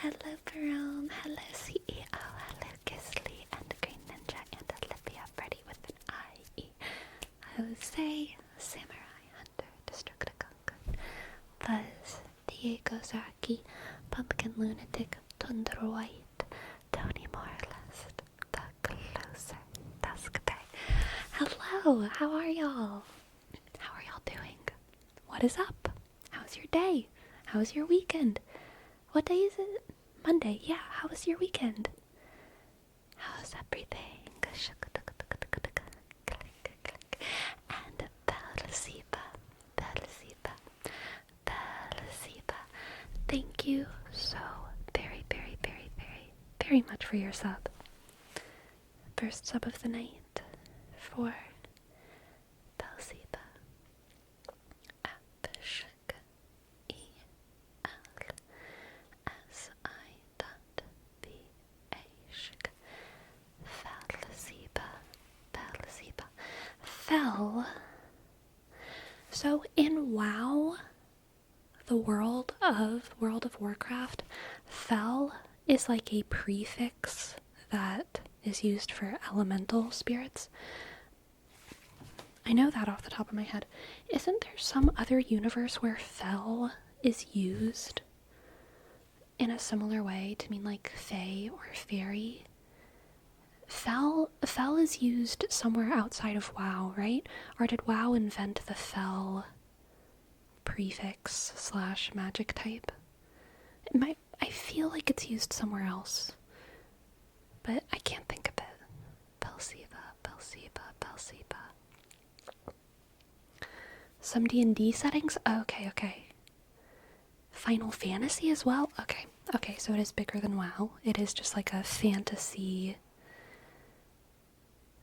hello Jerome, hello CEO, hello Kisley, and Green Ninja, and Olivia, Freddy with an IE, Jose, Samurai Hunter, Destructicon, Buzz, Diego Zaki, Pumpkin Lunatic, Tundra White, Tony Moralist, The Closer, Dusk Bay. Hello, how are y'all? How are y'all doing? What is up? How's your day? How's your weekend? What day is it? Monday. Yeah, how was your weekend? How's everything? And Belzeba, thank you so very, very, very, very, very much for your sub. First sub of the night for Belzeba. Fell. So in WoW, the World of Warcraft, Fell is like a prefix that is used for elemental spirits. I know that off the top of my head. Isn't there some other universe where Fell is used in a similar way to mean like fae or fairy? Fell is used somewhere outside of WoW, right? Or did WoW invent the Fell prefix / magic type? I feel like it's used somewhere else, but I can't think of it. Belzeba. Some D&D settings? Okay. Final Fantasy as well? Okay, so it is bigger than WoW. It is just like a fantasy.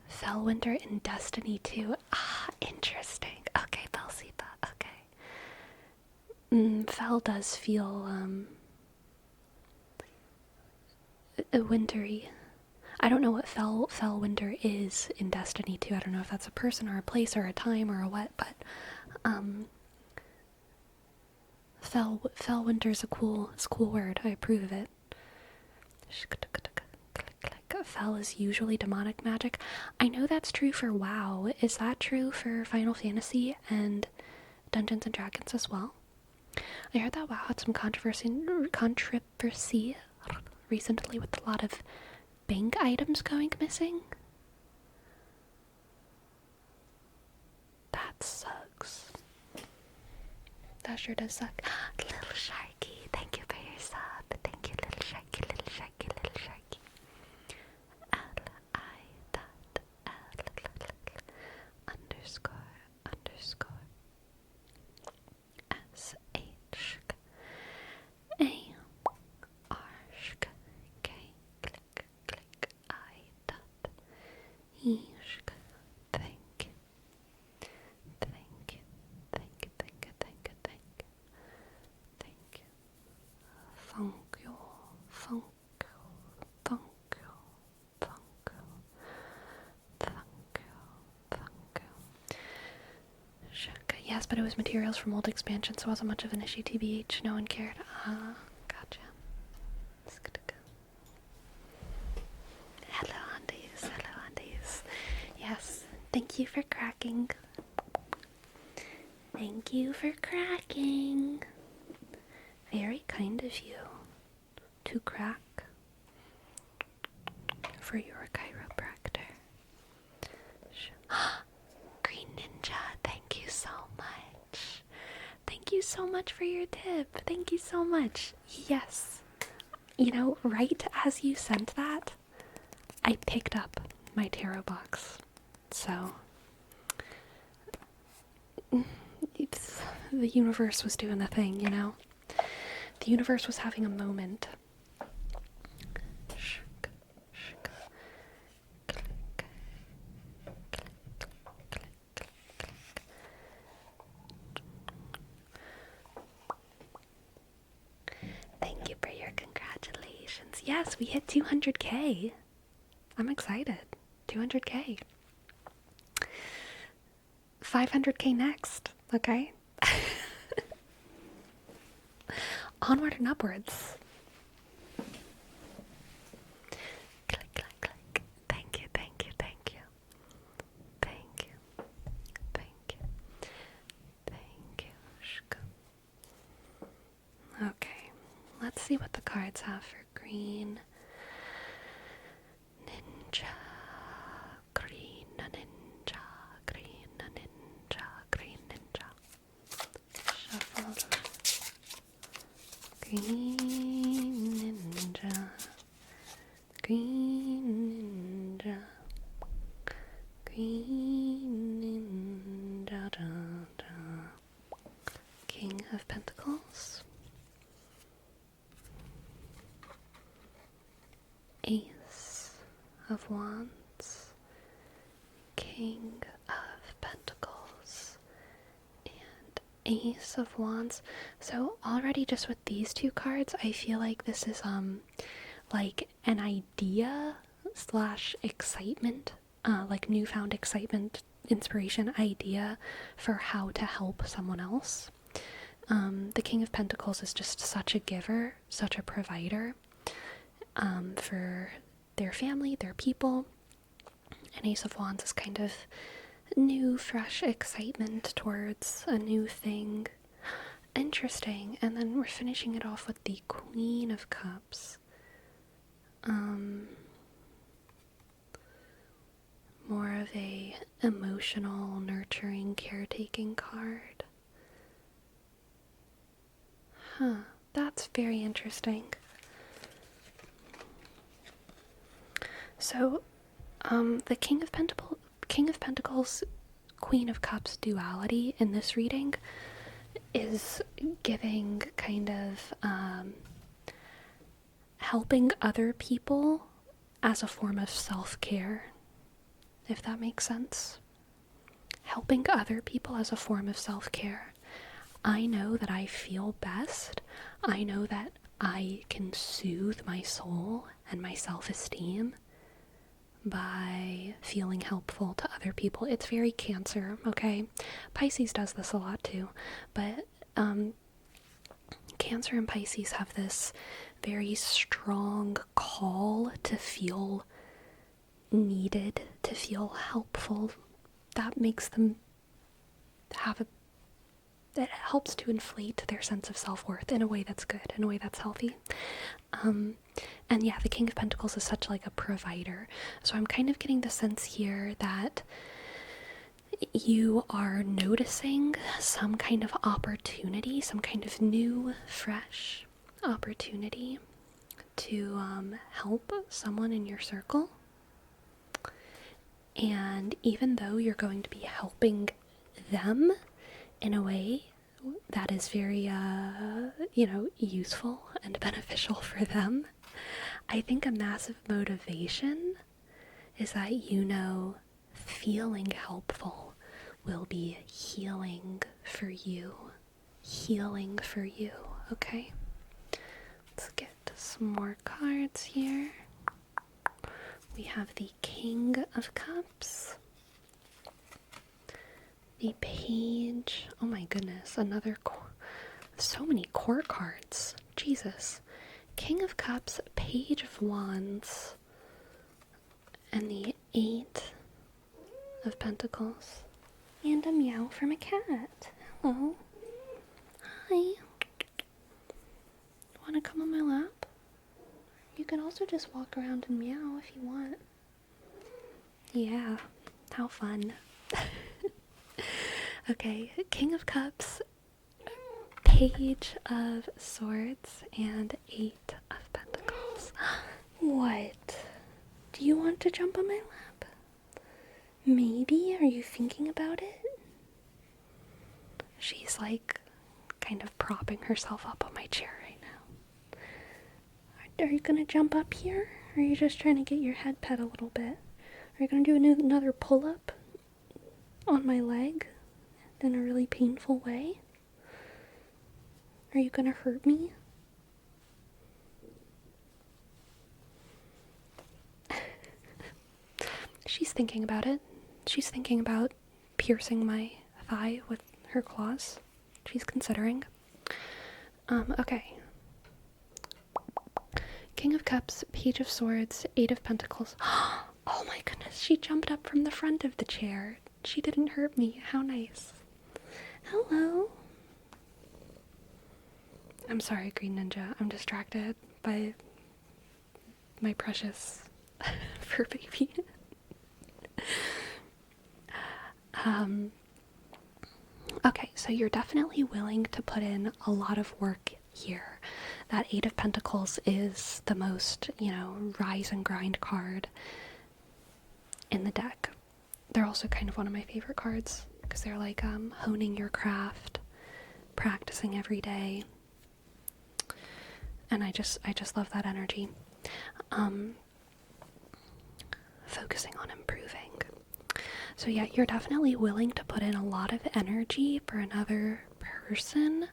Fellwinter in Destiny 2. Ah, interesting. Okay, Belzeba. Okay. Fell does feel, wintry. I don't know what Fellwinter is in Destiny 2. I don't know if that's a person or a place or a time or a what, but, Fellwinter is a cool word. I approve of it. Fell is usually demonic magic. I know that's true for WoW. Is that true for Final Fantasy and Dungeons and Dragons as well? I heard that WoW had some controversy recently with a lot of bank items going missing. That sucks. That sure does suck. Little Sharky, thank you for your sub. Thank you, Little Sharky. Yes, but it was materials from old expansions, so it wasn't much of an issue, TBH. No one cared. Gotcha. Hello, Andes. Yes, thank you for cracking. Very kind of you to crack for your chiropractor. Green Ninja, thank you so much. Thank you so much for your tip. Thank you so much. Yes. You know, right as you sent that, I picked up my tarot box. So, the universe was doing the thing, you know? The universe was having a moment. Thank you for your congratulations. Yes, we hit 200k. I'm excited. 200k. 500k next, okay? Onward and upwards. see what the cards have for green. Ninja, green ninja, green ninja, green ninja. Shuffle. Green ninja, green ninja, green ninja, da, da. King of Pentacles, Ace of Wands, King of Pentacles, and Ace of Wands. So already just with these two cards, I feel like this is like an idea slash excitement, like newfound excitement, inspiration, idea for how to help someone else. The King of Pentacles is just such a giver, such a provider for their family, their people. And Ace of Wands is kind of new, fresh excitement towards a new thing. Interesting. And then we're finishing it off with the Queen of Cups. More of a emotional, nurturing, caretaking card. Huh, that's very interesting. So, the King of Pentacles, Queen of Cups duality in this reading is giving kind of helping other people as a form of self-care, if that makes sense. Helping other people as a form of self-care. I know that I feel best. I know that I can soothe my soul and my self-esteem by feeling helpful to other people. It's very Cancer, okay? Pisces does this a lot too, but Cancer and Pisces have this very strong call to feel needed, to feel helpful. That makes them that helps to inflate their sense of self-worth in a way that's good, in a way that's healthy. And yeah, the King of Pentacles is such like a provider. So I'm kind of getting the sense here that you are noticing some kind of opportunity, some kind of new, fresh opportunity to help someone in your circle. And even though you're going to be helping them in a way that is very, useful and beneficial for them, I think a massive motivation is that, feeling helpful will be healing for you. Healing for you, okay? Let's get some more cards here. We have the King of Cups. The Page. Oh my goodness, so many court cards. Jesus. King of Cups, Page of Wands, and the 8 of Pentacles. And a meow from a cat. Hello. Hi. Want to come on my lap? You can also just walk around and meow if you want. Yeah, how fun. Okay, King of Cups, Page of Swords, and 8 of Pentacles. What? Do you want to jump on my lap? Maybe? Are you thinking about it? She's like kind of propping herself up on my chair right now. Are you gonna jump up here? Or are you just trying to get your head pet a little bit? Are you gonna do another pull-up on my leg in a really painful way? Are you gonna hurt me? She's thinking about it. She's thinking about piercing my thigh with her claws. She's considering. Okay. King of Cups, Page of Swords, 8 of Pentacles. Oh my goodness, she jumped up from the front of the chair. She didn't hurt me. How nice. Hello. I'm sorry, Green Ninja. I'm distracted by my precious fur baby. Okay, so you're definitely willing to put in a lot of work here. That Eight of Pentacles is the most, rise and grind card in the deck. They're also kind of one of my favorite cards because they're like honing your craft, practicing every day. And I just love that energy. Focusing on improving. So yeah, you're definitely willing to put in a lot of energy for another person.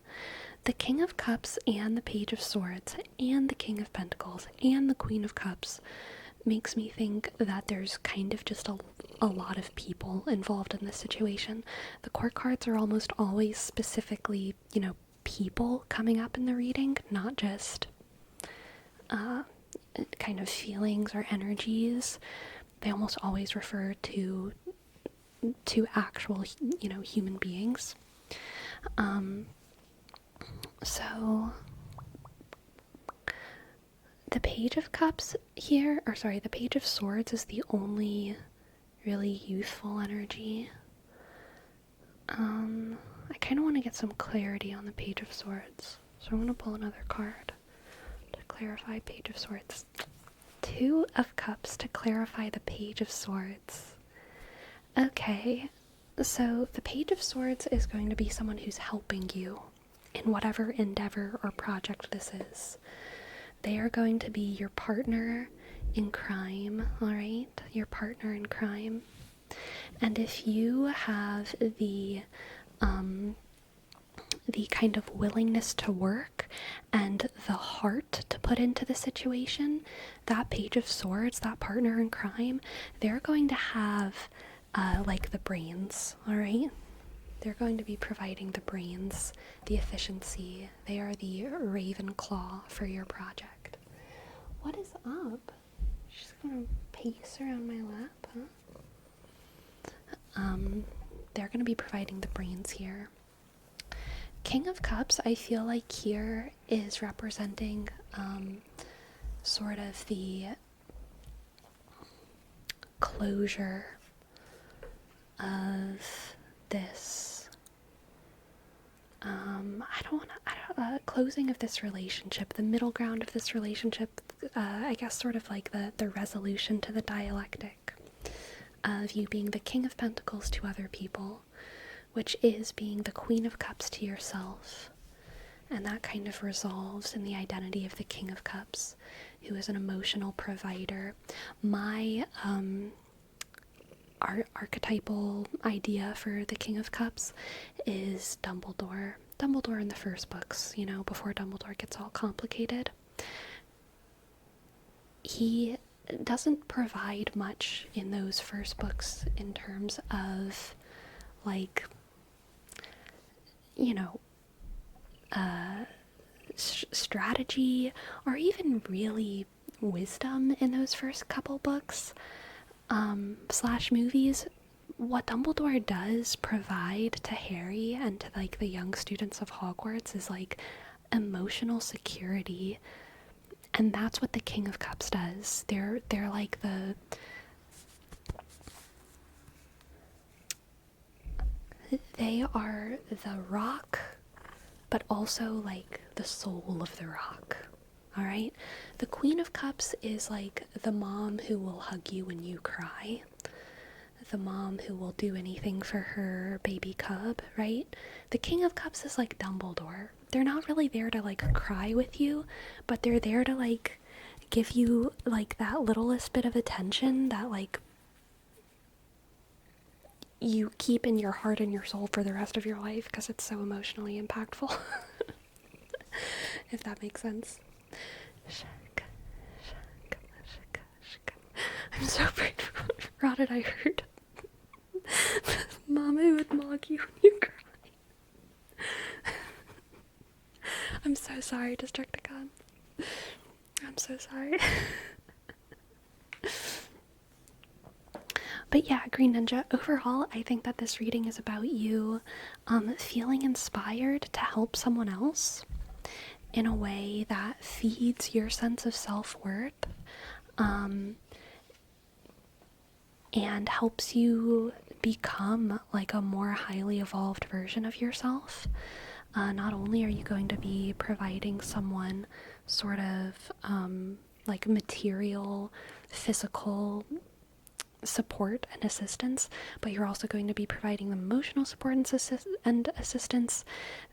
The King of Cups and the Page of Swords and the King of Pentacles and the Queen of Cups makes me think that there's kind of just a lot of people involved in this situation. The court cards are almost always specifically, people coming up in the reading, not just kind of feelings or energies. They almost always refer to actual, human beings. So the Page of Cups here, or sorry, the Page of Swords is the only really youthful energy. I kind of want to get some clarity on the Page of Swords, so I'm going to pull another card to clarify Page of Swords. Two of Cups to clarify the Page of Swords. Okay, so the Page of Swords is going to be someone who's helping you in whatever endeavor or project this is. They are going to be your partner in crime, alright? Your partner in crime. And if you have the kind of willingness to work and the heart to put into the situation, that Page of Swords, that partner in crime, they're going to have like the brains, alright? They're going to be providing the brains, the efficiency. They are the Ravenclaw for your project. What is up? She's gonna pace around my lap, huh? They're gonna be providing the brains here. King of Cups, I feel like here is representing sort of the closure of this closing of this relationship, the middle ground of this relationship, I guess sort of like the resolution to the dialectic of you being the King of Pentacles to other people, which is being the Queen of Cups to yourself. And that kind of resolves in the identity of the King of Cups, who is an emotional provider. My archetypal idea for the King of Cups is Dumbledore. Dumbledore in the first books, before Dumbledore gets all complicated. He doesn't provide much in those first books in terms of, like, strategy or even really wisdom in those first couple books / movies. What Dumbledore does provide to Harry and to like the young students of Hogwarts is like emotional security, and that's what the King of Cups does. They're like they are the rock, but also like the soul of the rock. Alright? The Queen of Cups is like the mom who will hug you when you cry. The mom who will do anything for her baby cub, right? The King of Cups is like Dumbledore. They're not really there to like cry with you, but they're there to like give you like that littlest bit of attention that like you keep in your heart and your soul for the rest of your life because it's so emotionally impactful. If that makes sense. I'm so afraid. What did I heard? Mama would mock you when you cry. I'm so sorry, Destructicon. I'm so sorry. But yeah, Green Ninja, overall, I think that this reading is about you feeling inspired to help someone else. in a way that feeds your sense of self-worth, and helps you become like a more highly evolved version of yourself. Not only are you going to be providing someone sort of like material, physical support and assistance, but you're also going to be providing them emotional support and assistance.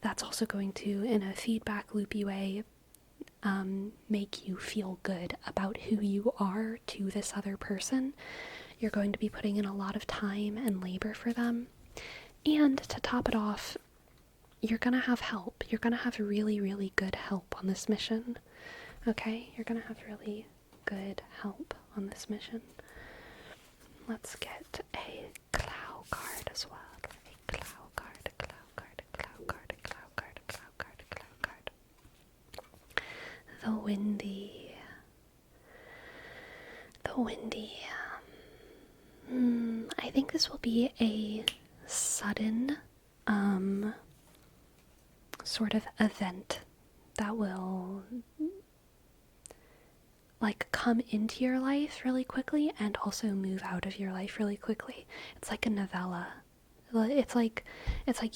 That's also going to, in a feedback loopy way, make you feel good about who you are to this other person. You're going to be putting in a lot of time and labor for them. And to top it off, you're gonna have help. You're gonna have really, really good help on this mission. Okay? You're gonna have really good help on this mission. Let's get a clow card as well. A clow card, a clow card, a clow card, a clow card, a clow card, a clow card. The windy. The windy. I think this will be a sudden, sort of event that will like come into your life really quickly and also move out of your life really quickly. It's like a novella. It's like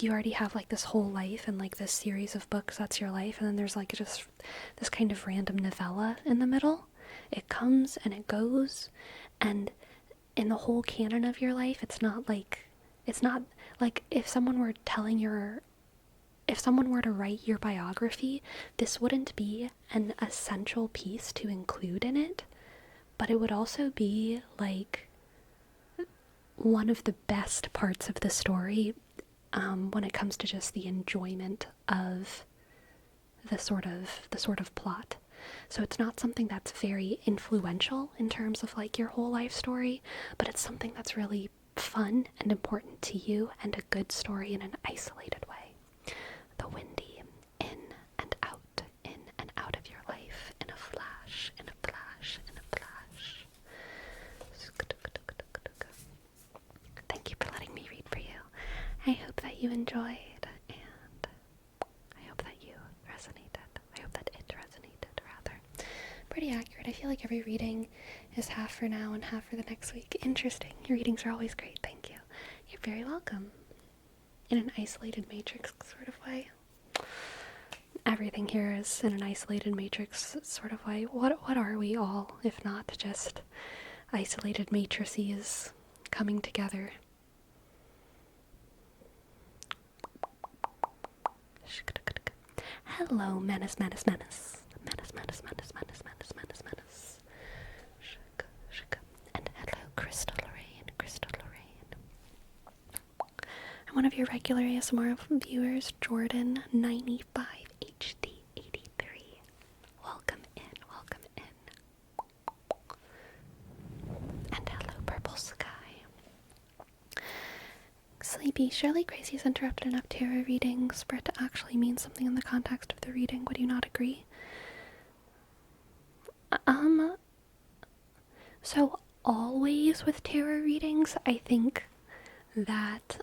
you already have like this whole life and like this series of books that's your life, and then there's like just this kind of random novella in the middle. It comes and it goes, and in the whole canon of your life, it's not like if someone were to write your biography, this wouldn't be an essential piece to include in it, but it would also be like one of the best parts of the story, when it comes to just the enjoyment of the sort of plot. So it's not something that's very influential in terms of like your whole life story, but it's something that's really fun and important to you, and a good story in an isolated way. The windy, in and out of your life, in a flash, in a flash, in a flash. Thank you for letting me read for you. I hope that you enjoyed, and I hope that you resonated. I hope that it resonated, rather. Pretty accurate. I feel like every reading is half for now and half for the next week. Interesting. Your readings are always great. Thank you. You're very welcome. In an isolated matrix sort of way. Everything here is in an isolated matrix sort of way. What are we all, if not just isolated matrices coming together? Hello, menace. Menace. And hello, Crystal Lorraine. I'm one of your regular ASMR viewers, Jordan 95HD83. Welcome in. And hello, Purple Sky. Sleepy, surely Gracie's interrupted enough tarot readings for it to actually mean something in the context of the reading. Would you not agree? So always with tarot readings, I think that,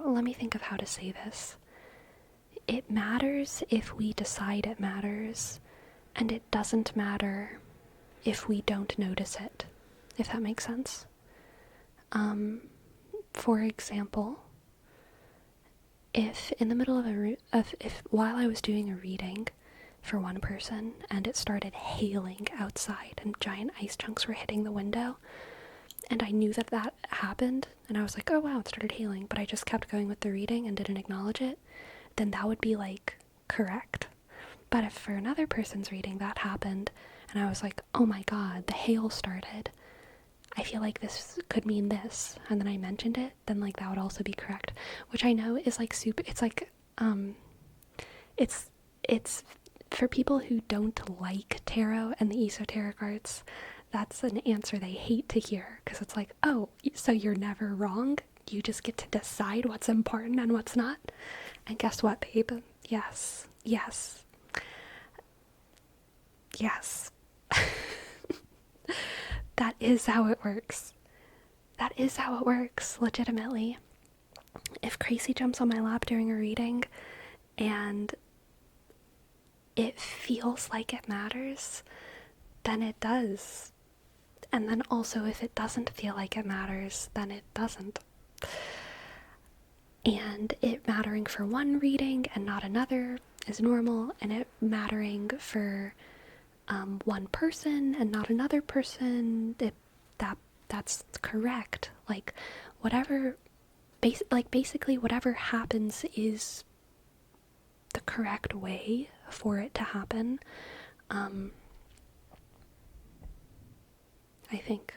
let me think of how to say this. It matters if we decide it matters, and it doesn't matter if we don't notice it, if that makes sense. For example, if in the middle of while I was doing a reading for one person and it started hailing outside and giant ice chunks were hitting the window, and I knew that happened, and I was like, oh wow, it started hailing, but I just kept going with the reading and didn't acknowledge it, then that would be like correct. But if for another person's reading that happened and I was like, oh my god, the hail started, I feel like this could mean this, and then I mentioned it, then like that would also be correct, which I know is like super, it's like, it's for people who don't like tarot and the esoteric arts, that's an answer they hate to hear, because it's like, oh, so you're never wrong? You just get to decide what's important and what's not? And guess what, babe? Yes. That is how it works. that is how it works, legitimately. If Gracie jumps on my lap during a reading and it feels like it matters, then it does. And then also, if it doesn't feel like it matters, then it doesn't. And it mattering for one reading and not another is normal, and it mattering for one person and not another person, that's correct. Like, whatever, basically whatever happens is the correct way for it to happen. I think,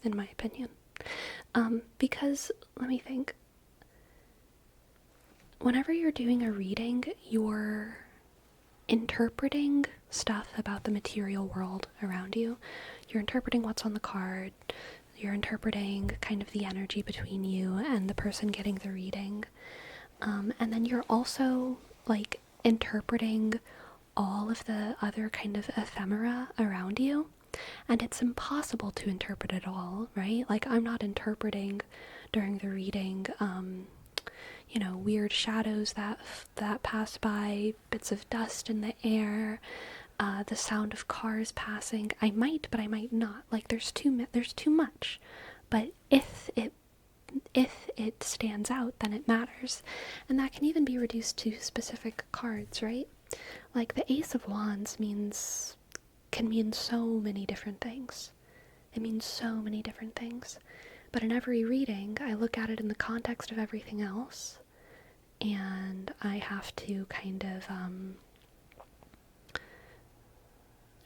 in my opinion. Because, let me think, whenever you're doing a reading, you're interpreting stuff about the material world around you. You're interpreting what's on the card. You're interpreting kind of the energy between you and the person getting the reading. And then you're also, like, interpreting all of the other kind of ephemera around you. And it's impossible to interpret it all, right? Like, I'm not interpreting during the reading, weird shadows that pass by, bits of dust in the air, the sound of cars passing. I might, but I might not. Like, there's too much. But if it stands out, then it matters. And that can even be reduced to specific cards, right? Like, the Ace of Wands can mean so many different things. It means so many different things. But in every reading, I look at it in the context of everything else, and I have to kind of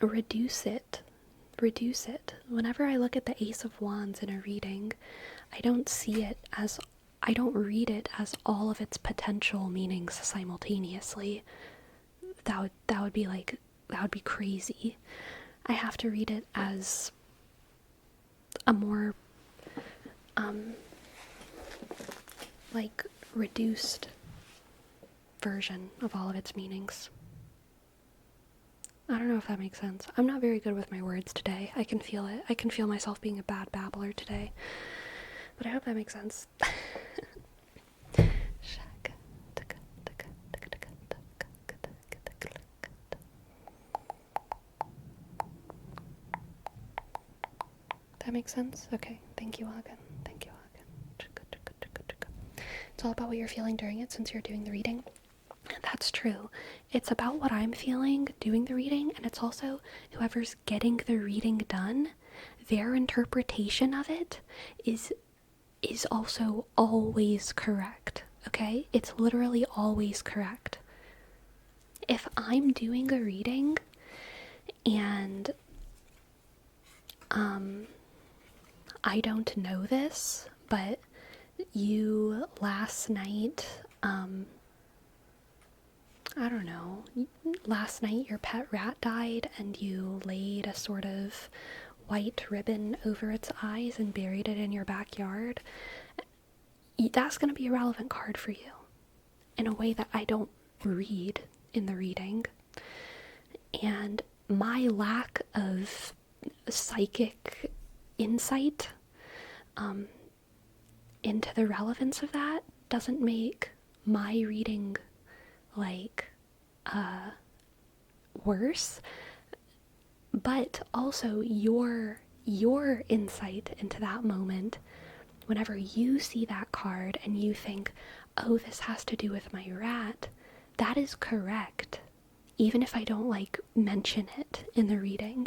reduce it. Whenever I look at the Ace of Wands in a reading, I don't read it as all of its potential meanings simultaneously. That would be crazy. I have to read it as a more reduced version of all of its meanings. I don't know if that makes sense. I'm not very good with my words today. I can feel it. I can feel myself being a bad babbler today. But I hope that makes sense. That makes sense? Okay. Thank you, Hagen. It's all about what you're feeling during it, since you're doing the reading. That's true. It's about what I'm feeling doing the reading, and it's also whoever's getting the reading done, their interpretation of it is also always correct, okay? It's literally always correct. If I'm doing a reading and I don't know this, but you last night, I don't know, last night your pet rat died and you laid a sort of white ribbon over its eyes and buried it in your backyard, that's going to be a relevant card for you in a way that I don't read in the reading. And my lack of psychic insight into the relevance of that doesn't make my reading worse, but also your insight into that moment, whenever you see that card and you think, oh, this has to do with my rat, that is correct, even if I don't mention it in the reading.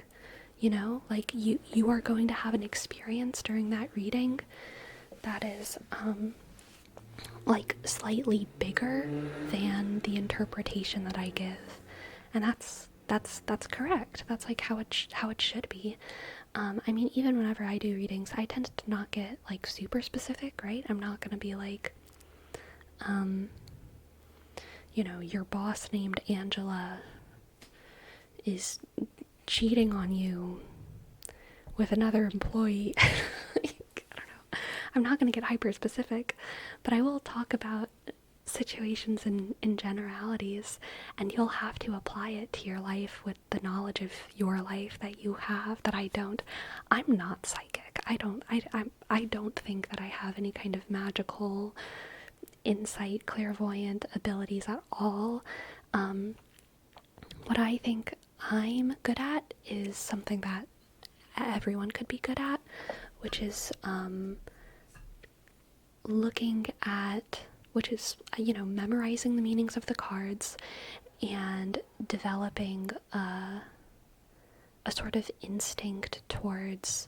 You are going to have an experience during that reading that is slightly bigger than the interpretation that I give, and that's correct. That's how it should be. I mean, even whenever I do readings, I tend to not get super specific, right? I'm not gonna be your boss named Angela is cheating on you with another employee. I'm not going to get hyper specific, but I will talk about situations in generalities, and you'll have to apply it to your life with the knowledge of your life that you have, that I don't. I'm not psychic. Like, I don't think that I have any kind of magical insight, clairvoyant abilities at all. What I think I'm good at is something that everyone could be good at, which is memorizing the meanings of the cards and developing a sort of instinct towards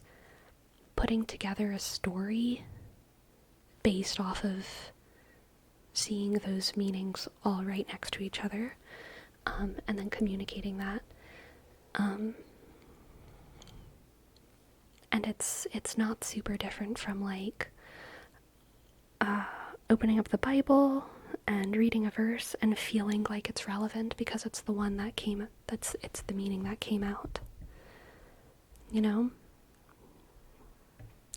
putting together a story based off of seeing those meanings all right next to each other, and then communicating that. And it's not super different from like opening up the Bible and reading a verse and feeling like it's relevant because it's the one that it's the meaning that came out. You know?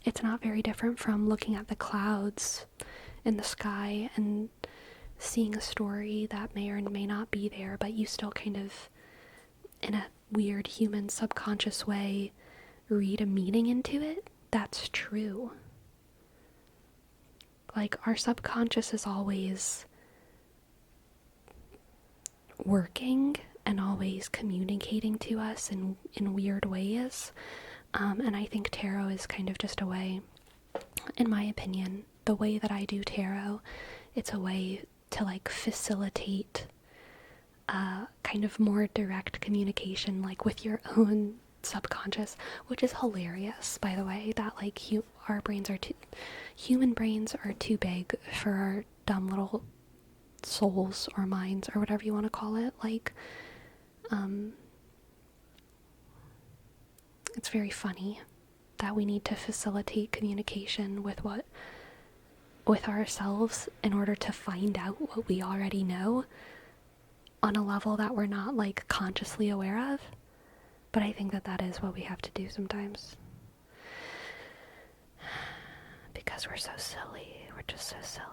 It's not very different from looking at the clouds in the sky and seeing a story that may or may not be there, but you still kind of, in a weird human subconscious way, read a meaning into it. That's true. Like, our subconscious is always working and always communicating to us in weird ways. And I think tarot is kind of just a way, in my opinion, the way that I do tarot, it's a way to like facilitate kind of more direct communication, like with your own subconscious, which is hilarious, by the way, that like human brains are too big for our dumb little souls or minds or whatever you want to call it. Like, it's very funny that we need to facilitate communication with ourselves in order to find out what we already know on a level that we're not like consciously aware of. But I think that is what we have to do sometimes. Because we're so silly. We're just so silly.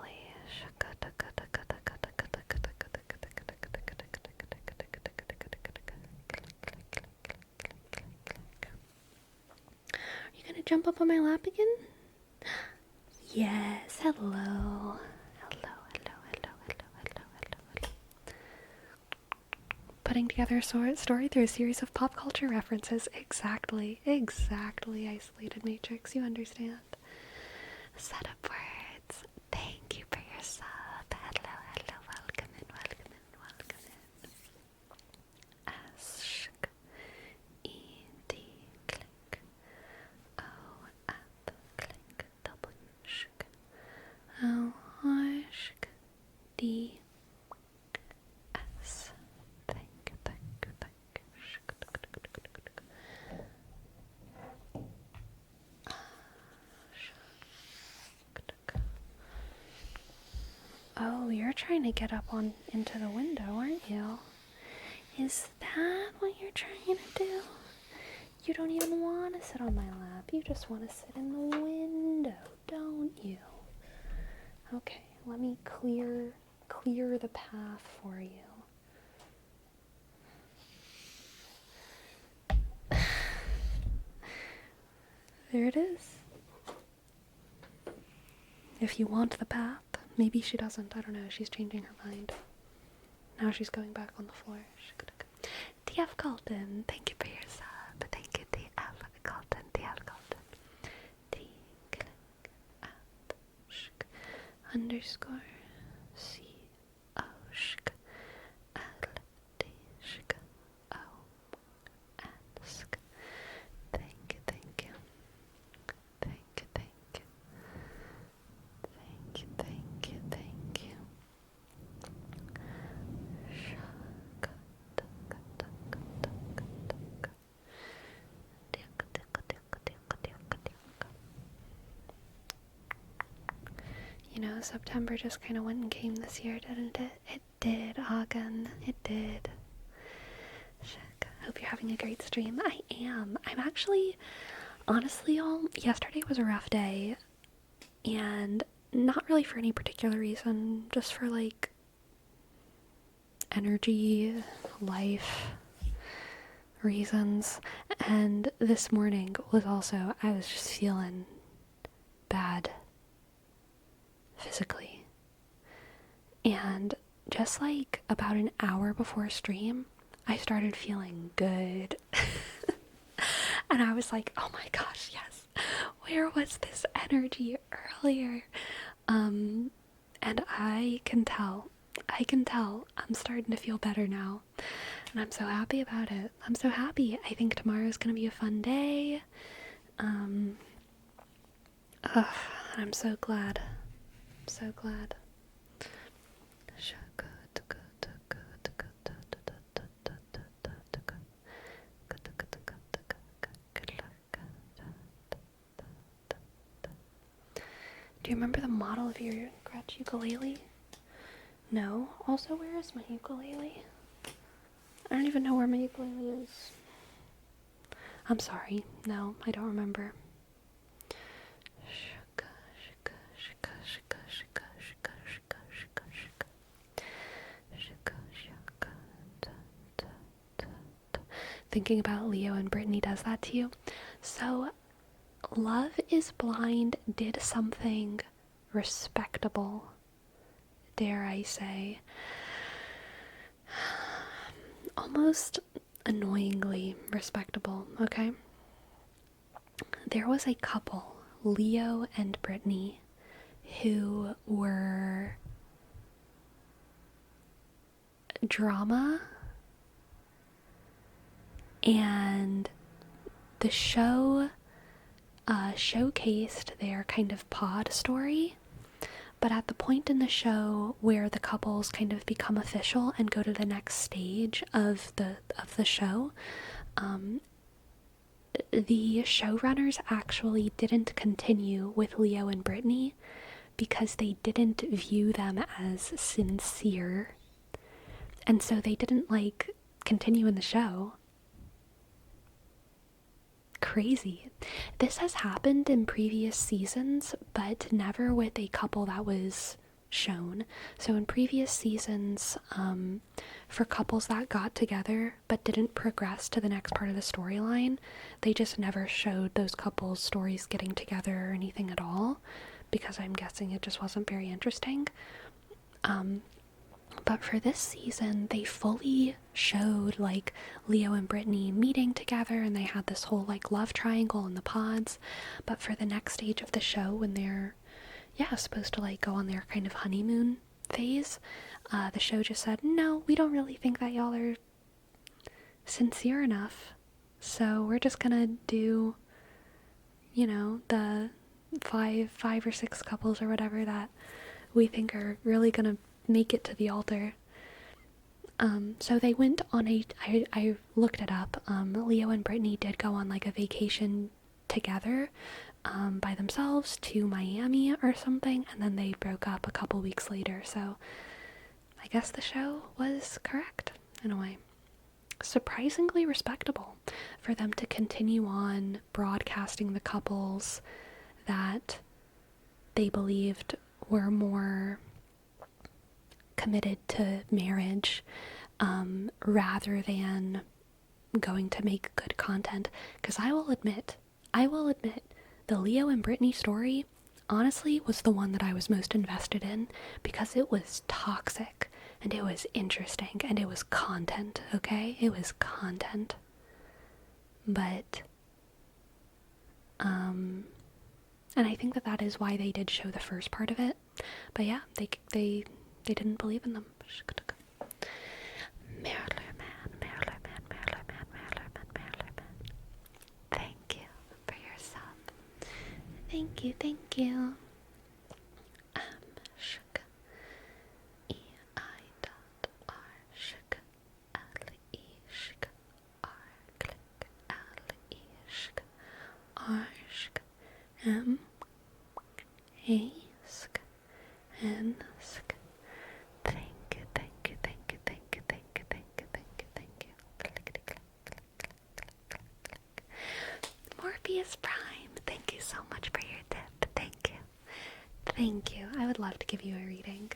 Are you gonna jump up on my lap again? Yes, hello. Putting together a story through a series of pop culture references. Exactly. Isolated Matrix, you understand. Set up words. Thank you for your sub. Hello, welcome in. Ask, E-D, click. O-F, click. W-Sh-K. O-R-Sh-K. D. Oh, you're trying to get up into the window, aren't you? Is that what you're trying to do? You don't even want to sit on my lap. You just want to sit in the window, don't you? Okay, let me clear the path for you. There it is. If you want the path. Maybe she doesn't. I don't know. She's changing her mind. Now she's going back on the floor. TF Colton, thank you for your sub. Thank you, TF Colton. T click at sh underscore C O sh L D sh O and sk. Thank you. You know, September just kind of went and came this year, didn't it? It did, Hagen. It did. Hope you're having a great stream. I am. I'm actually, honestly, y'all, yesterday was a rough day. And not really for any particular reason, just for like energy, life, reasons. And this morning was also, I was just feeling bad physically. And just like about an hour before stream, I started feeling good. And I was like, oh my gosh, yes. Where was this energy earlier? And I can tell I'm starting to feel better now. And I'm so happy about it. I'm so happy. I think tomorrow's gonna be a fun day. I'm so glad. I'm so glad. Do you remember the model of your Gretsch ukulele? No? Also, where is my ukulele? I don't even know where my ukulele is. I'm sorry. No, I don't remember. Thinking about Leo and Brittany does that to you. So, Love is Blind did something respectable, dare I say. Almost annoyingly respectable, okay? There was a couple, Leo and Brittany, who were drama, and the show showcased their kind of pod story, but at the point in the show where the couples kind of become official and go to the next stage of the show, the showrunners actually didn't continue with Leo and Brittany because they didn't view them as sincere, and so they didn't continue in the show. Crazy. This has happened in previous seasons, but never with a couple that was shown. So in previous seasons, for couples that got together but didn't progress to the next part of the storyline, they just never showed those couples' stories getting together or anything at all, because I'm guessing it just wasn't very interesting. But for this season, they fully showed Leo and Brittany meeting together, and they had this whole love triangle in the pods. But for the next stage of the show, when they're supposed to go on their kind of honeymoon phase, the show just said, no, we don't really think that y'all are sincere enough, so we're just gonna do the five or six couples or whatever that we think are really gonna make it to the altar. So they went on I looked it up. Leo and Brittany did go on a vacation together, by themselves to Miami or something, and then they broke up a couple weeks later. So I guess the show was correct in a way. Surprisingly respectable for them to continue on broadcasting the couples that they believed were more committed to marriage, rather than going to make good content. Because I will admit, the Leo and Brittany story honestly was the one that I was most invested in, because it was toxic and it was interesting and it was content, okay? It was content. But and I think that is why they did show the first part of it. But yeah, they didn't believe in them. Thank you for your sub. Thank you. Shook. E-I dot R. Shook. L-E. Shook. R. Click. L-E. Shook. R. Shook. M. A. Sk. N. Sk. Morpheus Prime, thank you so much for your tip. Thank you. I would love to give you a reading.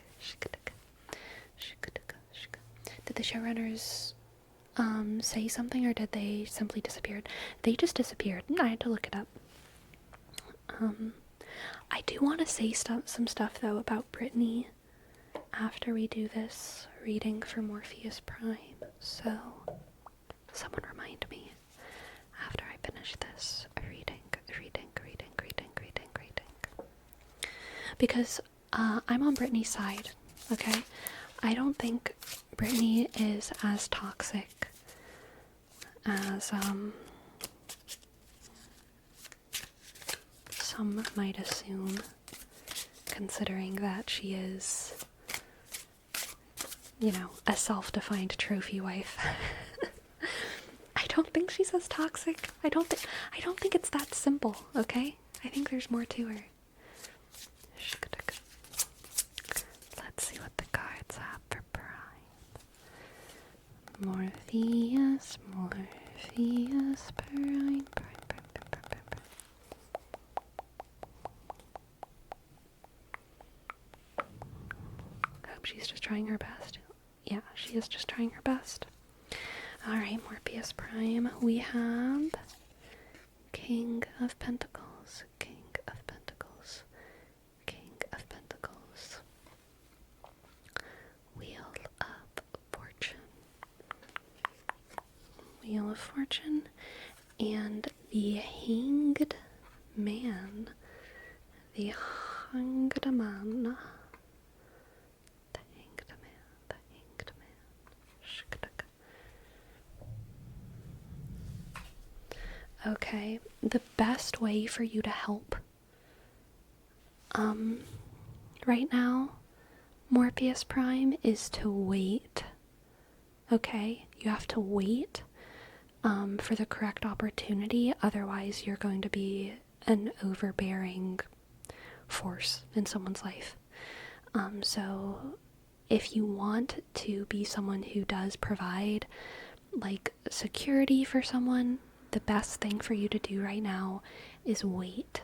Did the showrunners say something, or did they simply disappear? They just disappeared. I had to look it up. I do want to say some stuff though about Brittany after we do this reading for Morpheus Prime. So, someone remind me after I finish this reading. Because I'm on Brittany's side, okay? I don't think Brittany is as toxic as some might assume, considering that she is, you know, a self-defined trophy wife. I don't think she's as toxic. I don't think it's that simple, okay? I think there's more to her. Let's see what the cards have for Prime. Morpheus, Prime. Hope she's just trying her best. Yeah, she is just trying her best. Alright, Morpheus Prime. We have King of Pentacles, Wheel of Fortune, and the Hanged Man. The Hanged Man. Okay, the best way for you to help right now, Morpheus Prime, is to wait. Okay, you have to wait for the correct opportunity, otherwise you're going to be an overbearing force in someone's life. So if you want to be someone who does provide like security for someone, the best thing for you to do right now is wait,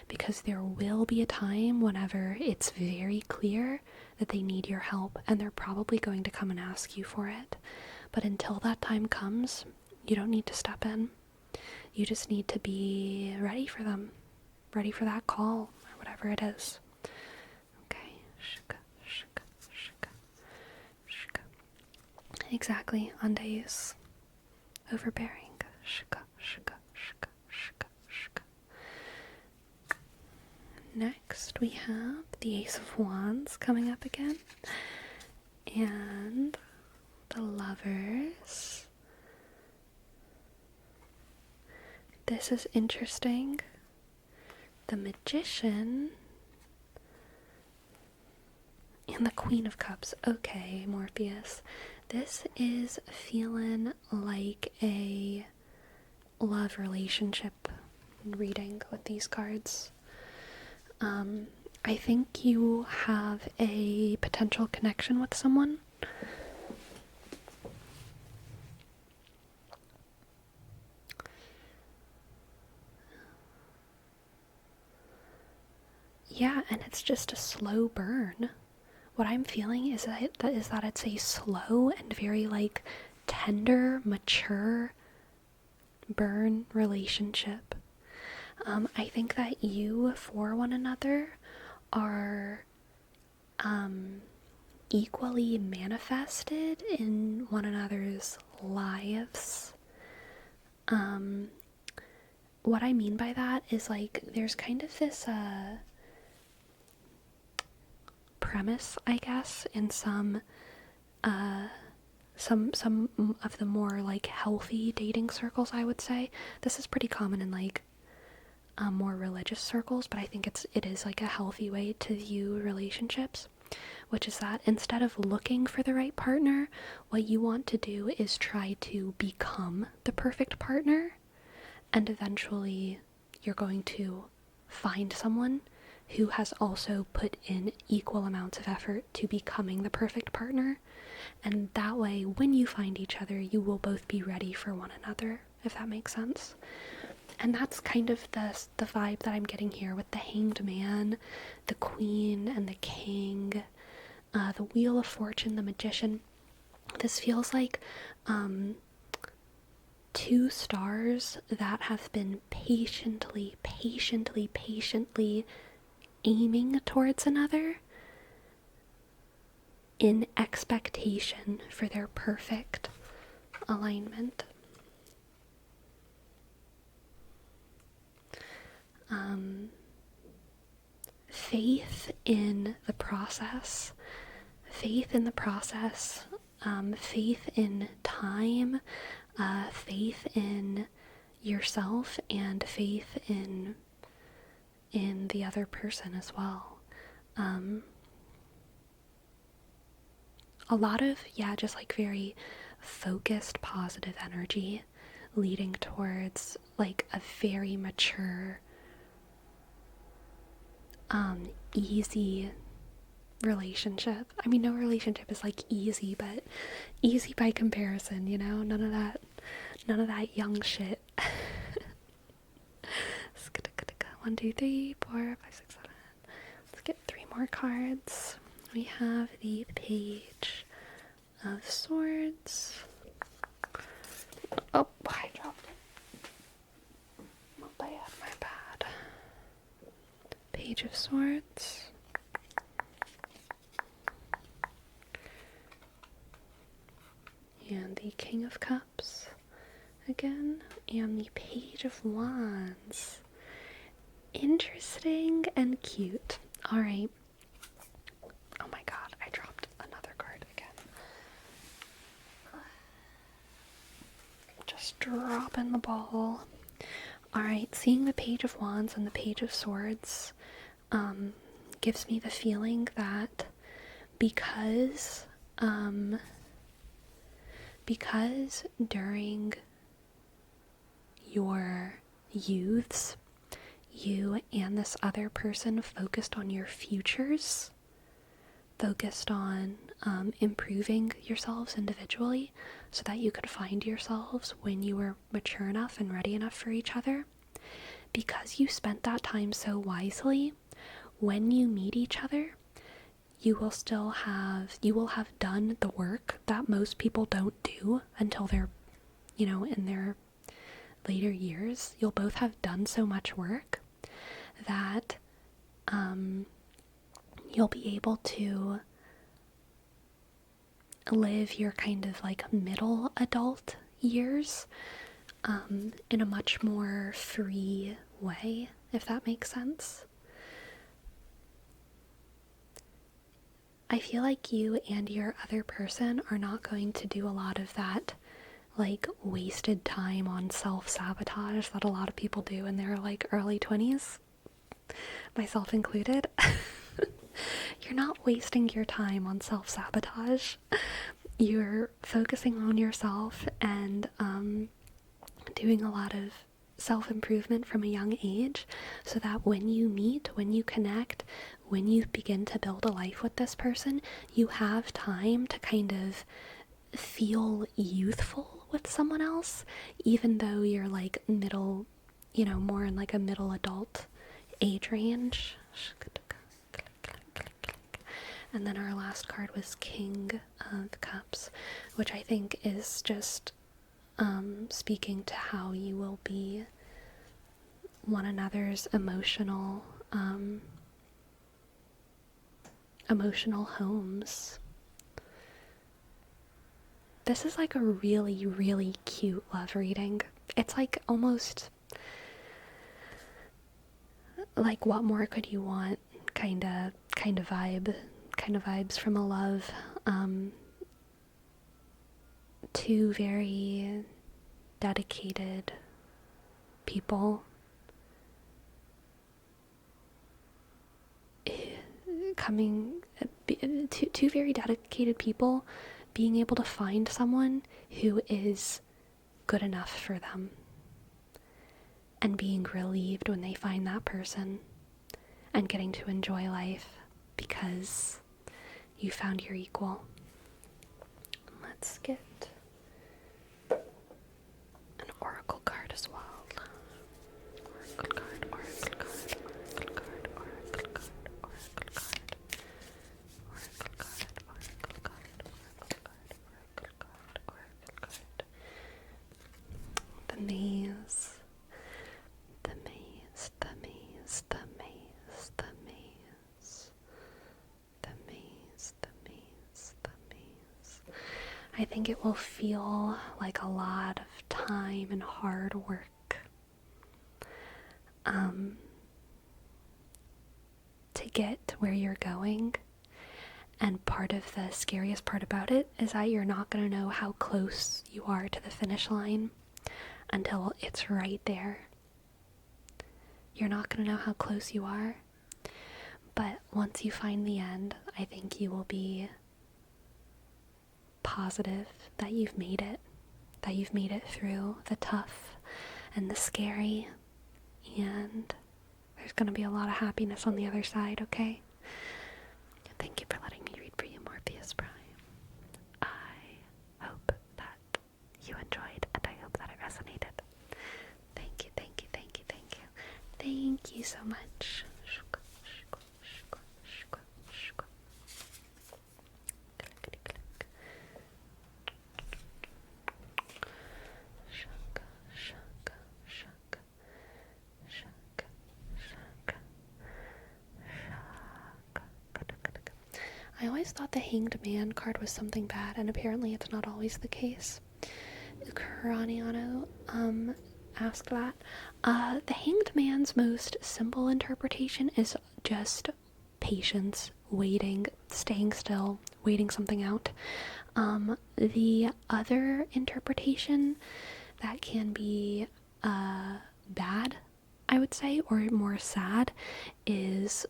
because there will be a time whenever it's very clear that they need your help, and they're probably going to come and ask you for it. But until that time comes, you don't need to step in. You just need to be ready for them, ready for that call, or whatever it is. Okay. Exactly, Andeus. Overbearing. Next, we have the Ace of Wands coming up again, and the Lovers. This is interesting. The Magician and the Queen of Cups. Okay, Morpheus. This is feeling like a love relationship reading with these cards. I think you have a potential connection with someone. Yeah, and it's just a slow burn. What I'm feeling is that it's a slow and very like tender, mature burn relationship. I think that you for one another are equally manifested in one another's lives. What I mean by that is like there's kind of this premise, I guess, in some of the more like healthy dating circles, I would say. This is pretty common in like more religious circles, but I think it is like a healthy way to view relationships, which is that instead of looking for the right partner, what you want to do is try to become the perfect partner, and eventually you're going to find someone who has also put in equal amounts of effort to becoming the perfect partner, and that way when you find each other you will both be ready for one another, if that makes sense. And that's kind of the vibe that I'm getting here with the Hanged Man, the Queen, and the King, the Wheel of Fortune, the Magician. This feels like two stars that have been patiently aiming towards another in expectation for their perfect alignment. Faith in the process, faith in time, faith in yourself, and faith in the other person as well. A lot of, just like very focused positive energy leading towards like a very mature, easy relationship. I mean, no relationship is like easy, but easy by comparison, you know? None of that young shit. 1, 2, 3, 4, 5, 6, 7. Let's get 3 more cards. We have the Page of Swords. Oh, I dropped it. My bad. Page of Swords. And the King of Cups again. And the Page of Wands. Interesting and cute. Alright. Oh my god, I dropped another card again. Just dropping the ball. Alright, seeing the Page of Wands and the Page of Swords gives me the feeling that because during your youths, you and this other person focused on your futures, focused on improving yourselves individually so that you could find yourselves when you were mature enough and ready enough for each other. Because you spent that time so wisely, when you meet each other, you will have done the work that most people don't do until they're, in their later years. You'll both have done so much work that you'll be able to live your kind of like middle adult years in a much more free way, if that makes sense. I feel like you and your other person are not going to do a lot of that like wasted time on self-sabotage that a lot of people do in their like early 20s, myself included. You're not wasting your time on self-sabotage. You're focusing on yourself and doing a lot of self-improvement from a young age so that when you meet, when you connect, when you begin to build a life with this person, you have time to kind of feel youthful with someone else, even though you're like middle, more in like a middle adult age range. And then our last card was King of Cups, which I think is just speaking to how you will be one another's emotional homes. This is like a really, really cute love reading. It's like almost like what more could you want kind of vibes from a love. Two very dedicated people two very dedicated people being able to find someone who is good enough for them and being relieved when they find that person and getting to enjoy life because you found your equal. Let's get an oracle card as well. Oracle card, oracle card, oracle card, oracle card, oracle card, oracle card, oracle card, oracle card, oracle I think it will feel like a lot of time and hard work to get where you're going. And part of the scariest part about it is that you're not going to know how close you are to the finish line until it's right there. You're not going to know how close you are. But once you find the end, I think you will be positive that you've made it. That you've made it through the tough and the scary. And there's going to be a lot of happiness on the other side, okay? Thank you for letting me read for you, Morpheus Prime. I hope that you enjoyed, and I hope that it resonated. Thank you, thank you, thank you, thank you. Thank you so much. I always thought the Hanged Man card was something bad, and apparently it's not always the case. Craniano asked that. The Hanged Man's most simple interpretation is just patience, waiting, staying still, waiting something out. The other interpretation that can be bad, I would say, or more sad, is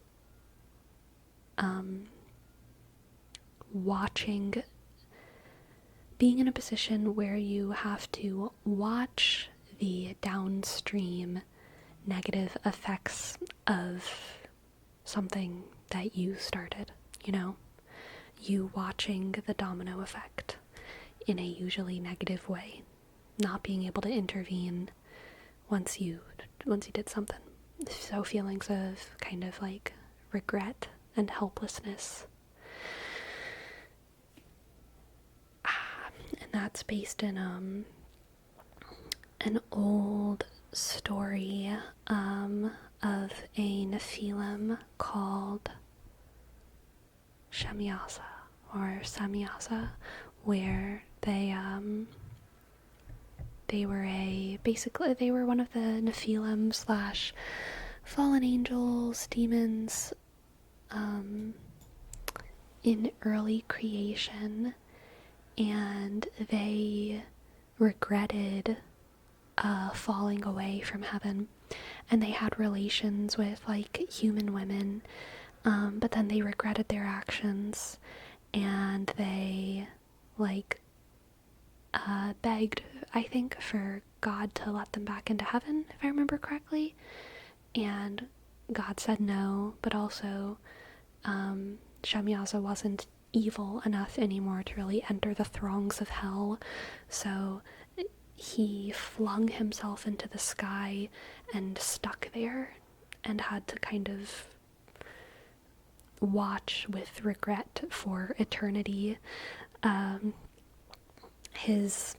being in a position where you have to watch the downstream negative effects of something that you started, you watching the domino effect in a usually negative way, not being able to intervene once you did something. So feelings of kind of like regret and helplessness. And that's based in an old story of a Nephilim called Shemiasa or Samiasa, where they were one of the Nephilim / fallen angels, demons in early creation, and they regretted falling away from heaven, and they had relations with like human women, but then they regretted their actions, and they begged, I think, for God to let them back into heaven, if I remember correctly, and God said no, but also Shemiasa wasn't evil enough anymore to really enter the throngs of hell, so he flung himself into the sky and stuck there and had to kind of watch with regret for eternity his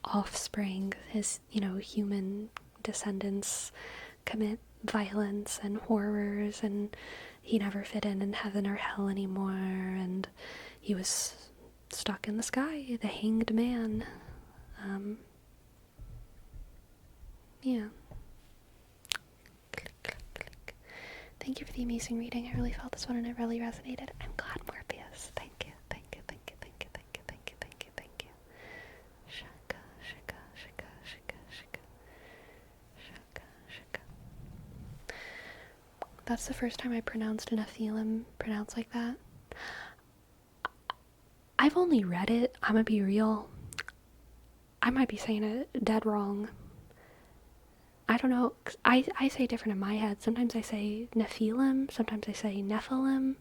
offspring, his human descendants commit violence and horrors, and he never fit in heaven or hell anymore, and he was stuck in the sky, the Hanged Man. Yeah. Click, click, click. Thank you for the amazing reading. I really felt this one and it really resonated. I'm glad, Morpheus. Thank you, thank you, thank you, thank you, thank you, thank you, thank you, thank you. Shaka, shaka, shaka, shaka, shaka, shaka, shaka. That's the first time I pronounced an Nephilim pronounced like that. I've only read it. I'm gonna be real. I might be saying it dead wrong. I don't know. I say different in my head. Sometimes I say Nephilim. Sometimes I say Nephilim.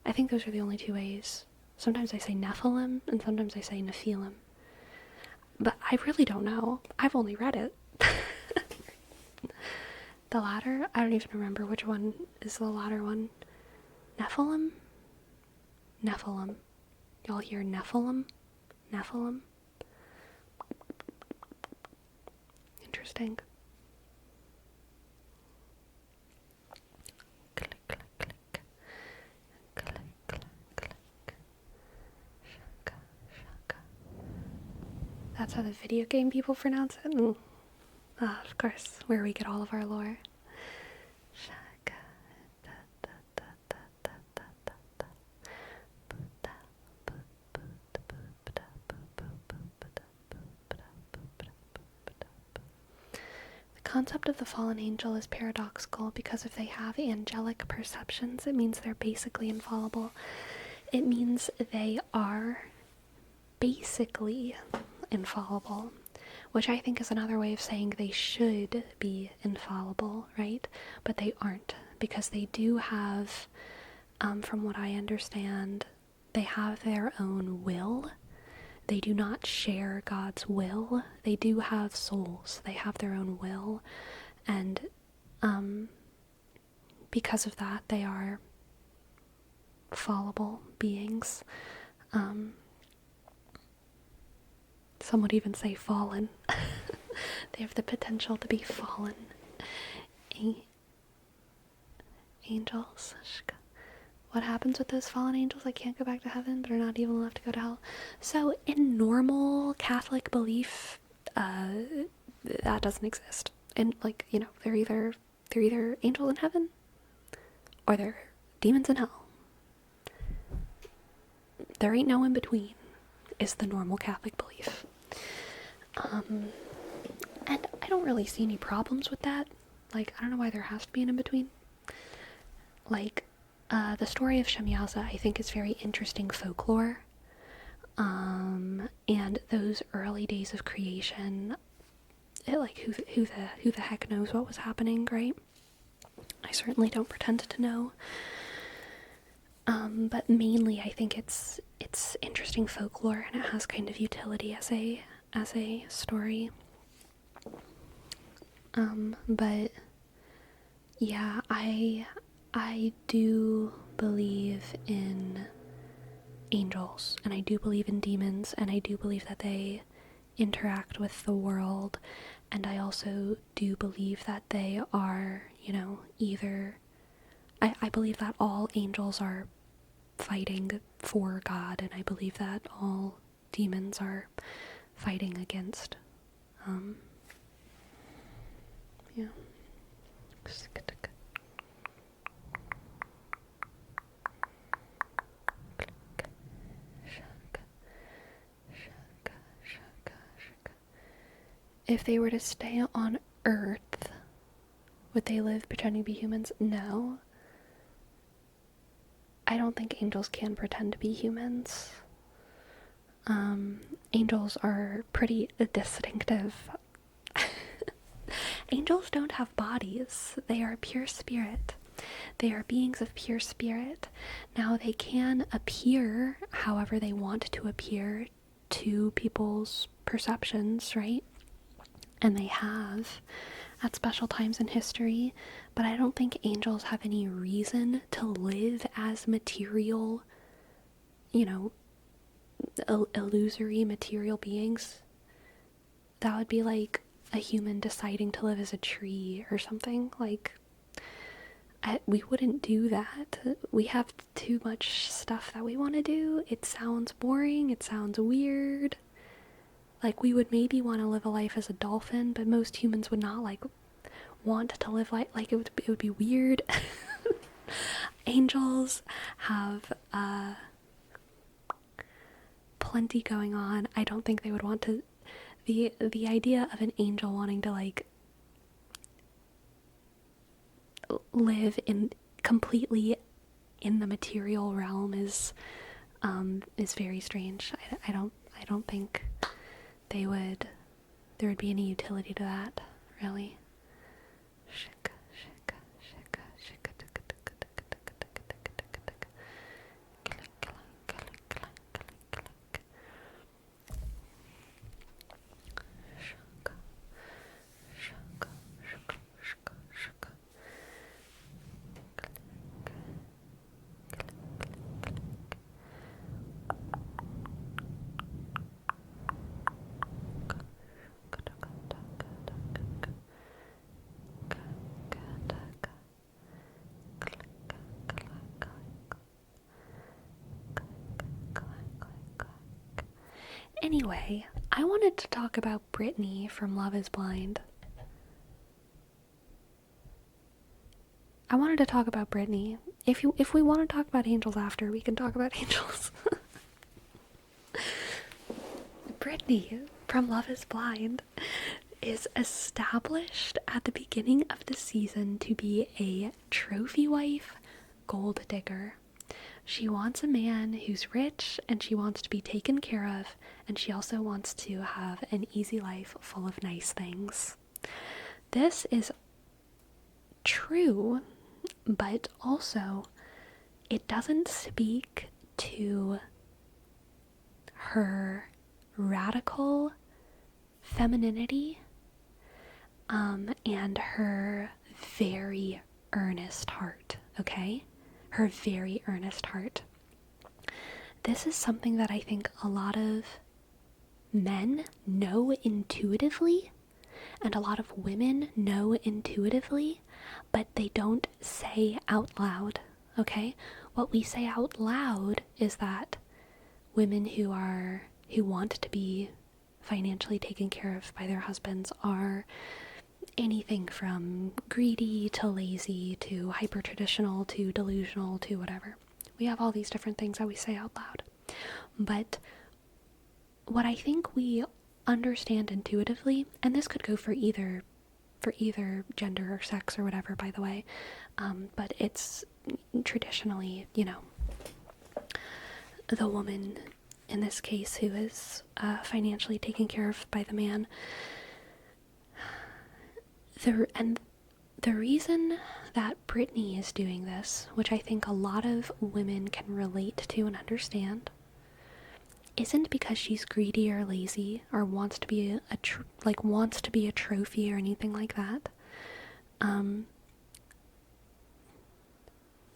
I think those are the only two ways. Sometimes I say Nephilim, and sometimes I say Nephilim. But I really don't know. I've only read it. The latter? I don't even remember which one is the latter one. Nephilim? Nephilim. Y'all hear Nephilim? Nephilim? Interesting. Click, click, click. Click, click, click. Shaka, shaka, how the video game people pronounce it. Ah, of course, where we get all of our lore. Shaka, da, da, da, da, da, da, da, da. Buddha, bu, bu, da, bu, da, bu, bu, bu, da, bu, da, bu, da, bu, da, bu. The concept of the fallen angel is paradoxical because if they have angelic perceptions, it means they're basically infallible. It means they are basically infallible, which I think is another way of saying they should be infallible, right? But they aren't, because they do have, from what I understand, they have their own will. They do not share God's will. They do have souls. They have their own will. And because of that, they are fallible beings. Some would even say fallen. They have the potential to be fallen angels. What happens with those fallen angels? They can't go back to heaven, but are not even allowed to go to hell. So in normal Catholic belief, that doesn't exist. And like, you know, they're either angels in heaven or they're demons in hell. There ain't no in between, is the normal Catholic belief. And I don't really see any problems with that. Like, I don't know why there has to be an in between. Like, the story of Shemyaza, I think, is very interesting folklore. And those early days of creation, like, who the heck knows what was happening, right? I certainly don't pretend to know. But mainly I think it's interesting folklore, and it has kind of utility as a story. But yeah, I do believe in angels, and I do believe in demons, and I do believe that they interact with the world, and I also do believe that they are, you know, either I believe that all angels are fighting for God, and I believe that all demons are fighting against yeah. If they were to stay on Earth, would they live pretending to be humans? No. I don't think angels can pretend to be humans. Angels are pretty distinctive. Angels don't have bodies. They are pure spirit. They are beings of pure spirit. Now, they can appear however they want to appear to people's perceptions, right? And they have at special times in history, but I don't think angels have any reason to live as material, you know, illusory material beings. That would be like a human deciding to live as a tree or something. Like, we wouldn't do that. We have too much stuff that we want to do. It sounds boring. It sounds weird. Like, we would maybe want to live a life as a dolphin, but most humans would not, like, want to live like it would be weird. Angels have plenty going on. I don't think they would want to. The idea of an angel wanting to, like, live in completely in the material realm is very strange. I don't think there would be any utility to that, really. Anyway, I wanted to talk about Brittany from Love is Blind. I wanted to talk about Brittany. If we want to talk about angels after, we can talk about angels. Brittany from Love is Blind is established at the beginning of the season to be a trophy wife gold digger. She wants a man who's rich and she wants to be taken care of, and she also wants to have an easy life full of nice things. This is true, but also it doesn't speak to her radical femininity and her very earnest heart, okay? Her very earnest heart. This is something that I think a lot of men know intuitively, and a lot of women know intuitively, but they don't say out loud, okay? What we say out loud is that women who want to be financially taken care of by their husbands are anything from greedy to lazy to hyper traditional to delusional to whatever. We have all these different things that we say out loud. But what I think we understand intuitively, and this could go for either gender or sex or whatever, by the way, but it's traditionally, the woman in this case who is financially taken care of by the man. The reason that Brittany is doing this, which I think a lot of women can relate to and understand, isn't because she's greedy or lazy or wants to be a trophy or anything like that.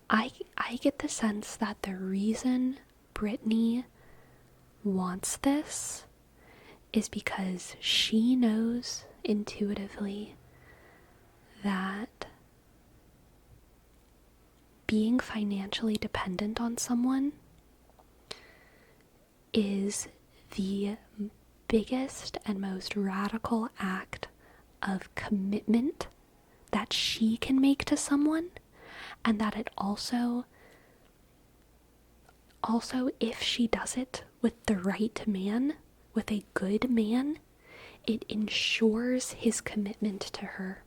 I get the sense that the reason Brittany wants this is because she knows intuitively that being financially dependent on someone is the biggest and most radical act of commitment that she can make to someone, and that it also if she does it with the right man, with a good man, it ensures his commitment to her.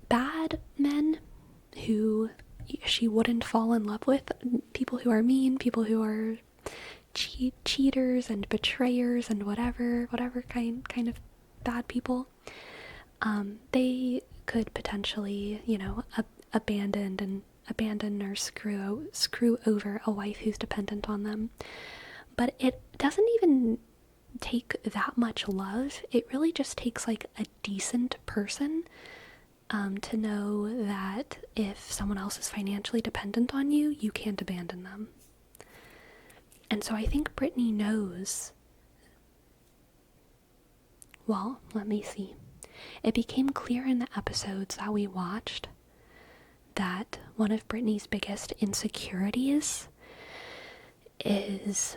Bad men who she wouldn't fall in love with, people who are mean, people who are cheaters and betrayers and whatever kind of bad people, they could potentially, abandon or screw over a wife who's dependent on them. But it doesn't even take that much love. It really just takes like a decent person to know that if someone else is financially dependent on you, you can't abandon them. And so I think Brittany knows. Well, let me see. It became clear in the episodes that we watched that one of Brittany's biggest insecurities is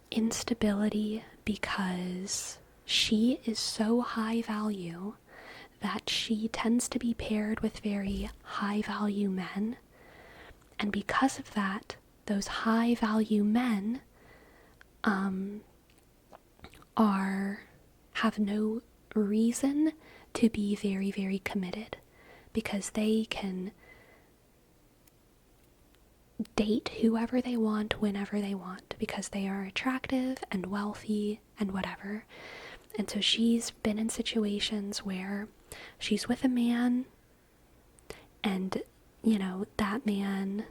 instability, because she is so high value that she tends to be paired with very high value men, and because of that, those high value men have no reason to be very, very committed, because they can date whoever they want whenever they want, because they are attractive and wealthy and whatever. And so she's been in situations where she's with a man and, that man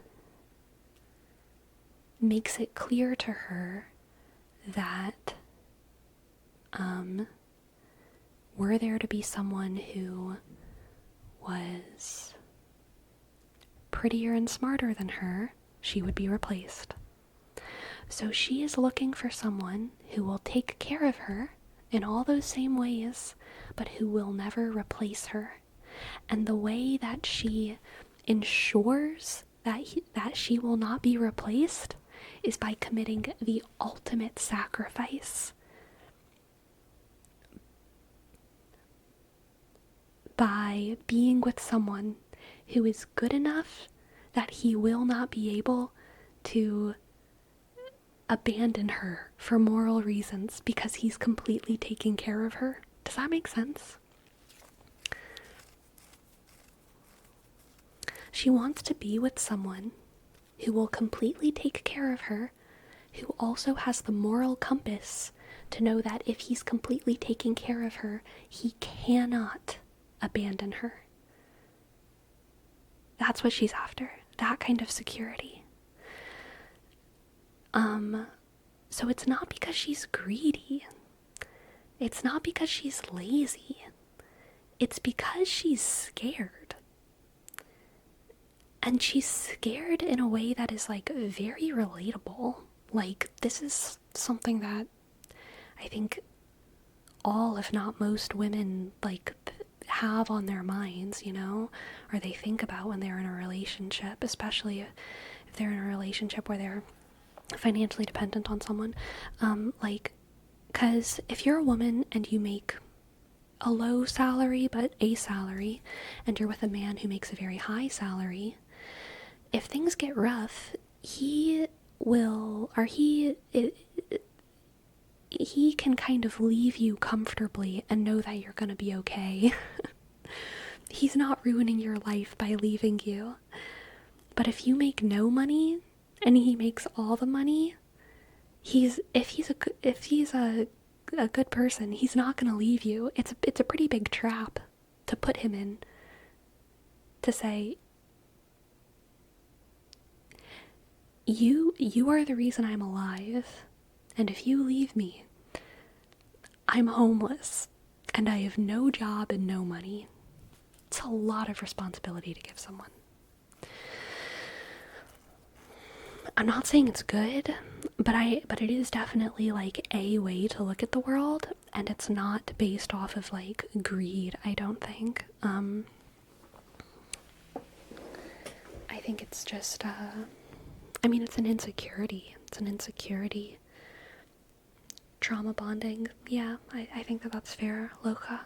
makes it clear to her that were there to be someone who was prettier and smarter than her, she would be replaced. So she is looking for someone who will take care of her in all those same ways, but who will never replace her. And the way that she ensures that she will not be replaced is by committing the ultimate sacrifice. By being with someone who is good enough that he will not be able to abandon her for moral reasons because he's completely taking care of her. Does that make sense? She wants to be with someone who will completely take care of her, who also has the moral compass to know that if he's completely taking care of her, he cannot abandon her. That's what she's after, that kind of security. So it's not because she's greedy. It's not because she's lazy. It's because she's scared. And she's scared in a way that is like very relatable. Like, this is something that I think all, if not most, women like have on their minds, you know, or they think about when they're in a relationship, especially if they're in a relationship where they're financially dependent on someone. Because if you're a woman and you make a low salary but a salary, and you're with a man who makes a very high salary, if things get rough, he can kind of leave you comfortably and know that you're gonna be okay. He's not ruining your life by leaving you. But if you make no money and he makes all the money, if he's a good person, he's not gonna leave you. It's a pretty big trap to put him in, to say, you are the reason I'm alive, and if you leave me, I'm homeless and I have no job and no money. It's a lot of responsibility to give someone. I'm not saying it's good, but it is definitely like a way to look at the world, and it's not based off of like greed, I don't think. I think it's just it's an insecurity. It's an insecurity. Trauma bonding. Yeah, I think that's fair. Loka.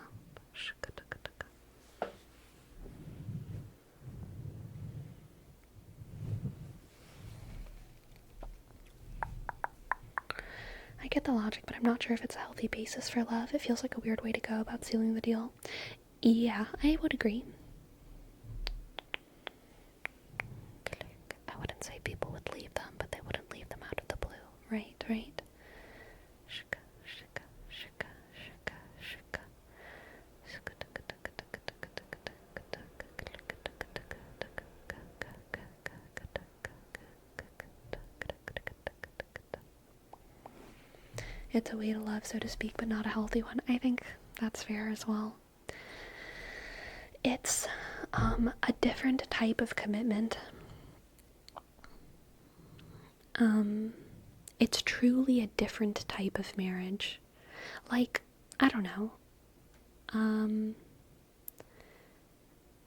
I get the logic, but I'm not sure if it's a healthy basis for love. It feels like a weird way to go about sealing the deal. Yeah, I would agree. I wouldn't say people would leave them, but they wouldn't leave them out of the blue. Right? It's a way to love, so to speak, but not a healthy one. I think that's fair as well. It's a different type of commitment. It's truly a different type of marriage. Like, I don't know.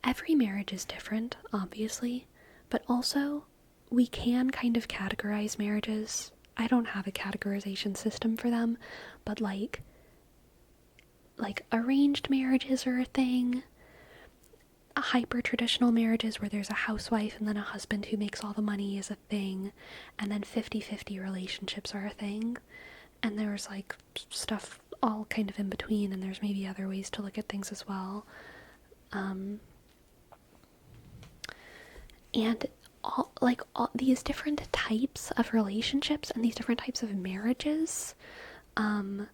Every marriage is different, obviously, but also we can kind of categorize marriages. I don't have a categorization system for them, but like arranged marriages are a thing. Hyper traditional marriages where there's a housewife and then a husband who makes all the money is a thing, and then 50-50 relationships are a thing, and there's like stuff all kind of in between, and there's maybe other ways to look at things as well. And all these different types of relationships and these different types of marriages are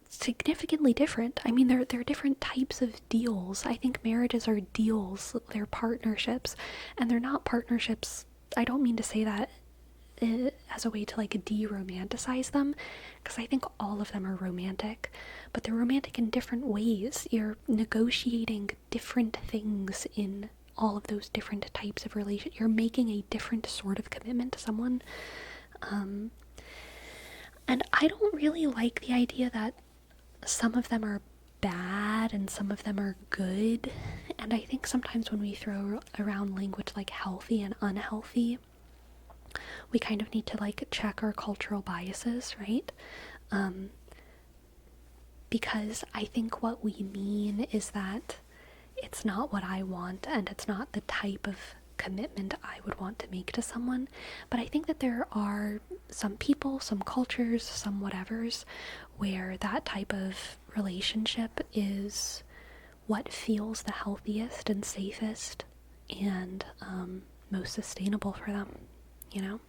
significantly different. I mean, they're different types of deals. I think marriages are deals, they're partnerships, and they're not partnerships. I don't mean to say that as a way to like de-romanticize them, because I think all of them are romantic, but they're romantic in different ways. You're negotiating different things in all of those different types of relation. You're making a different sort of commitment to someone, and I don't really like the idea that some of them are bad and some of them are good. And I think sometimes when we throw around language like healthy and unhealthy, we kind of need to like check our cultural biases, right? Because I think what we mean is that it's not what I want and it's not the type of commitment I would want to make to someone. But I think that there are some people, some cultures, some whatevers where that type of relationship is what feels the healthiest and safest and most sustainable for them, you know?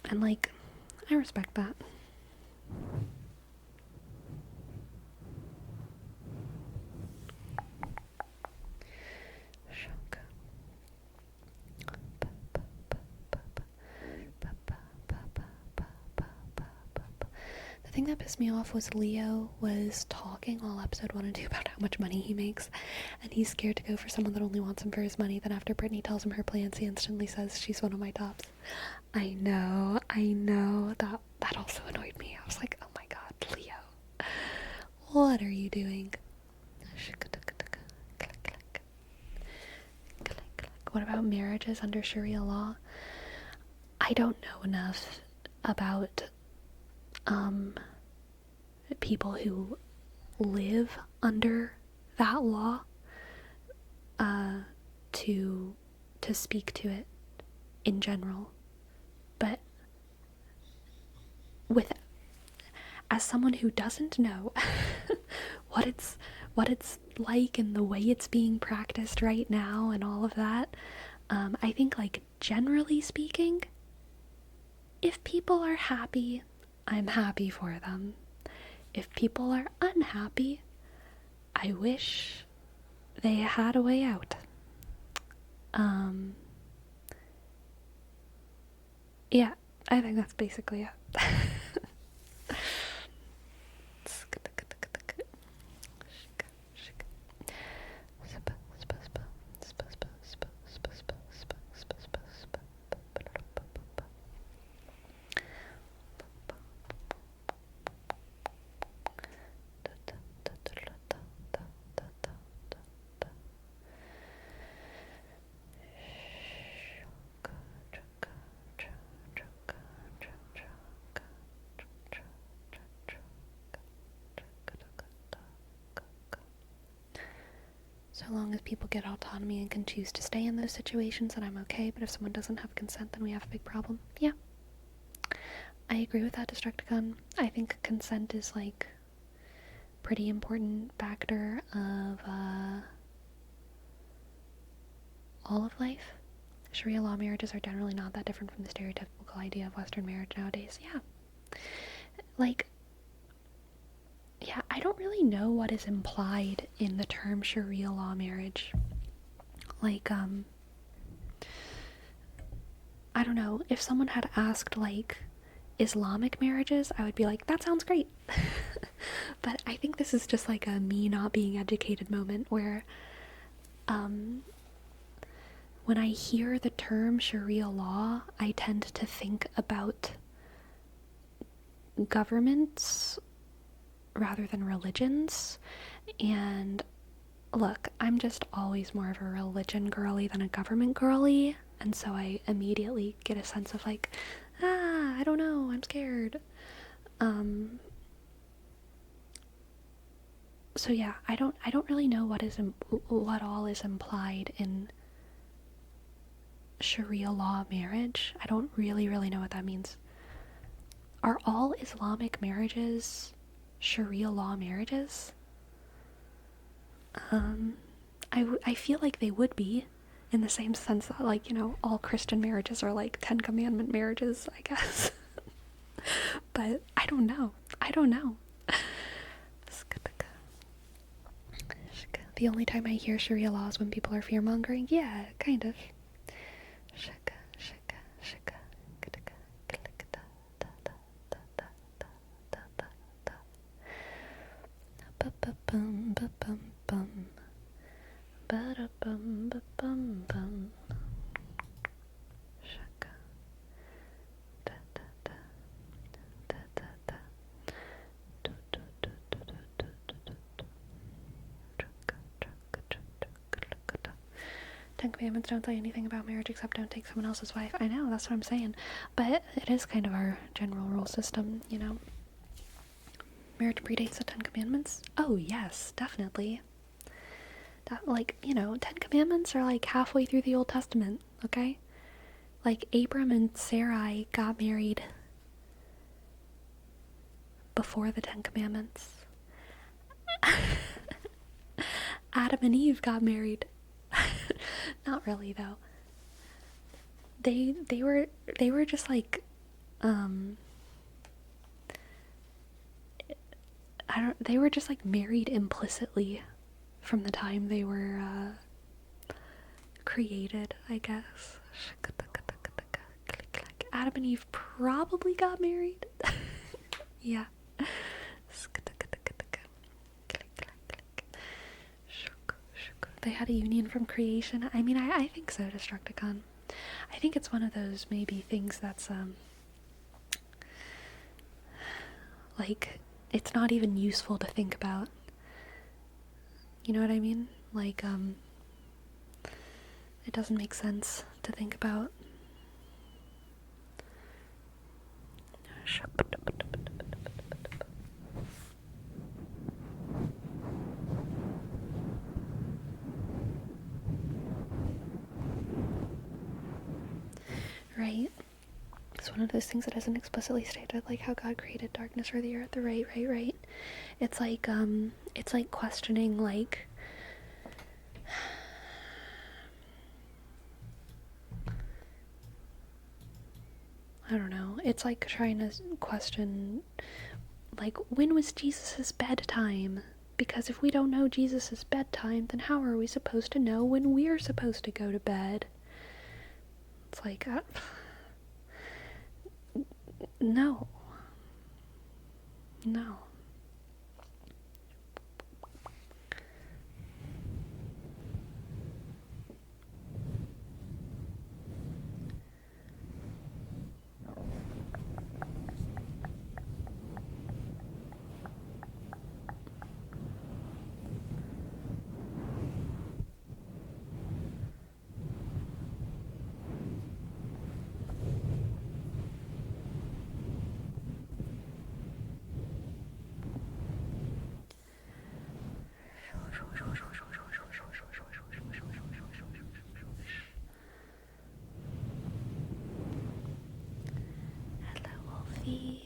And like, I respect that. The thing that pissed me off was Leo was talking all episode 1 and 2 about how much money he makes, and he's scared to go for someone that only wants him for his money. Then after Brittany tells him her plans, he instantly says she's one of my tops. I know, that also annoyed me. I was like, oh my god, Leo, what are you doing? What about marriages under Sharia law? I don't know enough about people who live under that law to speak to it in general. But as someone who doesn't know what it's like and the way it's being practiced right now and all of that, I think, like, generally speaking, if people are happy, I'm happy for them. If people are unhappy, I wish they had a way out. Yeah, I think that's basically it. So long as people get autonomy and can choose to stay in those situations, then I'm okay. But if someone doesn't have consent, then we have a big problem. Yeah. I agree with that, Destructicon. I think consent is, like, pretty important factor of all of life. Sharia law marriages are generally not that different from the stereotypical idea of Western marriage nowadays. Yeah. Like, yeah, I don't really know what is implied in the term Sharia law marriage. Like, I don't know, if someone had asked, like, Islamic marriages, I would be like, that sounds great. But I think this is just like a me not being educated moment where, when I hear the term Sharia law, I tend to think about governments rather than religions. And look, I'm just always more of a religion girly than a government girly, and so I immediately get a sense of like, I don't know, I'm scared. So yeah, I don't really know what all is implied in Sharia law marriage. I don't really know what that means. Are all Islamic marriages Sharia law marriages? I feel like they would be, in the same sense that, like, you know, all Christian marriages are like 10 Commandment marriages, I guess. But I don't know. The only time I hear Sharia law is when people are fear-mongering. Yeah, kind of. Ten Commandments don't say anything about marriage except don't take someone else's wife. I know, that's what I'm saying. But it is kind of our general rule system, you know. Marriage predates the Ten Commandments? Oh, yes, definitely. Like, you know, Ten Commandments are like halfway through the Old Testament, okay? Like, Abram and Sarai got married before the Ten Commandments. Adam and Eve got married. Not really, though. They were just like, they were just like married implicitly from the time they were created, I guess. Adam and Eve probably got married. Yeah. They had a union from creation. I mean, I think so, Destructicon. I think it's one of those maybe things that's like, it's not even useful to think about. You know what I mean? Like, it doesn't make sense to think about. Right? It's one of those things that isn't explicitly stated, like how God created darkness for the earth. Right. It's like questioning, like, I don't know. It's like trying to question, like, when was Jesus' bedtime? Because if we don't know Jesus' bedtime, then how are we supposed to know when we're supposed to go to bed? It's like, no. Hello, Wolfie.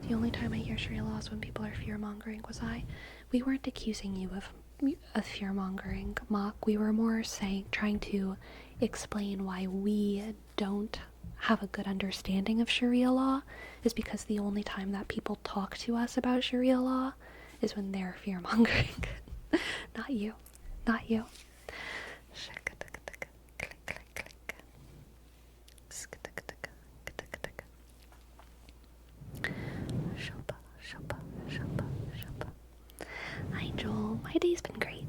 The only time I hear Sharia law is when people are fear-mongering. We weren't accusing you of fear-mongering, Mock. We were more trying to explain why we don't have a good understanding of Sharia law is because the only time that people talk to us about Sharia law is when they're fear-mongering. Not you. Hi Joel, my day's been great.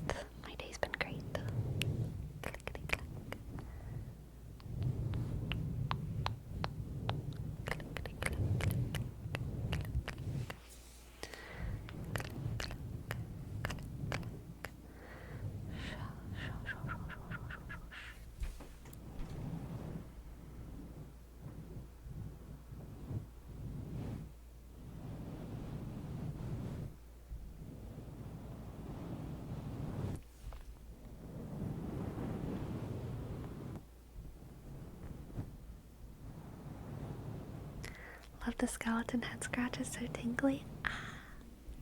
Love the skeleton head scratch, is so tingly.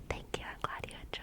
Thank you, I'm glad you enjoyed.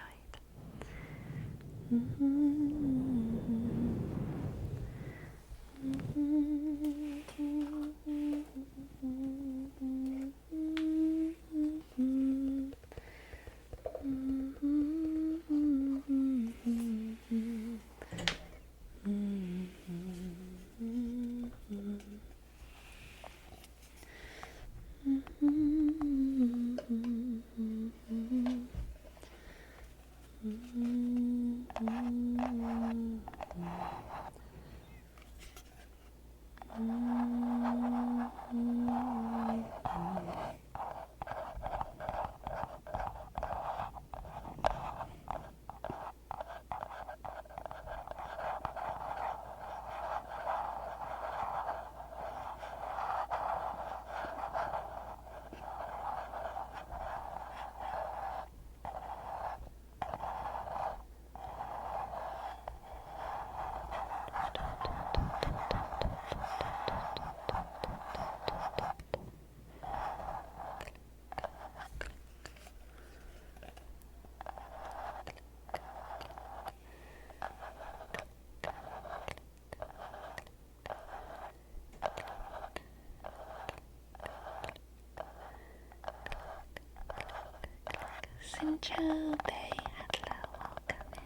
Sinchobe, hello, welcome in.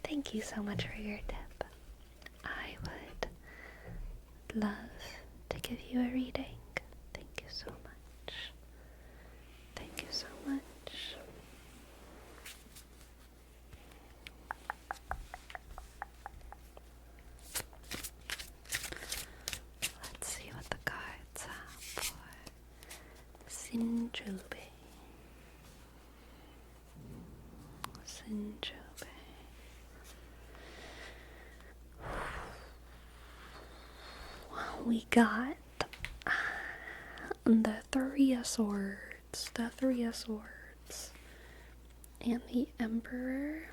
Thank you so much for your tip. I would love to give you a reading. Thank you so much. Thank you so much. Let's see what the cards have for Sinchobe. Sinchobe. We got the Three of Swords, and the Emperor.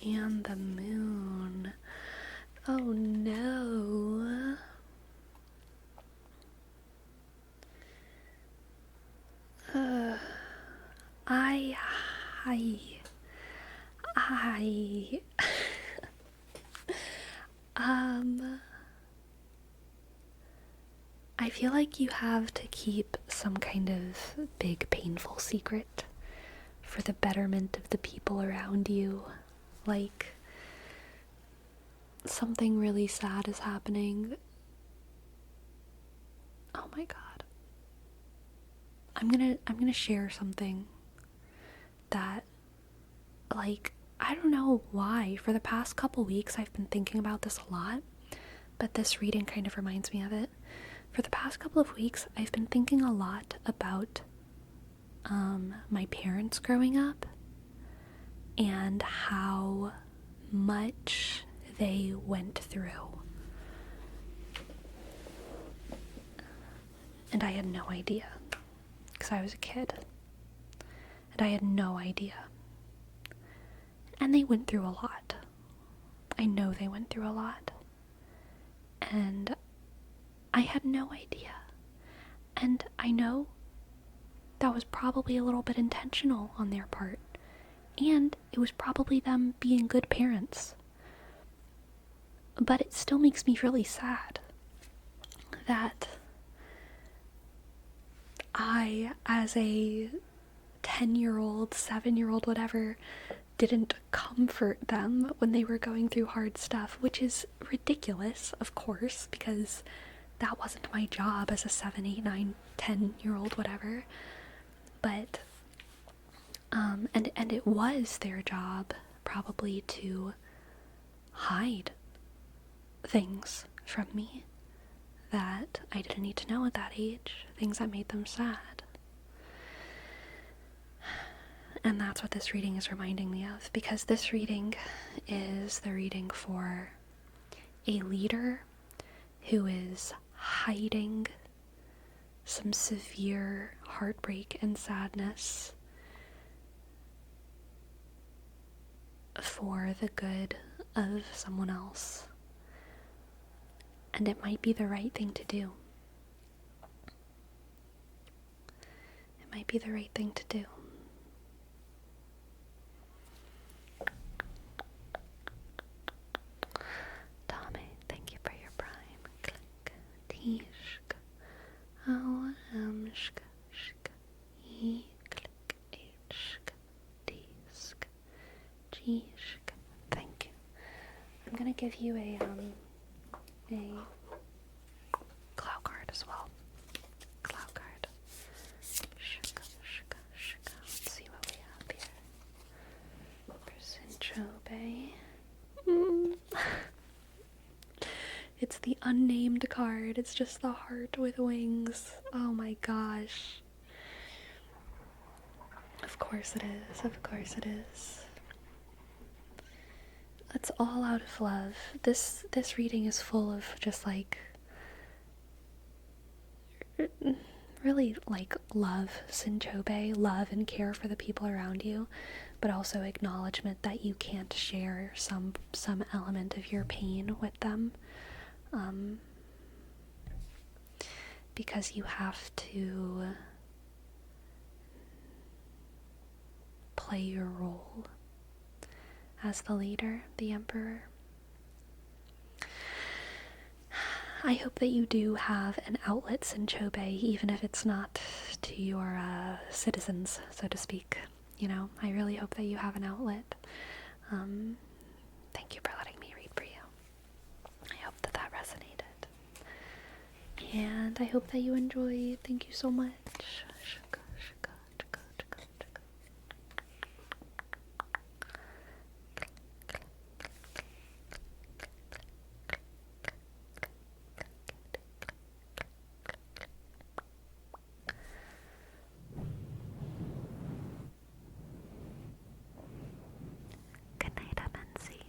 And the Moon. Oh no. I feel like you have to keep some kind of big painful secret for the betterment of the people around you. Like, something really sad is happening. Oh my god. I'm gonna share something that, like, I don't know why. For the past couple weeks, I've been thinking about this a lot, but this reading kind of reminds me of it. For the past couple of weeks, I've been thinking a lot about my parents growing up and how much they went through. And I had no idea, because I was a kid. And I had no idea. And they went through a lot. I know they went through a lot. And I had no idea. And I know that was probably a little bit intentional on their part. And it was probably them being good parents. But it still makes me really sad that I, as a 10-year-old, 7-year-old, whatever, didn't comfort them when they were going through hard stuff, which is ridiculous, of course, because that wasn't my job as a 7, 8, 9, 10-year-old, whatever. But, and it was their job, probably, to hide things from me that I didn't need to know at that age, things that made them sad. And that's what this reading is reminding me of, because this reading is the reading for a leader who is hiding some severe heartbreak and sadness for the good of someone else. And it might be the right thing to do. It might be the right thing to do. Tommy, thank you for your prime. Click. Tishk. Amshk. Shk. E. Click. Hk. Tishk. Gshk. Thank you. I'm gonna give you a cloud card as well. Cloud card. Shk, shk, shk. Let's see what we have here. Percentrobe. It's the unnamed card. It's just the heart with wings. Oh my gosh. Of course it is. Of course it is. It's all out of love. This reading is full of just like really like love, Sinchobe, love and care for the people around you, but also acknowledgement that you can't share some element of your pain with them, because you have to play your role as the leader, the emperor. I hope that you do have an outlet, Sinchobe, even if it's not to your citizens, so to speak. You know, I really hope that you have an outlet. Thank you for letting me read for you. I hope that that resonated. And I hope that you enjoyed. Thank you so much. Good night, MNC.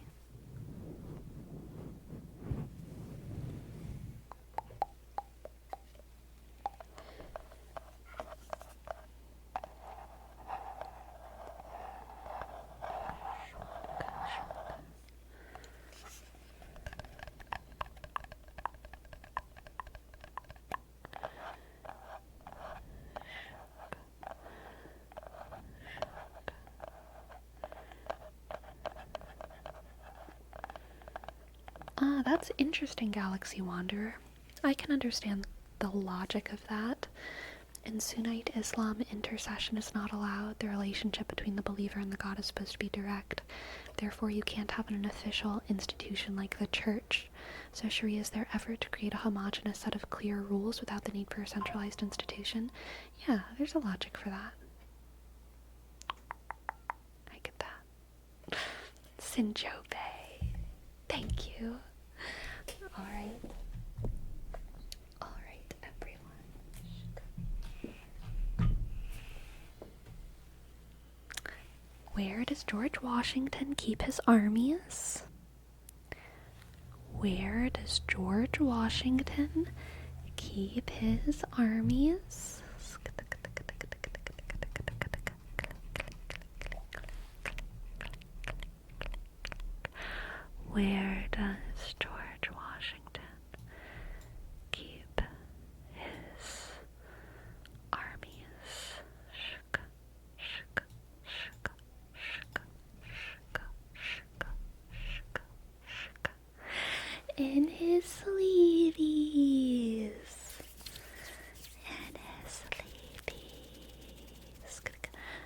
Ah, that's interesting, Galaxy Wanderer. I can understand the logic of that. In Sunnite Islam, intercession is not allowed. The relationship between the believer and the God is supposed to be direct. Therefore, you can't have an official institution like the church. So Sharia is their effort to create a homogeneous set of clear rules without the need for a centralized institution. Yeah, there's a logic for that. I get that. Sinjobe. Thank you. Alright. Alright, everyone. Where does George Washington keep his armies? Where does George Washington keep his armies? Where does George Washington keep his armies? In his sleeveys. In his sleeveys.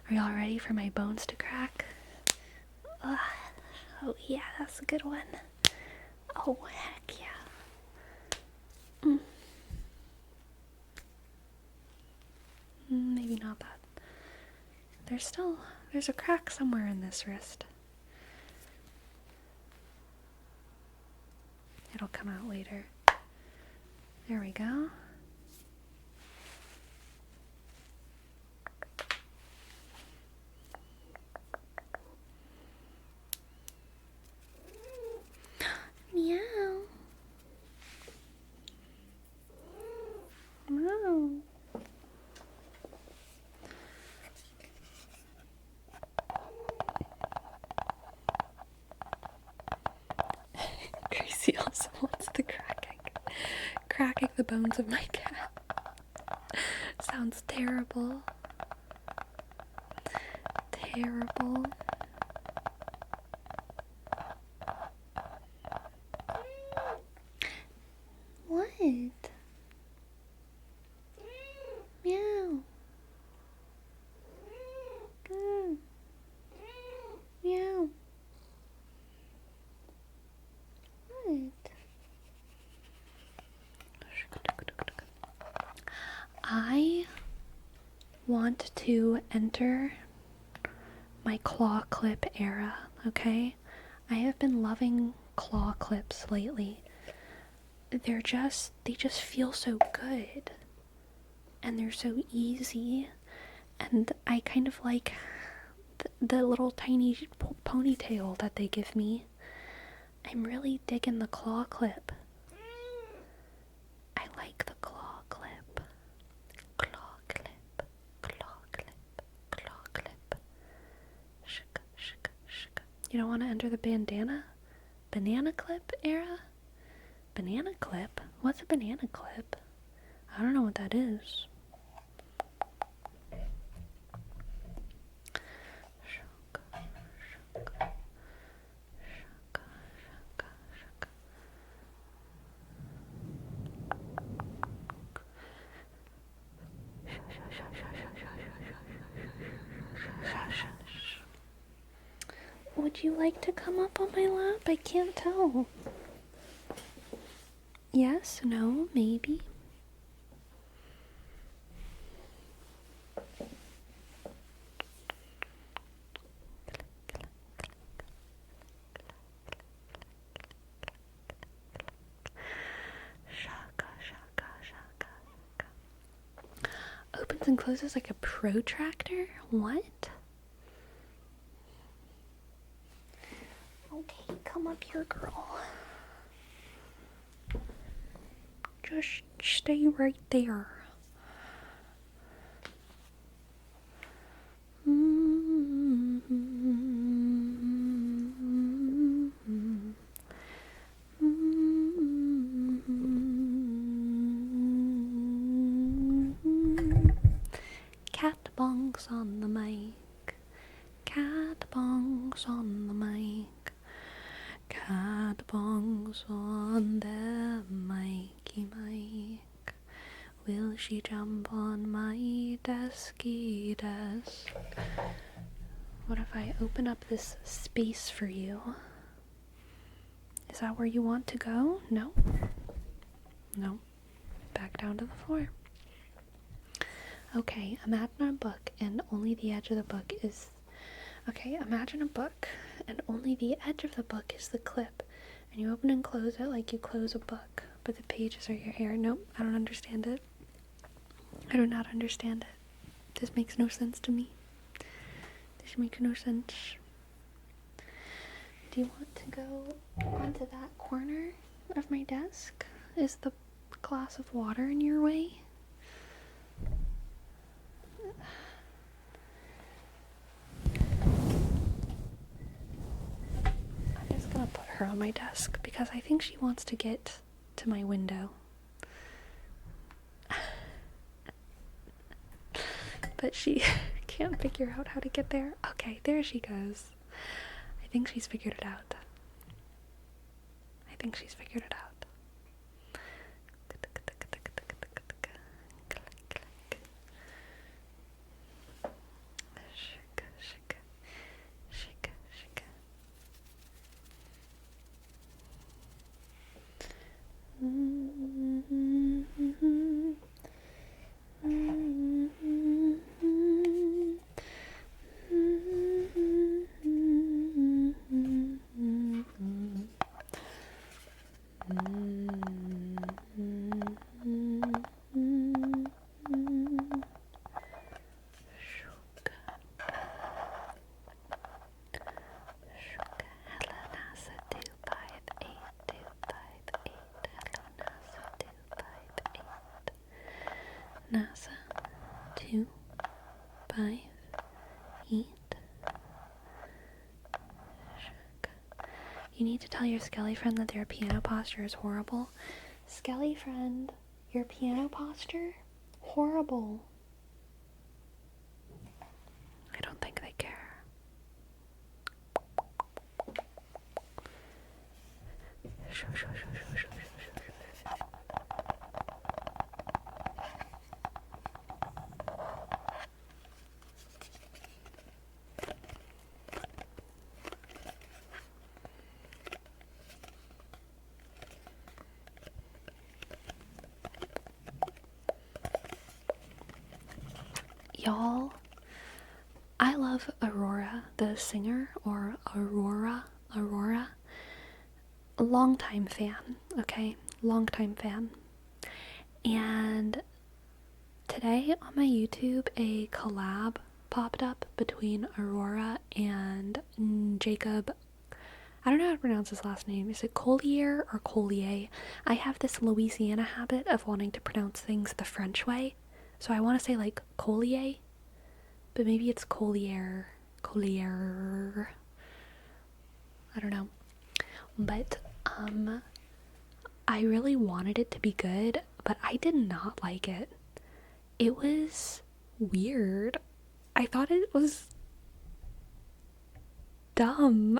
Are y'all ready for my bones to crack? Ugh. Oh yeah, that's a good one. Oh heck yeah. Maybe not that. There's a crack somewhere in this wrist. It'll come out later. There we go. Meow. Meow. Gracie also wants the cracking. Cracking the bones of my cat. Sounds terrible. Terrible. What? Meow. Meow. What? I want to enter my claw clip era, okay? I have been loving claw clips lately. They just feel so good. And they're so easy. And I kind of like the little tiny ponytail that they give me. I'm really digging the claw clip. I like the claw clip. Claw clip. Claw clip. Claw clip. Shika, shika, shika. You don't want to enter the banana clip era? Banana clip? What's a banana clip? I don't know what that is. you like to come up on my lap? I can't tell. Yes, no, maybe. Shaka, shaka, shaka, shaka. Opens and closes like a protractor? What? Okay, come up here, girl. Just stay right there. Cat bongs on the mic. Cat bongs on the mic. Cat bongs on the mikey mic. Will she jump on my desky desk? What if I open up this space for you? Is that where you want to go? No? No. Back down to the floor. Okay, imagine a book and only the edge of the book is... Okay, imagine a book and only the edge of the book is the clip. And you open and close it like you close a book. But the pages are your hair. Nope, I don't understand it. I do not understand it. This makes no sense to me. This makes no sense. Do you want to go onto that corner of my desk? Is the glass of water in your way? I'm just gonna put her on my desk because I think she wants to get to my window. But she can't figure out how to get there. Okay, there she goes. I think she's figured it out. I think she's figured it out. Shika, shika, shika, shika. NASA 258. You need to tell your Skelly friend that their piano posture is horrible. Skelly friend, your piano posture? Horrible. I don't think they care. Y'all, I love Aurora, the singer, or Aurora. Longtime fan, okay? Longtime fan. And today on my YouTube, a collab popped up between Aurora and Jacob. I don't know how to pronounce his last name. Is it Collier or Collier? I have this Louisiana habit of wanting to pronounce things the French way. So I want to say like Collier, but maybe it's Collier. I don't know. But I really wanted it to be good, but I did not like it. It was weird. I thought it was dumb.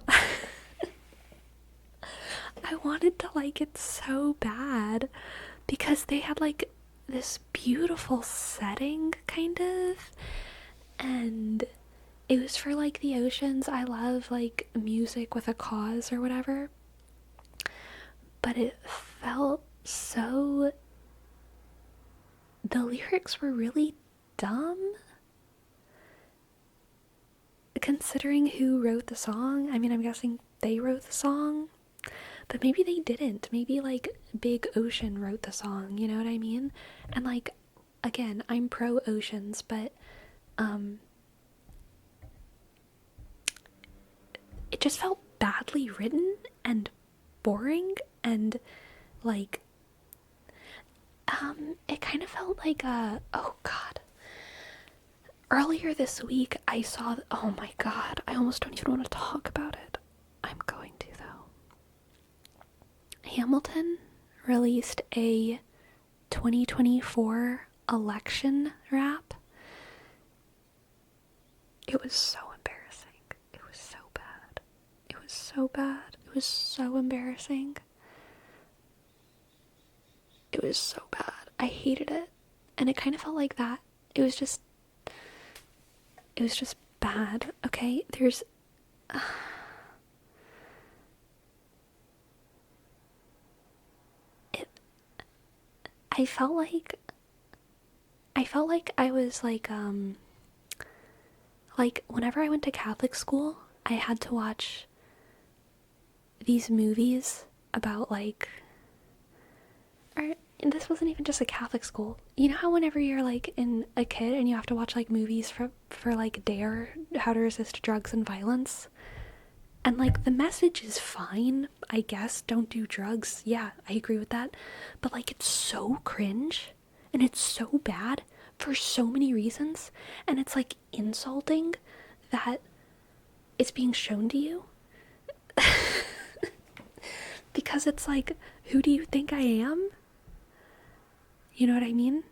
I wanted to like it so bad because they had like this beautiful setting kind of, and it was for like the oceans. I love like music with a cause or whatever. But it felt so, the lyrics were really dumb considering who wrote the song. I mean, I'm guessing they wrote the song, but maybe they didn't. Maybe like Big Ocean wrote the song, you know what I mean? And like, again, I'm pro oceans, but it just felt badly written and boring, and like it kind of felt like oh god, earlier this week I saw, oh my god, I almost don't even want to talk about it. I'm going to though. Hamilton released a 2024 election rap. It was so embarrassing. It was so bad. It was so bad. It was so embarrassing. It was so bad. I hated it. And it kind of felt like that. It was just bad. Okay? There's it I felt like I was like whenever I went to Catholic school, I had to watch these movies about like, and this wasn't even just a Catholic school. You know how whenever you're like in a kid and you have to watch like movies for like DARE, how to resist drugs and violence, and like the message is fine, I guess, don't do drugs. Yeah, I agree with that. But like it's so cringe and it's so bad for so many reasons, and it's like insulting that it's being shown to you. Because it's like, who do you think I am? You know what I mean?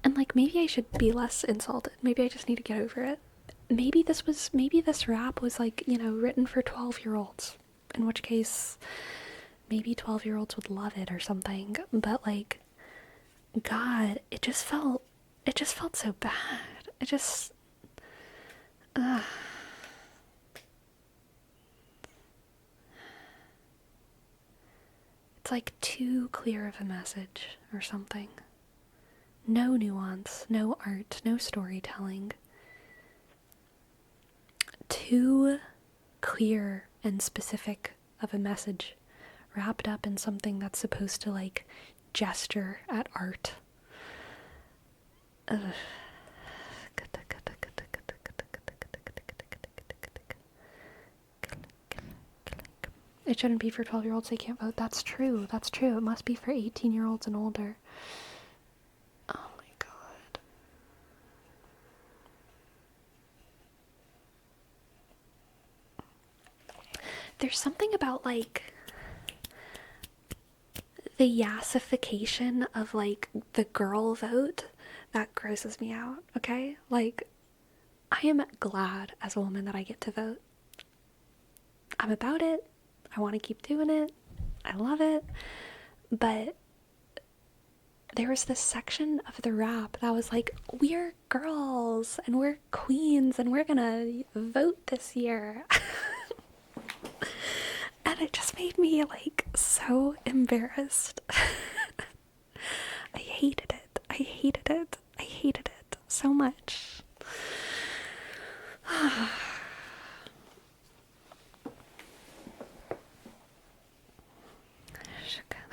And like, maybe I should be less insulted. Maybe I just need to get over it. Maybe this rap was like, you know, written for 12-year-olds. In which case, maybe 12-year-olds would love it or something. But like, God, it just felt so bad. It just, ugh. It's like too clear of a message or something. No nuance, no art, no storytelling. Too clear and specific of a message wrapped up in something that's supposed to like gesture at art. Ugh. It shouldn't be for 12-year-olds, they can't vote. That's true. It must be for 18-year-olds and older. Oh my god. There's something about like the yassification of like the girl vote that grosses me out, okay? Like, I am glad as a woman that I get to vote. I'm about it. I want to keep doing it. I love it. But there was this section of the rap that was like, we're girls and we're queens and we're gonna vote this year. And it just made me like so embarrassed. I hated it. I hated it. I hated it so much.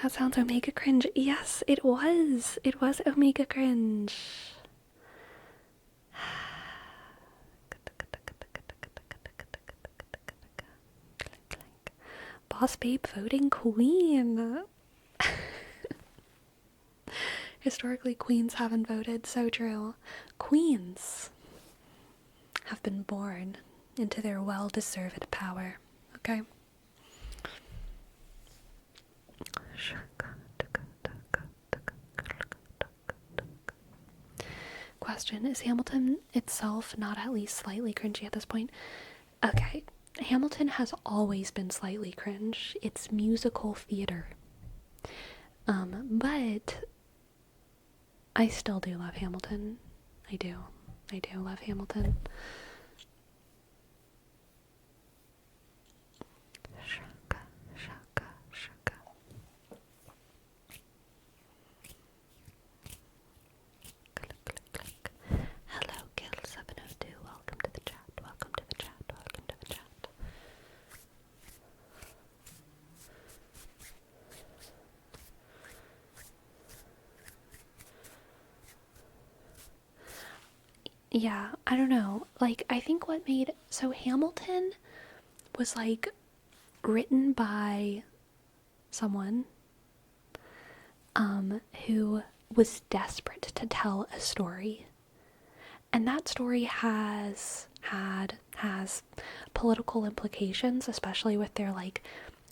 That sounds omega cringe. Yes, it was. It was omega cringe. Boss babe voting queen. Historically, queens haven't voted. So true. Queens have been born into their well-deserved power. Okay? Question, is Hamilton itself not at least slightly cringy at this point? Okay, Hamilton has always been slightly cringe. It's musical theater. But I still do love Hamilton. I do love Hamilton. Shaka, shaka, shaka. Click, click, click. Hello, Kill702. Welcome to the chat. Welcome to the chat. Welcome to the chat. Yeah, I don't know. Like, I think what made... So Hamilton was, like, written by someone who was desperate to tell a story. And that story has political implications, especially with their, like,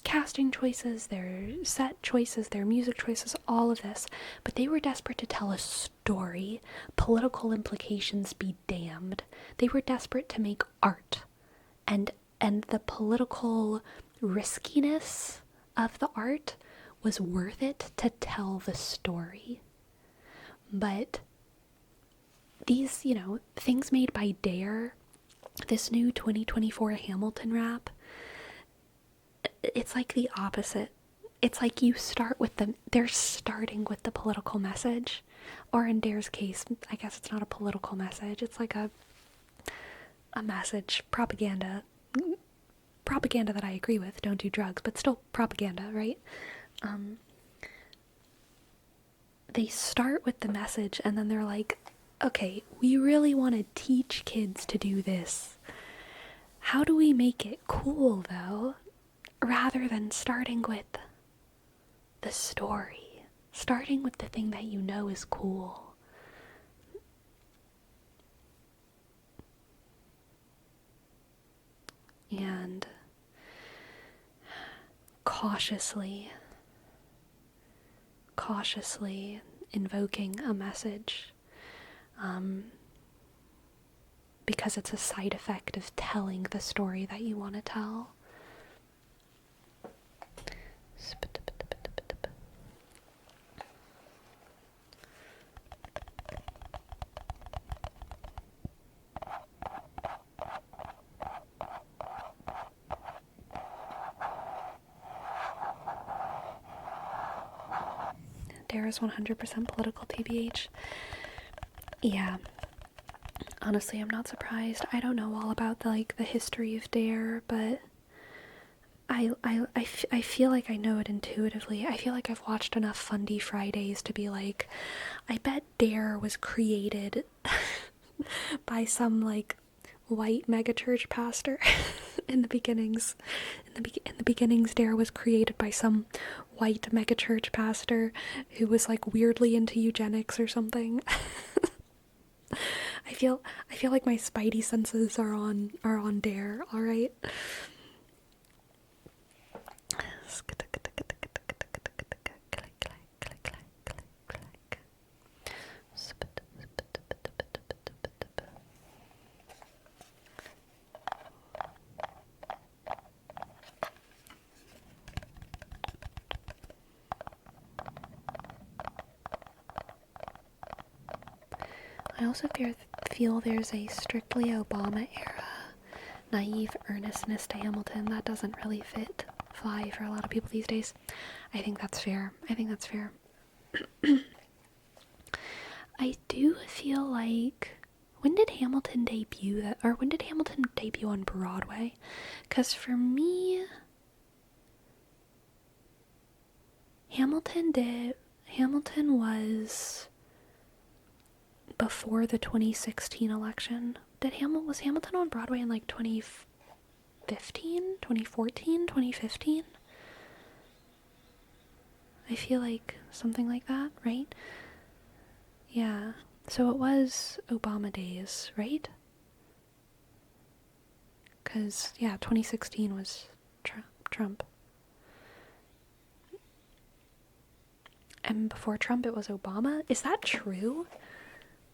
casting choices, their set choices, their music choices, all of this. But they were desperate to tell a story. Political implications be damned. They were desperate to make art. And the political riskiness of the art was worth it to tell the story. But these, things made by Dare, this new 2024 Hamilton rap, it's like the opposite. It's like they're starting with the political message. Or in Dare's case, I guess it's not a political message. It's like a message, propaganda. Propaganda that I agree with, don't do drugs, but still propaganda, right? They start with the message and then they're like, okay, we really want to teach kids to do this. How do we make it cool, though? Rather than starting with the story. Starting with the thing that you know is cool. And cautiously invoking a message. Because it's a side effect of telling the story that you want to tell. Dare is 100% political, TBH. Yeah. Honestly, I'm not surprised. I don't know all about the history of Dare, but I feel like I know it intuitively. I feel like I've watched enough Fundy Fridays to be like, I bet Dare was created by some white megachurch pastor in the beginnings. In the beginnings, Dare was created by some white megachurch pastor who was weirdly into eugenics or something. I feel like my spidey senses are on Dare, all right? I also feel there's a strictly Obama era naive earnestness to Hamilton that doesn't really fly for a lot of people these days. I think that's fair. I do feel like, when did Hamilton debut on Broadway? Because for me, Hamilton was before the 2016 election. Was Hamilton on Broadway in 2015, 2014, 2015? I feel like something like that, right? Yeah. So it was Obama days, right? Because, 2016 was Trump. And before Trump, it was Obama? Is that true?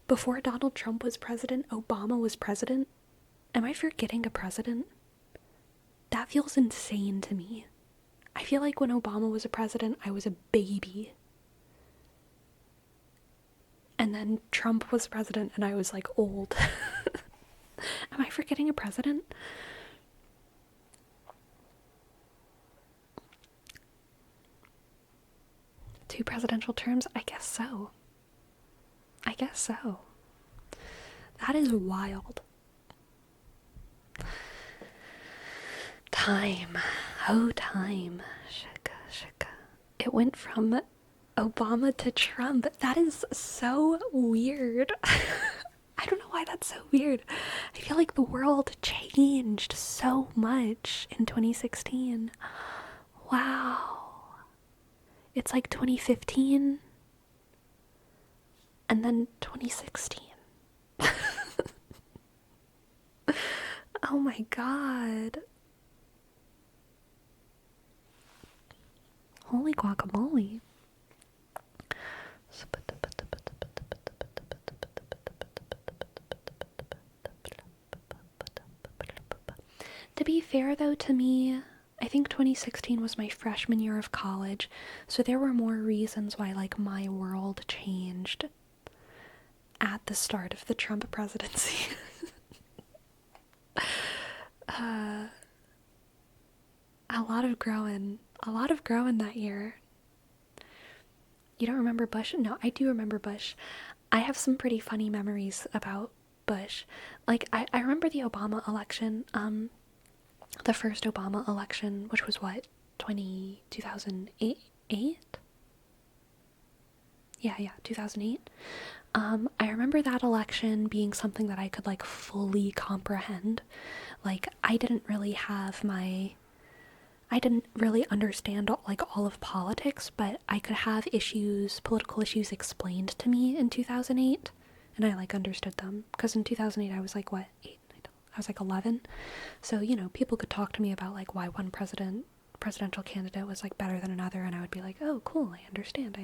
Before Donald Trump was president, Obama was president? Am I forgetting a president? That feels insane to me. I feel like when Obama was a president, I was a baby. And then Trump was president and I was like old. Am I forgetting a president? Two presidential terms? I guess so. I guess so. That is wild. Time. Oh, time. Shaka, shaka. It went from Obama to Trump. That is so weird. I don't know why that's so weird. I feel like the world changed so much in 2016. Wow. It's like 2015 and then 2016. Oh my god. Holy guacamole. To be fair though, to me, I think 2016 was my freshman year of college, so there were more reasons why like my world changed at the start of the Trump presidency. A lot of growing that year. You don't remember Bush? No, I do remember Bush. I have some pretty funny memories about Bush. Like, I remember the Obama election, the first Obama election, which was what, 2008? Yeah, 2008. I remember that election being something that I could, like, fully comprehend. Like, I didn't really understand like all of politics, but I could have political issues explained to me in 2008, and I like understood them, because in 2008 I was like, what, 8? I was like 11, so, you know, people could talk to me about like why one presidential candidate was like better than another, and I would be like, oh cool, I understand.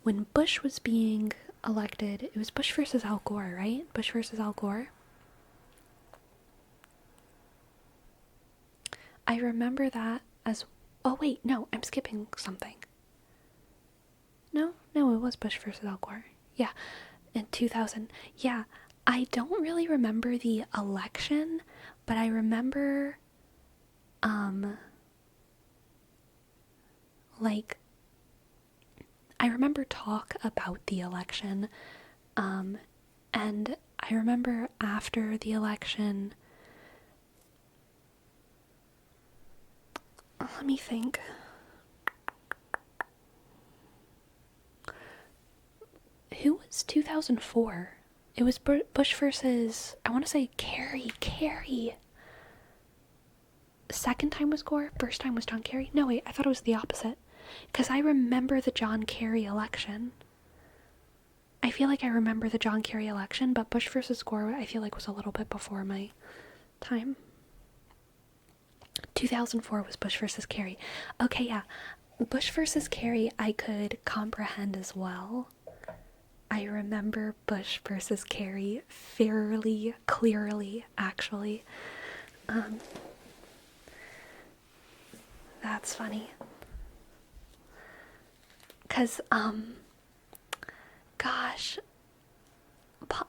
When Bush was being elected, it was Bush versus Al Gore, right? Bush versus Al Gore. I remember that as... Oh, wait, no, I'm skipping something. No, it was Bush versus Al Gore. Yeah, in 2000. Yeah, I don't really remember the election, but I remember, I remember talk about the election, and I remember after the election... Let me think. Who was 2004? It was Bush versus, I want to say Kerry. Second time was Gore, first time was John Kerry. No, wait, I thought it was the opposite. Because I remember the John Kerry election. I feel like I remember the John Kerry election, but Bush versus Gore, I feel like was a little bit before my time. 2004 was Bush versus Kerry. Okay, yeah. Bush versus Kerry I could comprehend as well. I remember Bush versus Kerry fairly clearly, actually. That's funny. 'Cause, gosh,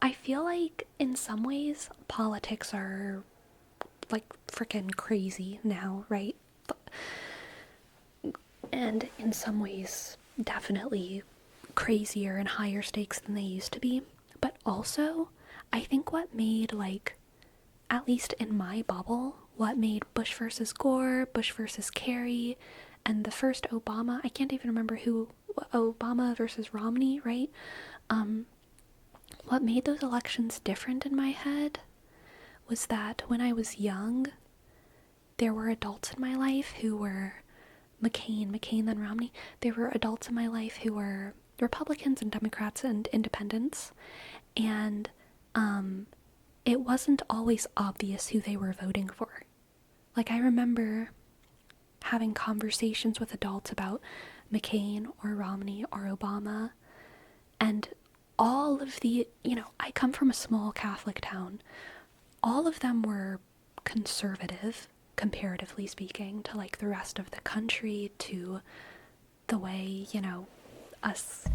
I feel like in some ways politics are like freaking crazy now, right? And in some ways definitely crazier and higher stakes than they used to be. But also, I think what made, like, at least in my bubble, what made Bush versus Gore, Bush versus Kerry, and the first Obama, I can't even remember who, Obama versus Romney, right? What made those elections different in my head was that when I was young, there were adults in my life who were McCain then Romney. There were adults in my life who were Republicans and Democrats and independents, and it wasn't always obvious who they were voting for. Like, I remember having conversations with adults about McCain or Romney or Obama, and all of the, I come from a small Catholic town. All of them were conservative, comparatively speaking, to like the rest of the country, to the way, us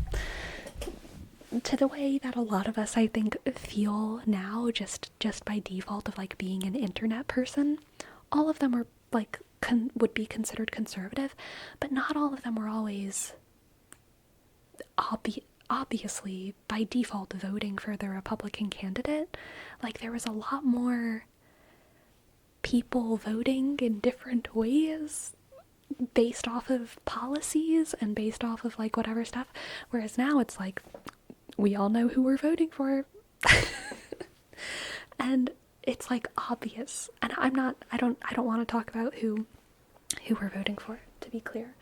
to the way that a lot of us, I think, feel now, just by default of like being an internet person. All of them were like would be considered conservative, but not all of them were always obviously by default voting for the Republican candidate. Like there was a lot more people voting in different ways based off of policies and based off of like whatever stuff, whereas now it's like we all know who we're voting for. And it's like obvious, and I don't want to talk about who we're voting for, to be clear,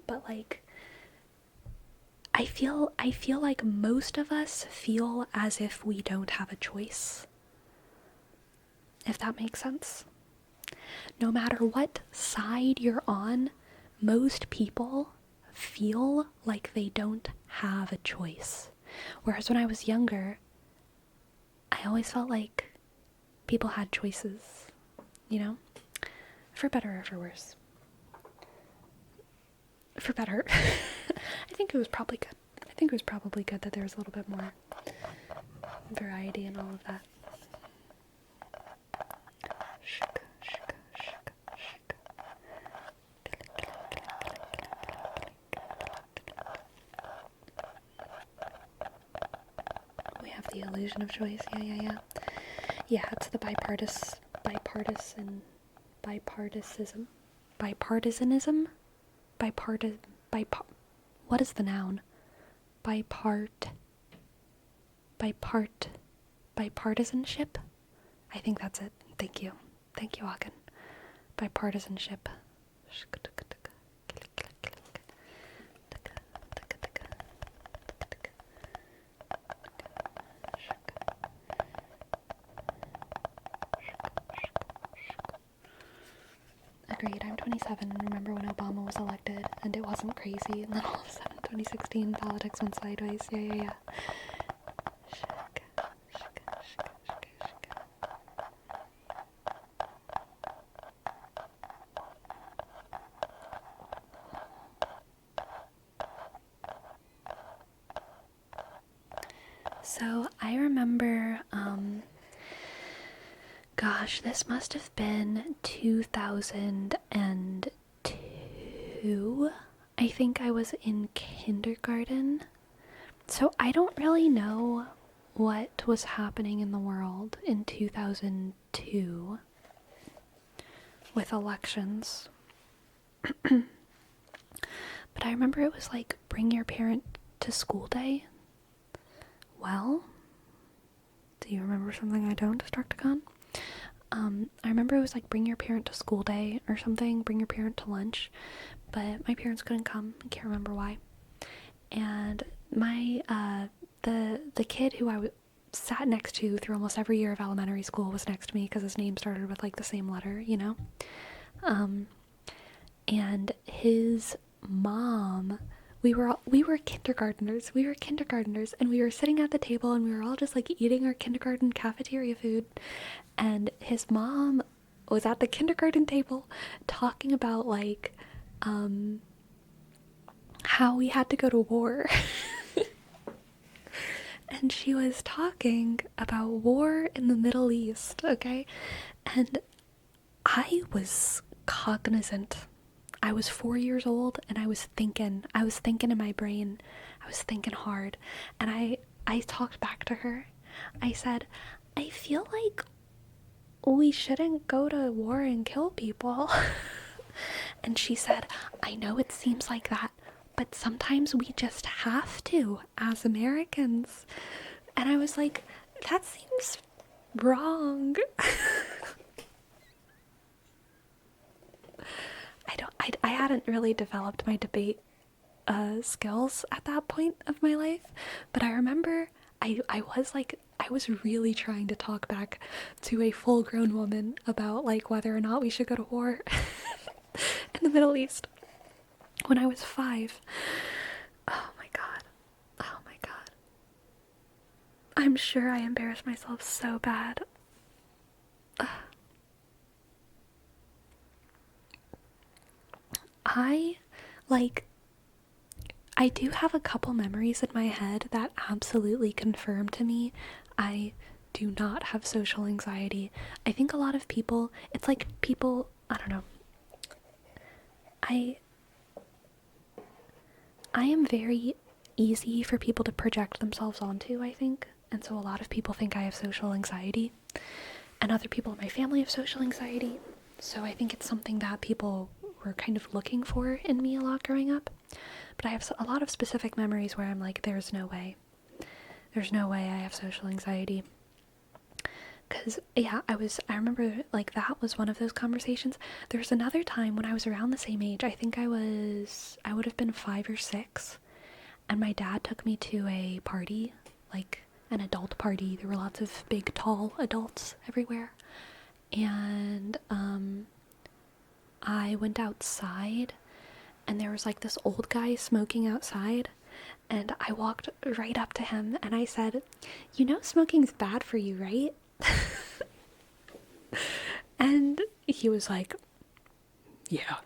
but like I feel like most of us feel as if we don't have a choice, if that makes sense. No matter what side you're on, most people feel like they don't have a choice. Whereas when I was younger, I always felt like people had choices, you know? For better or for worse. For better. I think it was probably good. I think it was probably good that there was a little bit more variety and all of that. We have the illusion of choice. Yeah. Yeah, it's the bipartisanism. What is the noun? Bipartisanship? I think that's it. Thank you, Akin. Bipartisanship. Agreed, I'm 27 and remember when Obama was elected and it wasn't crazy, and then all of a sudden 2016 politics went sideways. Yeah. So I remember, gosh, this must have been 2002. I think I was in kindergarten. So I don't really know what was happening in the world in 2002 with elections. But I remember it was like bring your parent to school day. Well, do you remember something I don't, Destructicon? I remember it was like bring your parent to school day or something, bring your parent to lunch, but my parents couldn't come. I can't remember why. And my the kid who I sat next to through almost every year of elementary school was next to me because his name started with like the same letter, you know. And his mom, we were kindergartners. And we were sitting at the table and we were all just like eating our kindergarten cafeteria food. And his mom was at the kindergarten table talking about like how we had to go to war. And she was talking about war in the Middle East, okay? And I was cognizant. I was 4 years old and I was thinking in my brain. I was thinking hard. And I talked back to her. I said, I feel like we shouldn't go to war and kill people. And she said, I know it seems like that, but sometimes we just have to as Americans. And I was like, that seems wrong. I hadn't really developed my debate skills at that point of my life, but I remember I was really trying to talk back to a full-grown woman about like whether or not we should go to war in the Middle East when I was 5. Oh my god. I'm sure I embarrassed myself so bad. I do have a couple memories in my head that absolutely confirm to me I do not have social anxiety. I think a lot of people, it's like people, I don't know. I am very easy for people to project themselves onto, I think. And so a lot of people think I have social anxiety. And other people in my family have social anxiety. So I think it's something that people were kind of looking for in me a lot growing up. But I have a lot of specific memories where I'm like, there's no way. There's no way I have social anxiety. Because, yeah, I remember, like, that was one of those conversations. There's another time when I was around the same age. I think I would have been 5 or 6. And my dad took me to a party, like an adult party. There were lots of big, tall adults everywhere. And I went outside, and there was like this old guy smoking outside. And I walked right up to him and I said, "You know smoking's bad for you, right?" And he was like, "Yeah,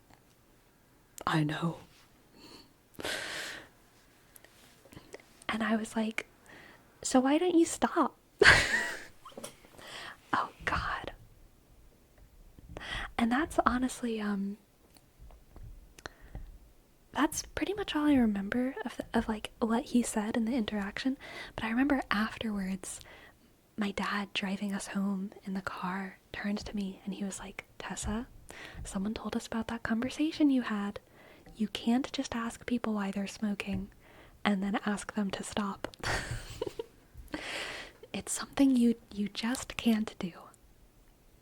I know." And I was like, "So why don't you stop?" Oh God. And that's honestly, that's pretty much all I remember of like what he said in the interaction. But I remember afterwards, my dad driving us home in the car turned to me and he was like, "Tessa, someone told us about that conversation you had. You can't just ask people why they're smoking and then ask them to stop." It's something you just can't do.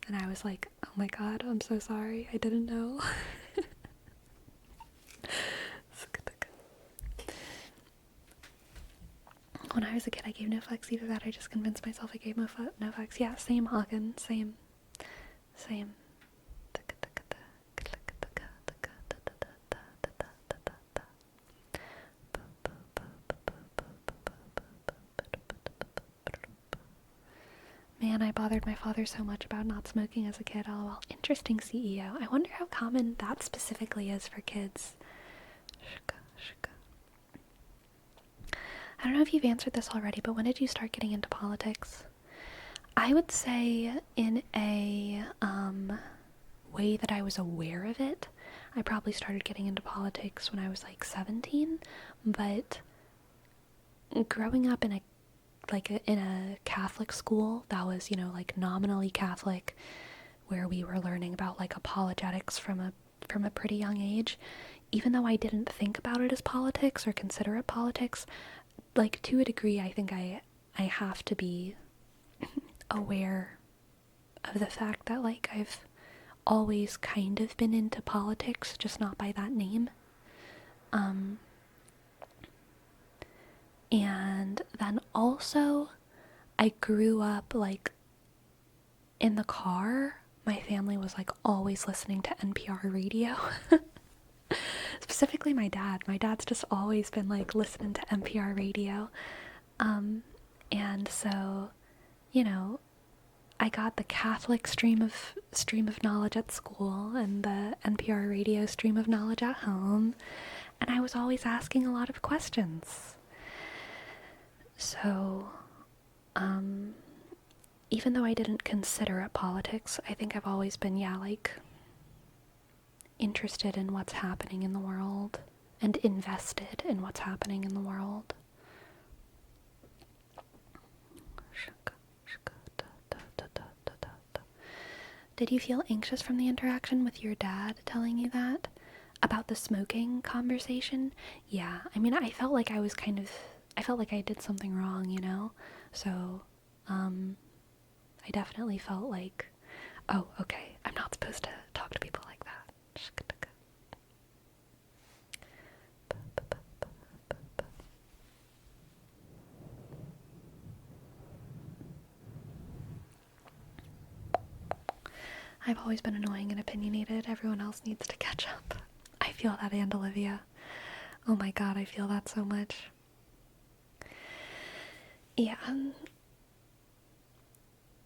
And I was like, "Oh my God, I'm so sorry. I didn't know." When I was a kid, I gave no fucks. Either that, I just convinced myself I gave no fucks. Yeah, same, Hagen. Same. Man, I bothered my father so much about not smoking as a kid. LOL. Interesting CEO. I wonder how common that specifically is for kids. I don't know if you've answered this already, but when did you start getting into politics? I would say in a way that I was aware of it. I probably started getting into politics when I was like 17, but growing up in a Catholic school that was, like nominally Catholic, where we were learning about like apologetics from a pretty young age, even though I didn't think about it as politics or consider it politics, like to a degree, I think I have to be aware of the fact that like I've always kind of been into politics, just not by that name. And then also I grew up like in the car. My family was like always listening to NPR radio. Specifically my dad. My dad's just always been like listening to NPR radio. And so, I got the Catholic stream of knowledge at school and the NPR radio stream of knowledge at home, and I was always asking a lot of questions. So, even though I didn't consider it politics, I think I've always been, interested in what's happening in the world and invested in what's happening in the world. Did you feel anxious from the interaction with your dad telling you that? About the smoking conversation? Yeah, I mean, I felt like I felt like I did something wrong. So, I definitely felt like, oh, okay, I'm not supposed to talk to people like that. I've always been annoying and opinionated. Everyone else needs to catch up. I feel that, and Olivia. Oh my God, I feel that so much. Yeah.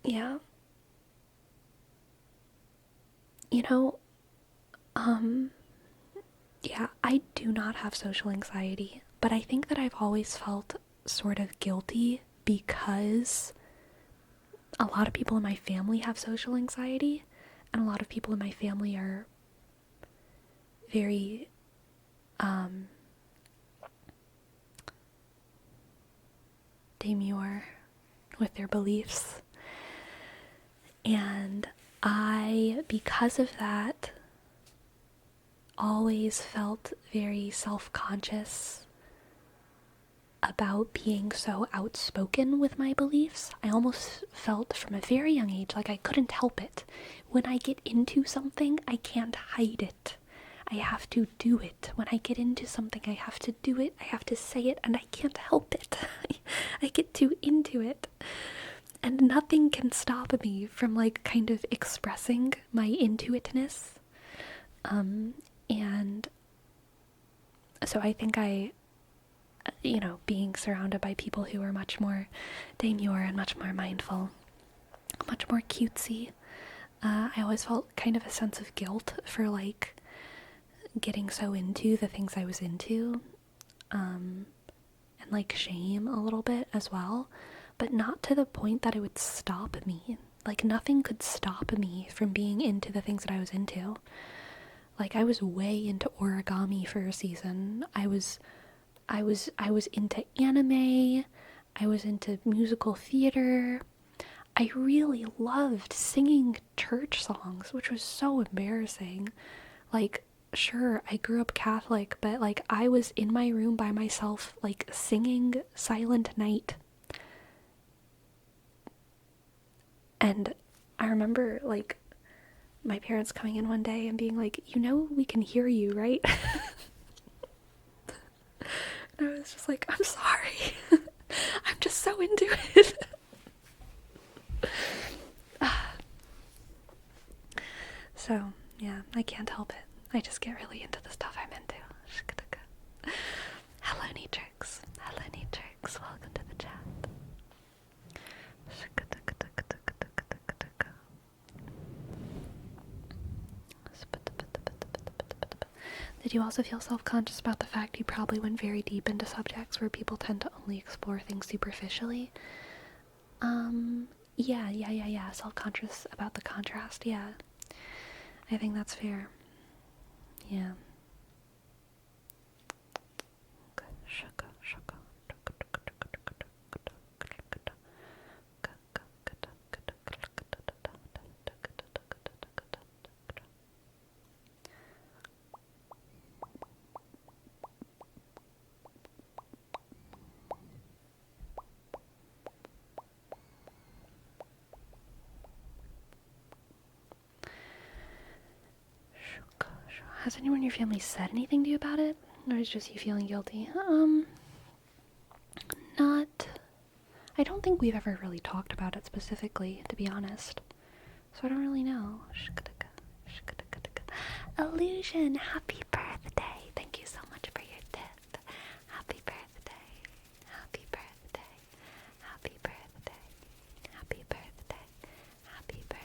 Yeah. Yeah, I do not have social anxiety, But I think that I've always felt sort of guilty because a lot of people in my family have social anxiety, and a lot of people in my family are very demure with their beliefs. And I, because of that, always felt very self-conscious about being so outspoken with my beliefs. I almost felt from a very young age like I couldn't help it. When I get into something, I can't hide it. I have to do it. When I get into something, I have to do it. I have to say it, and I can't help it. I get too into it. And nothing can stop me from, like, kind of expressing my into-itness. And so I think being surrounded by people who are much more demure and much more mindful, much more cutesy, I always felt kind of a sense of guilt for, like, getting so into the things I was into, and, like, shame a little bit as well, but not to the point that it would stop me. Like, nothing could stop me from being into the things that I was into. Like, I was way into origami for a season. I was into anime. I was into musical theater. I really loved singing church songs, which was so embarrassing. Like, sure, I grew up Catholic, but, like, I was in my room by myself, like, singing Silent Night. And I remember, like, my parents coming in one day and being like, we can hear you, right? And I was just like, I'm sorry. I'm just so into it. So, yeah, I can't help it. I just get really into the stuff I'm into. Hello, Neatrix. Hello, Neatrix. Welcome to the chat. Did you also feel self-conscious about the fact you probably went very deep into subjects where people tend to only explore things superficially? Yeah. Self-conscious about the contrast, yeah. I think that's fair. Yeah. Has anyone in your family said anything to you about it? Or is it just you feeling guilty? Not... I don't think we've ever really talked about it specifically, to be honest. So I don't really know. Illusion, happy birthday! Thank you so much for your tip. Happy birthday. Happy birthday. Happy birthday. Happy birthday. Happy birthday.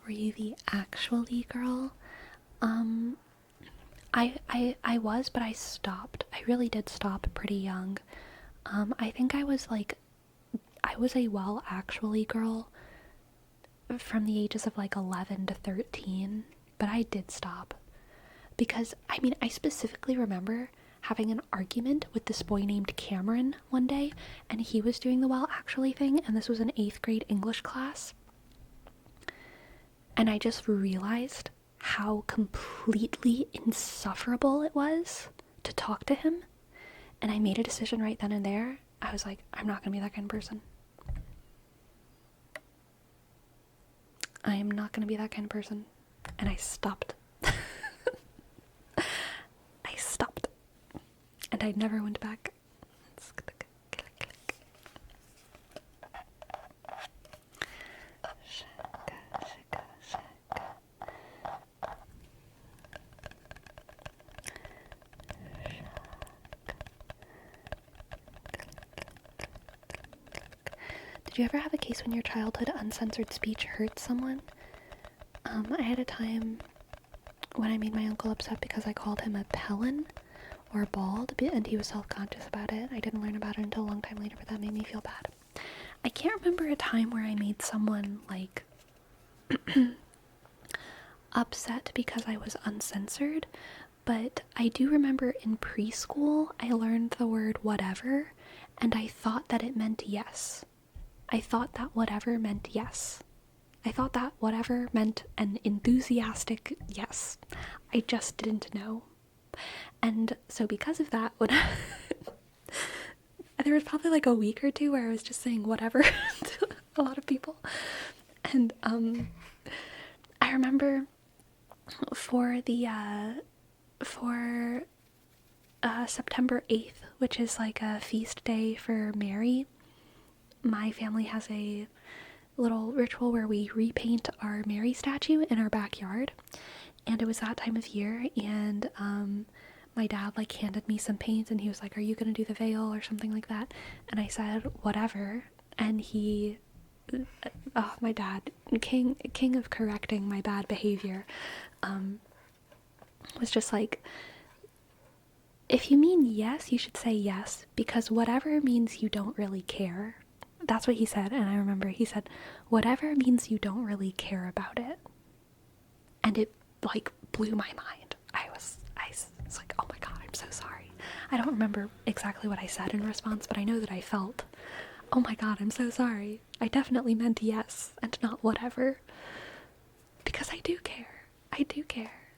Were you the actually girl? I was, but I stopped. I really did stop pretty young. I think I was a well actually girl from the ages of like 11 to 13, but I did stop. Because, I mean, I specifically remember having an argument with this boy named Cameron one day, and he was doing the well actually thing, and this was an 8th grade English class. And I just realized how completely insufferable it was to talk to him. And I made a decision right then and there. I was like, I'm not going to be that kind of person. I am not going to be that kind of person. And I stopped. I stopped. And I never went back. Did you ever have a case when your childhood uncensored speech hurt someone? I had a time when I made my uncle upset because I called him a pelon or bald, and he was self-conscious about it. I didn't learn about it until a long time later, but that made me feel bad. I can't remember a time where I made someone, like, upset because I was uncensored, but I do remember in preschool I learned the word whatever, and I thought that it meant yes. I thought that whatever meant yes. I thought that whatever meant an enthusiastic yes. I just didn't know. And so because of that, when there was probably like a week or two where I was just saying whatever to a lot of people. And I remember for September 8th, which is like a feast day for Mary, my family has a little ritual where we repaint our Mary statue in our backyard. And it was that time of year, and my dad like handed me some paint, and he was like, "Are you gonna do the veil or something like that?" And I said, "Whatever." And he, my dad, king of correcting my bad behavior, was just like, "If you mean yes, you should say yes, because whatever means you don't really care." That's what he said, and I remember he said, "Whatever means you don't really care about it." And it like blew my mind. I was like, "Oh my god, I'm so sorry." I don't remember exactly what I said in response, but I know that I felt, "Oh my god, I'm so sorry. I definitely meant yes and not whatever." Because I do care. I do care.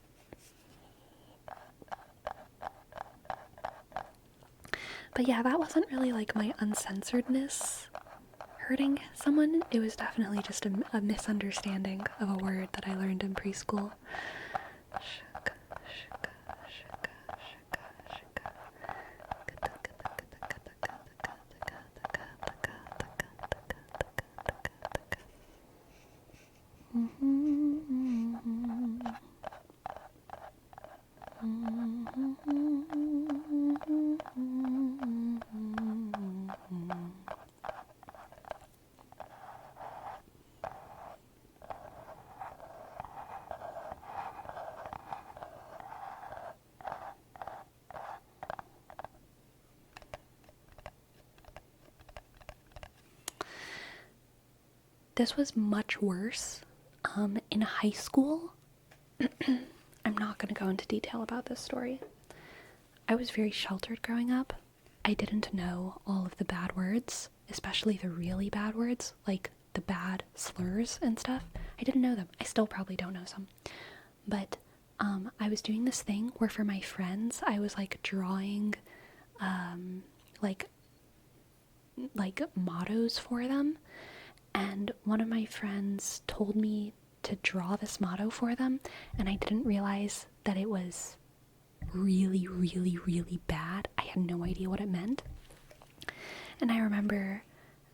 But yeah, that wasn't really like my uncensoredness hurting someone. It was definitely just a misunderstanding of a word that I learned in preschool. This was much worse in high school. I'm not going to go into detail about this story. I was very sheltered growing up. I didn't know all of the bad words, especially the really bad words, like the bad slurs and stuff. I didn't know them. I still probably don't know some. But I was doing this thing where for my friends, I was like drawing like mottos for them. And one of my friends told me to draw this motto for them, and I didn't realize that it was really, really, really bad. I had no idea what it meant. And I remember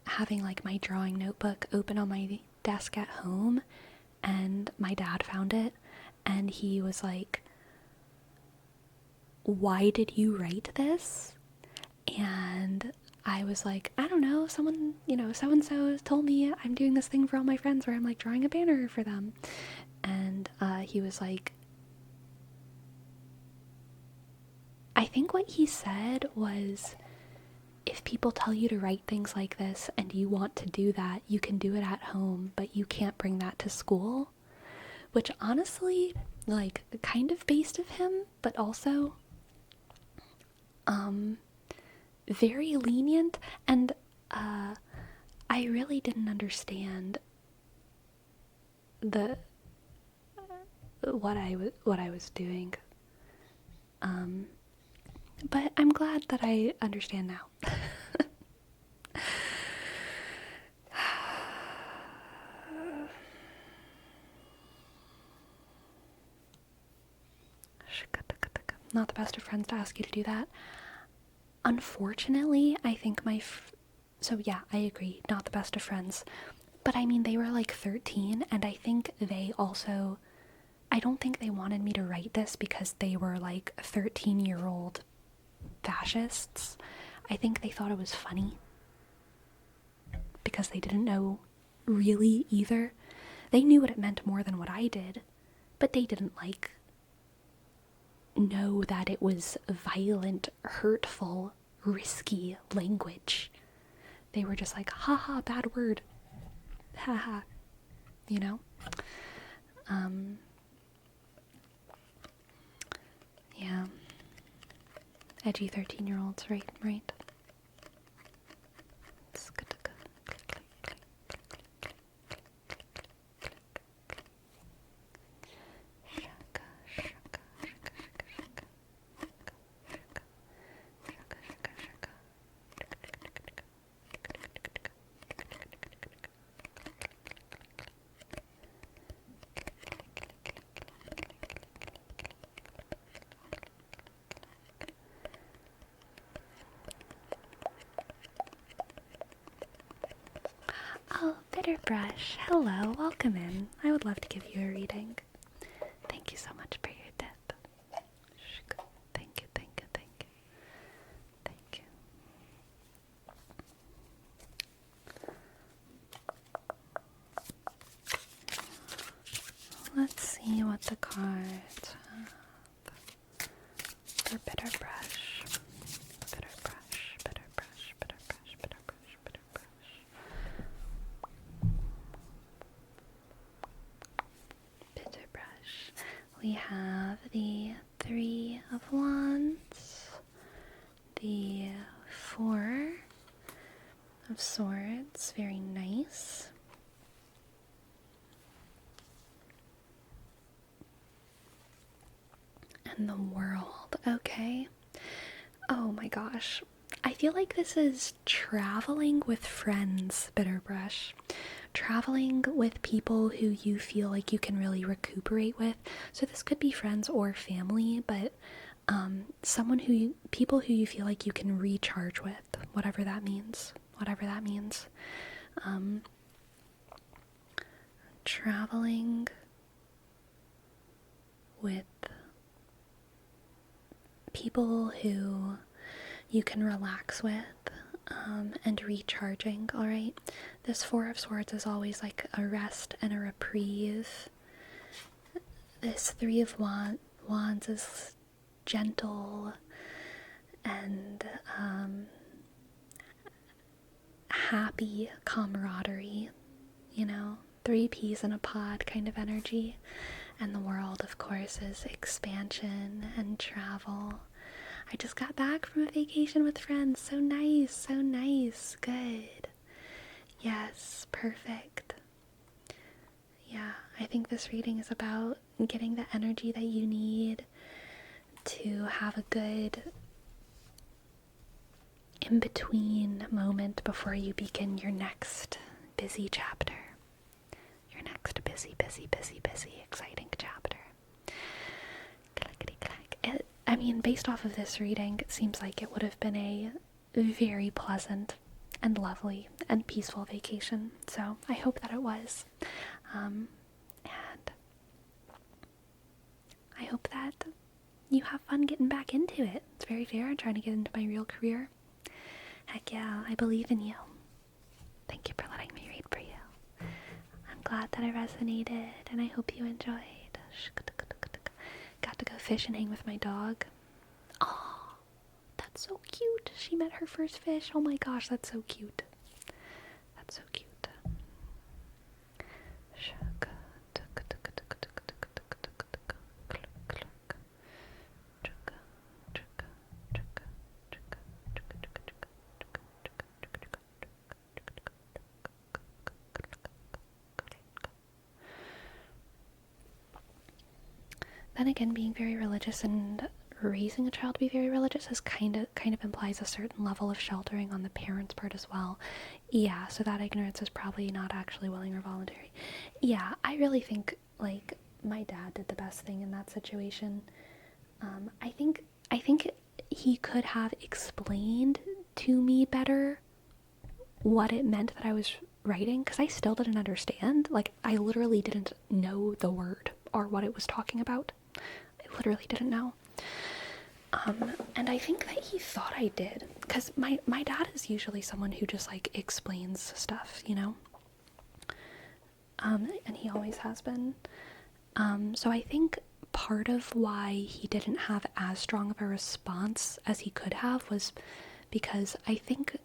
having like my drawing notebook open on my desk at home, and my dad found it, and he was like, "Why did you write this?" And I was like, "I don't know, someone, so-and-so told me I'm doing this thing for all my friends where I'm like drawing a banner for them." And he was like, I think what he said was, "If people tell you to write things like this and you want to do that, you can do it at home, but you can't bring that to school." Which honestly, like, kind of based of him, but also very lenient. And I really didn't understand what I was doing. But I'm glad that I understand now. Not the best of friends to ask you to do that. Unfortunately, I think so yeah, I agree, not the best of friends. But I mean, they were like 13, and I think I don't think they wanted me to write this because they were like 13-year-old fascists. I think they thought it was funny because they didn't know really either. They knew what it meant more than what I did, but they didn't like know that it was violent, hurtful, risky language. They were just like, haha, bad word. Haha. You know? Yeah. Edgy 13-year-olds, right? Oh, Bitterbrush, hello, welcome in. I would love to give you a reading. Thank you so much for your tip. Thank you. Let's see what the cards have for Bitterbrush. We have the Three of Wands, the Four of Swords, very nice. And the World, okay. Oh my gosh. I feel like this is traveling with friends, Bitterbrush. Traveling with people who you feel like you can really recuperate with. So this could be friends or family, but people who you feel like you can recharge with, whatever that means. Traveling with people who you can relax with, and recharging, alright? This Four of Swords is always like a rest and a reprieve. This Three of Wands is gentle and happy camaraderie, you know? 3 peas in a pod kind of energy. And the World, of course, is expansion and travel. I just got back from a vacation with friends. So nice. Good. Yes, perfect. Yeah, I think this reading is about getting the energy that you need to have a good in-between moment before you begin your next busy chapter. Your next busy, exciting chapter. Clickety-clack. I mean, based off of this reading, it seems like it would have been a very pleasant and lovely and peaceful vacation. So I hope that it was. And I hope that you have fun getting back into it. It's very fair. I'm trying to get into my real career. Heck yeah, I believe in you. Thank you for letting me read for you. I'm glad that it resonated, and I hope you enjoyed. Got to go fish and hang with my dog. Oh, that's so cute. She met her first fish. Oh my gosh, that's so cute. That's so cute. Then again, being very religious and raising a child to be very religious is kind of implies a certain level of sheltering on the parents' part as well. Yeah, so that ignorance is probably not actually willing or voluntary. Yeah, I really think like my dad did the best thing in that situation. I think he could have explained to me better what it meant that I was writing, because I still didn't understand. Like, I literally didn't know the word or what it was talking about. I literally didn't know. And I think that he thought I did, because my dad is usually someone who just like explains stuff, you know? And he always has been. So I think part of why he didn't have as strong of a response as he could have was because I think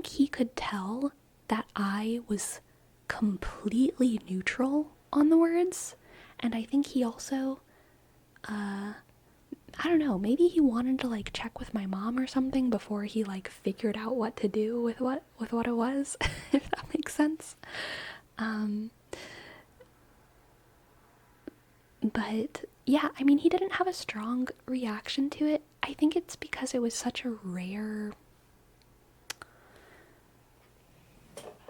he could tell that I was completely neutral on the words, and I think he also, I don't know, maybe he wanted to like check with my mom or something before he like figured out what to do with what it was, if that makes sense. But yeah, I mean, he didn't have a strong reaction to it. I think it's because it was such a rare.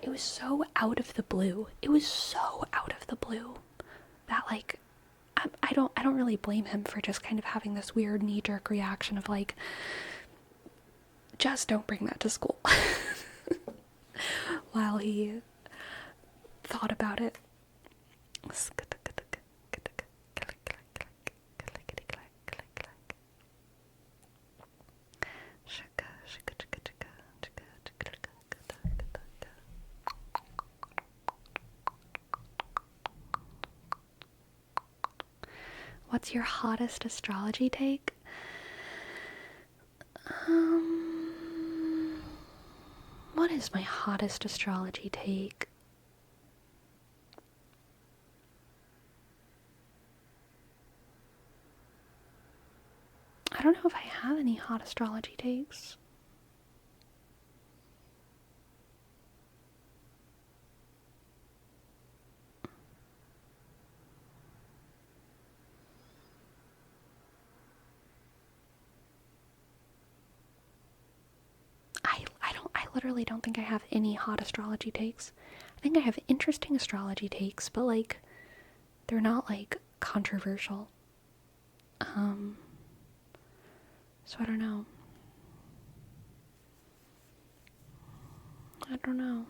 It was so out of the blue. It was so out of the blue that like I don't really blame him for just kind of having this weird knee-jerk reaction of like, just don't bring that to school. While he thought about it. What's your hottest astrology take? What is my hottest astrology take? I don't know if I have any hot astrology takes. I literally don't think I have any hot astrology takes. I think I have interesting astrology takes, but like they're not like controversial. So I don't know. I don't know.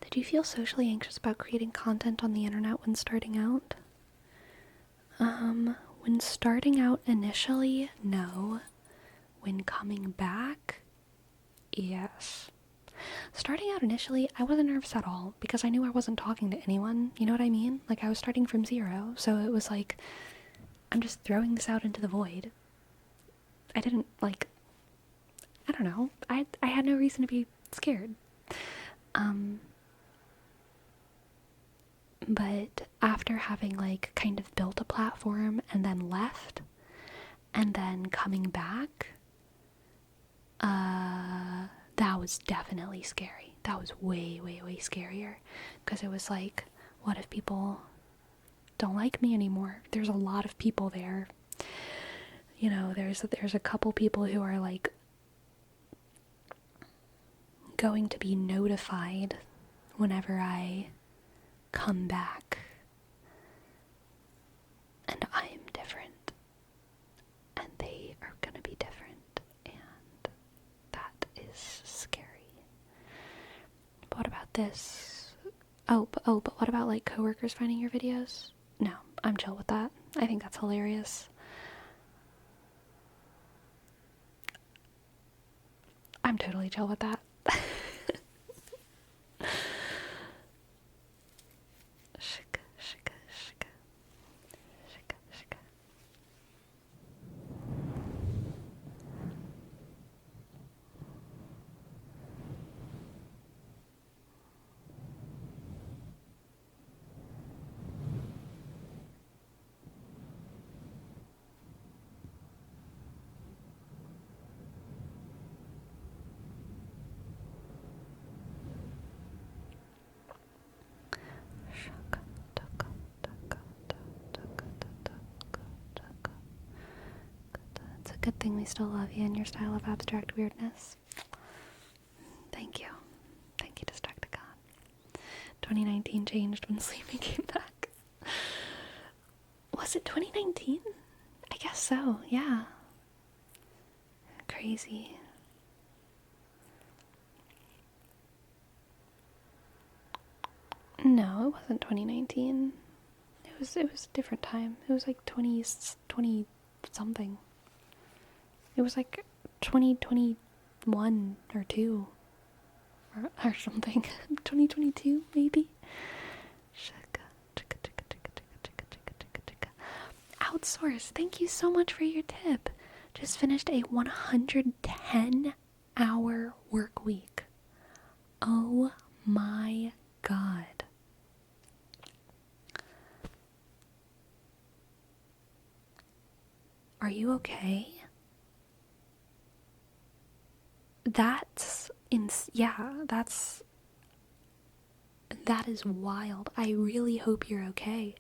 Did you feel socially anxious about creating content on the internet when starting out? When starting out initially, no. When coming back, yes. Starting out initially, I wasn't nervous at all because I knew I wasn't talking to anyone, you know what I mean? Like I was starting from zero, so it was like, I'm just throwing this out into the void. I didn't like, I don't know, I had no reason to be scared. But after having like kind of built a platform and then left and then coming back, that was definitely scary. That was way, way, way scarier because it was like, what if people don't like me anymore? There's a lot of people there. You know, there's a couple people who are like going to be notified whenever I come back, and I am different, and they are gonna be different, and that is scary. But what about this? But what about like coworkers finding your videos? No, I'm chill with that. I think that's hilarious. I'm totally chill with that. It's a good thing we still love you and your style of abstract weirdness. 2019 changed when sleeping came back. Was it 2019? I guess so, yeah. Crazy. No, it wasn't 2019. It was a different time. It was like 20 something. It was like 2021 or 2 or something. 2022 maybe. Outsource. Thank you so much for your tip. Just finished a 110-hour work week. Oh my god. Are you okay? That is wild. I really hope you're okay.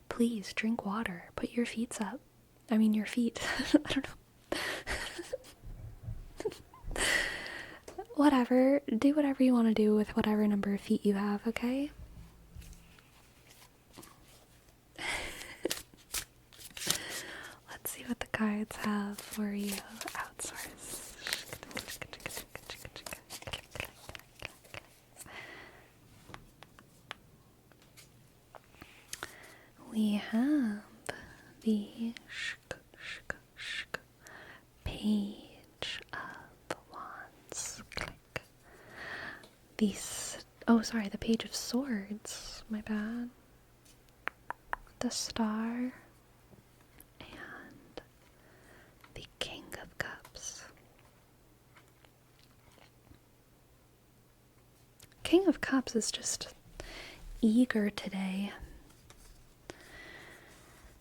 Please drink water. Put your feet up. I mean your feet. I don't know. Whatever. Do whatever you want to do with whatever number of feet you have, okay? Let's see what the cards have for you. Outsource. We have the Page of Wands. Click. The Page of Swords. My bad. The Star. And the King of Cups. King of Cups is just eager today.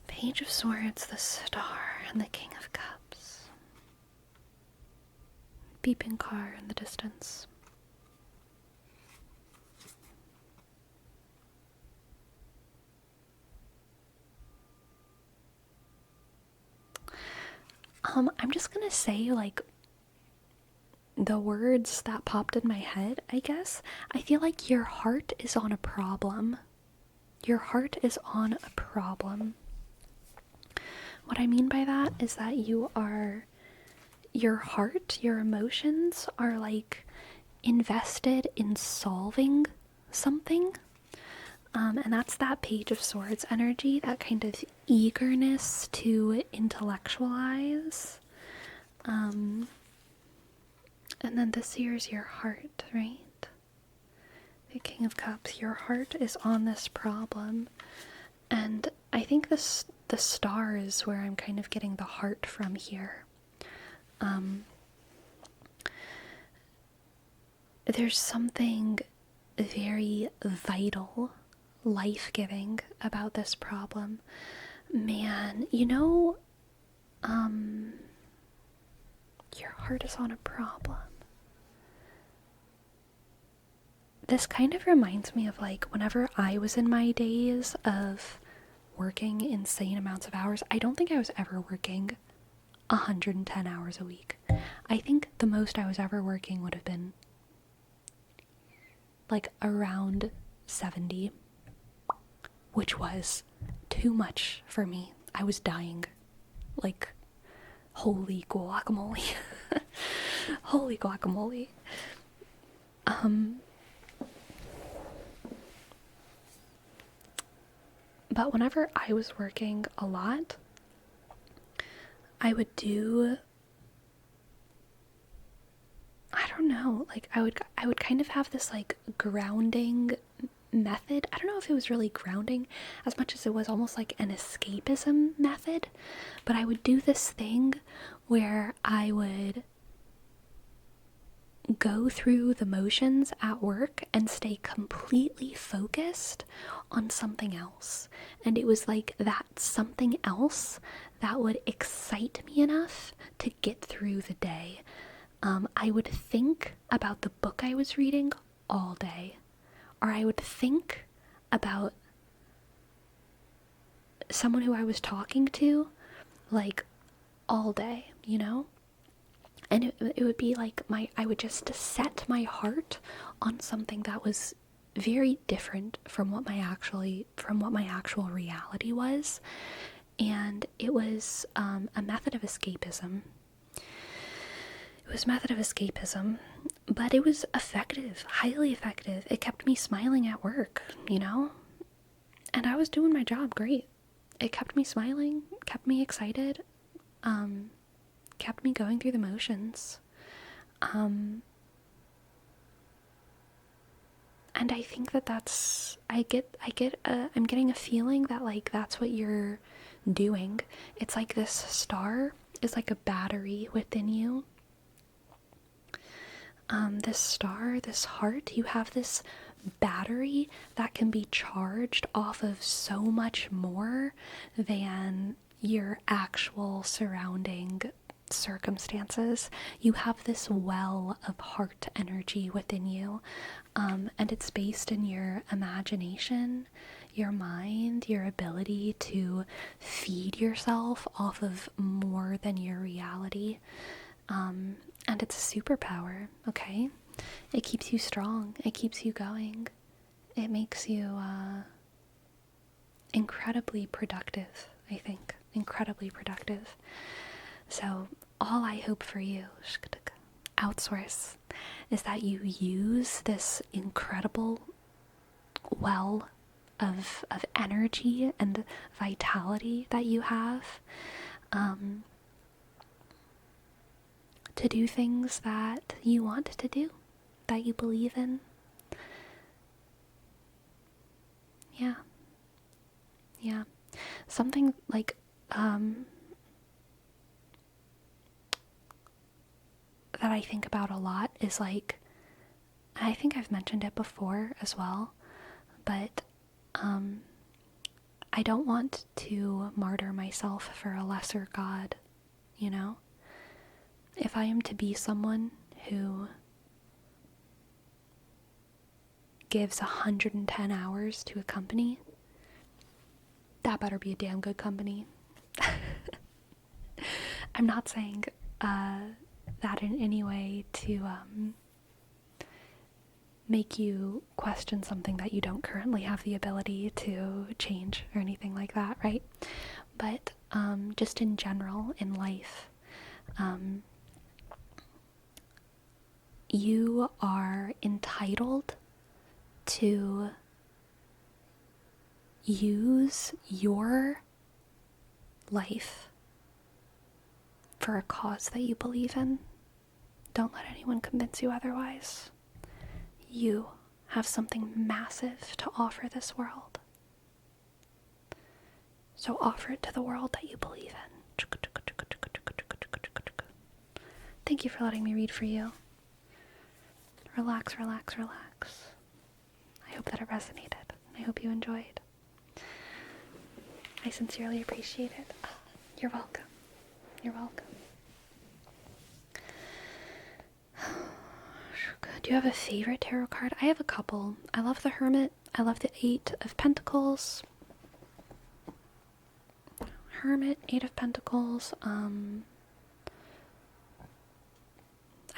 Page of Swords, the Star, and the King of Cups. Beeping car in the distance. I'm just gonna say, like, the words that popped in my head, I guess. I feel like your heart is on a problem. Your heart is on a problem. What I mean by that is that your heart, your emotions are like invested in solving something. And that's that Page of Swords energy, that kind of eagerness to intellectualize. And then this here's your heart, right? The King of Cups, your heart is on this problem. And I think the Star is where I'm kind of getting the heart from here. There's something very vital, life-giving about this problem. Man, your heart is on a problem. This kind of reminds me of, like, whenever I was in my days of working insane amounts of hours. I don't think I was ever working 110 hours a week. I think the most I was ever working would have been like around 70, which was too much for me. I was dying. Like, holy guacamole. Holy guacamole. But whenever I was working a lot, I would do, I don't know, like I would kind of have this like grounding method. I don't know if it was really grounding as much as it was almost like an escapism method, but I would do this thing where I would go through the motions at work and stay completely focused on something else. And it was like that something else that would excite me enough to get through the day. I would think about the book I was reading all day, or I would think about someone who I was talking to like all day, you know? And it would be like I would just set my heart on something that was very different from what my actual reality was, and it was a method of escapism. It was a method of escapism, but it was effective, highly effective. It kept me smiling at work, and I was doing my job great. It kept me smiling, kept me excited, kept me going through the motions. And I think I'm getting a feeling that, like, that's what you're doing. It's like this star is like a battery within you. This star, this heart, you have this battery that can be charged off of so much more than your actual surrounding circumstances. You have this well of heart energy within you, and it's based in your imagination, your mind, your ability to feed yourself off of more than your reality. And it's a superpower, okay? It keeps you strong. It keeps you going. It makes you incredibly productive, I think. Incredibly productive. So all I hope for you, outsource, is that you use this incredible well of energy and vitality that you have, to do things that you want to do, that you believe in. Yeah. Something like, that I think about a lot is, like, I think I've mentioned it before as well, but I don't want to martyr myself for a lesser god, If I am to be someone who gives 110 hours to a company, that better be a damn good company. I'm not saying that in any way to make you question something that you don't currently have the ability to change or anything like that, right? But just in general, in life, you are entitled to use your life for a cause that you believe in. Don't let anyone convince you otherwise. You have something massive to offer this world. So offer it to the world that you believe in. Thank you for letting me read for you. Relax, relax, relax. I hope that it resonated. I hope you enjoyed. I sincerely appreciate it. You're welcome. You're welcome. Do you have a favorite tarot card? I have a couple. I love the Hermit. I love the Eight of Pentacles. Hermit, Eight of Pentacles.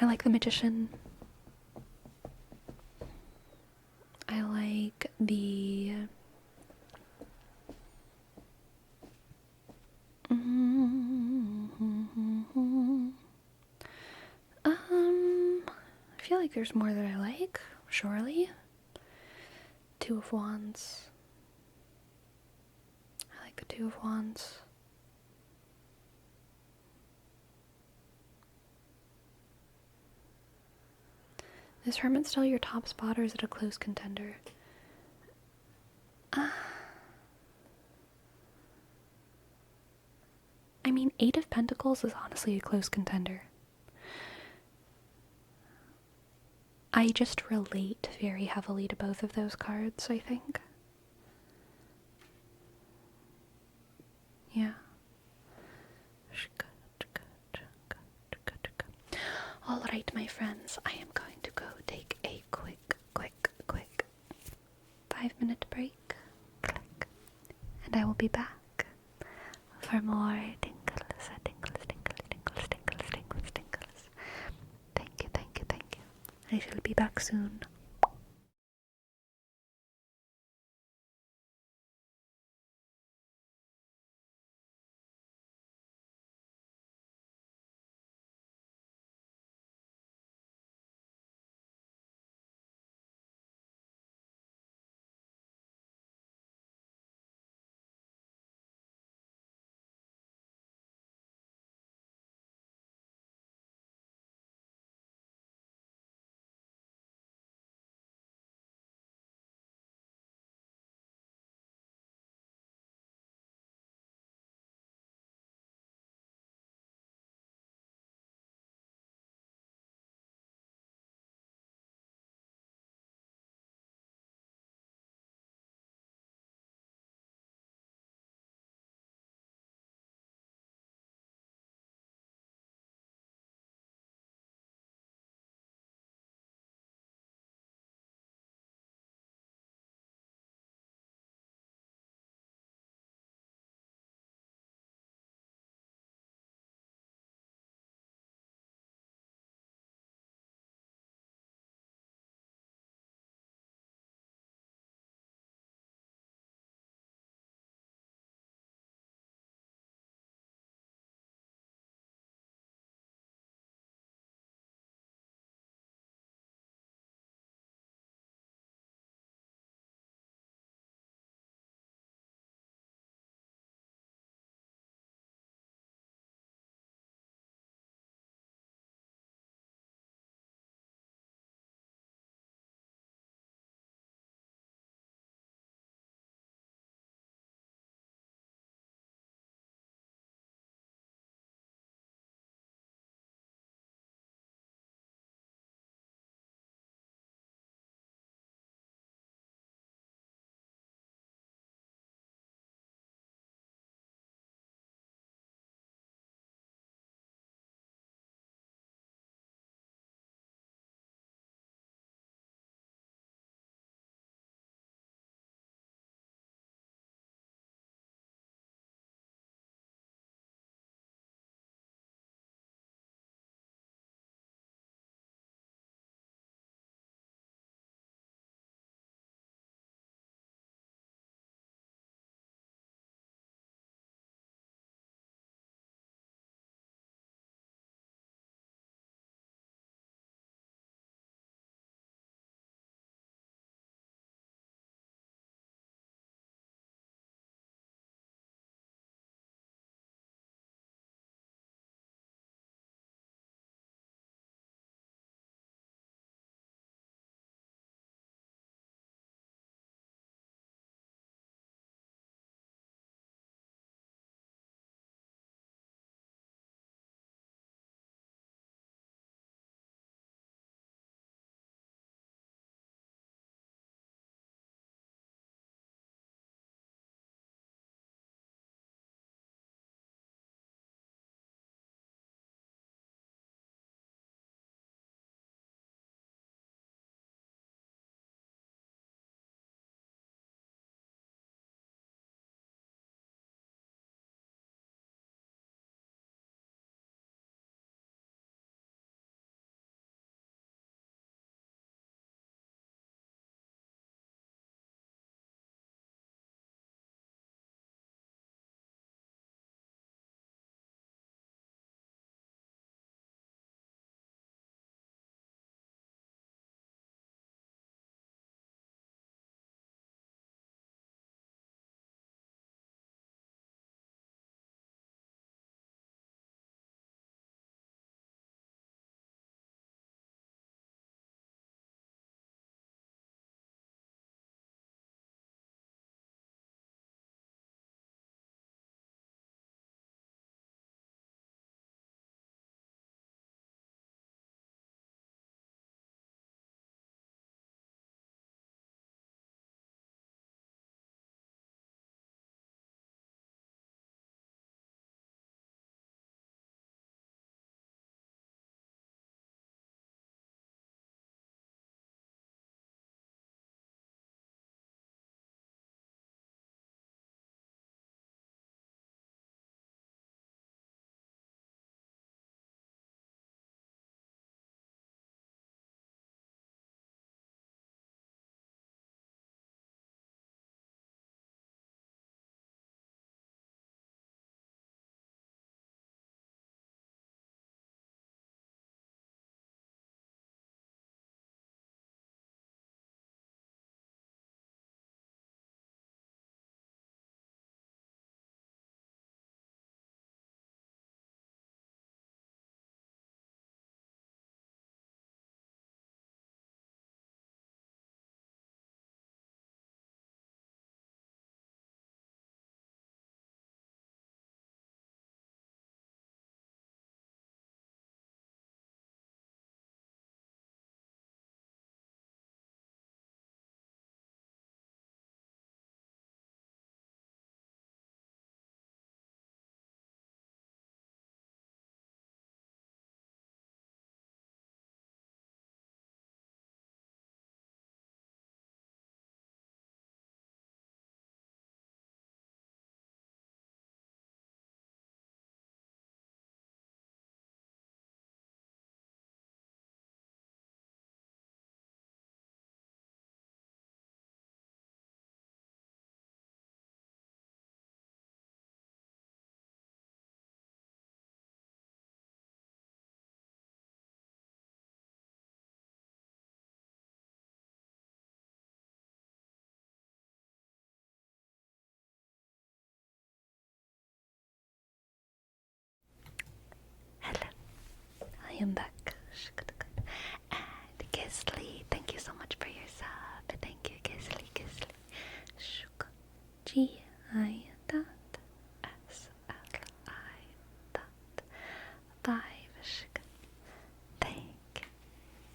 I like the Magician. I like the I feel like there's more that I like, surely. Two of Wands. I like the Two of Wands. Is Hermit still your top spot, or is it a close contender? I mean, Eight of Pentacles is honestly a close contender. I just relate very heavily to both of those cards, I think. Yeah. Alright, my friends, I am going to go take a quick 5-minute break. Click. And I will be back for more tingles. Thank you. I shall be back soon. am back. And Gisley, thank you so much for your sub. Thank you, Gisley. G-I dot S-L-I dot 5. Thank you,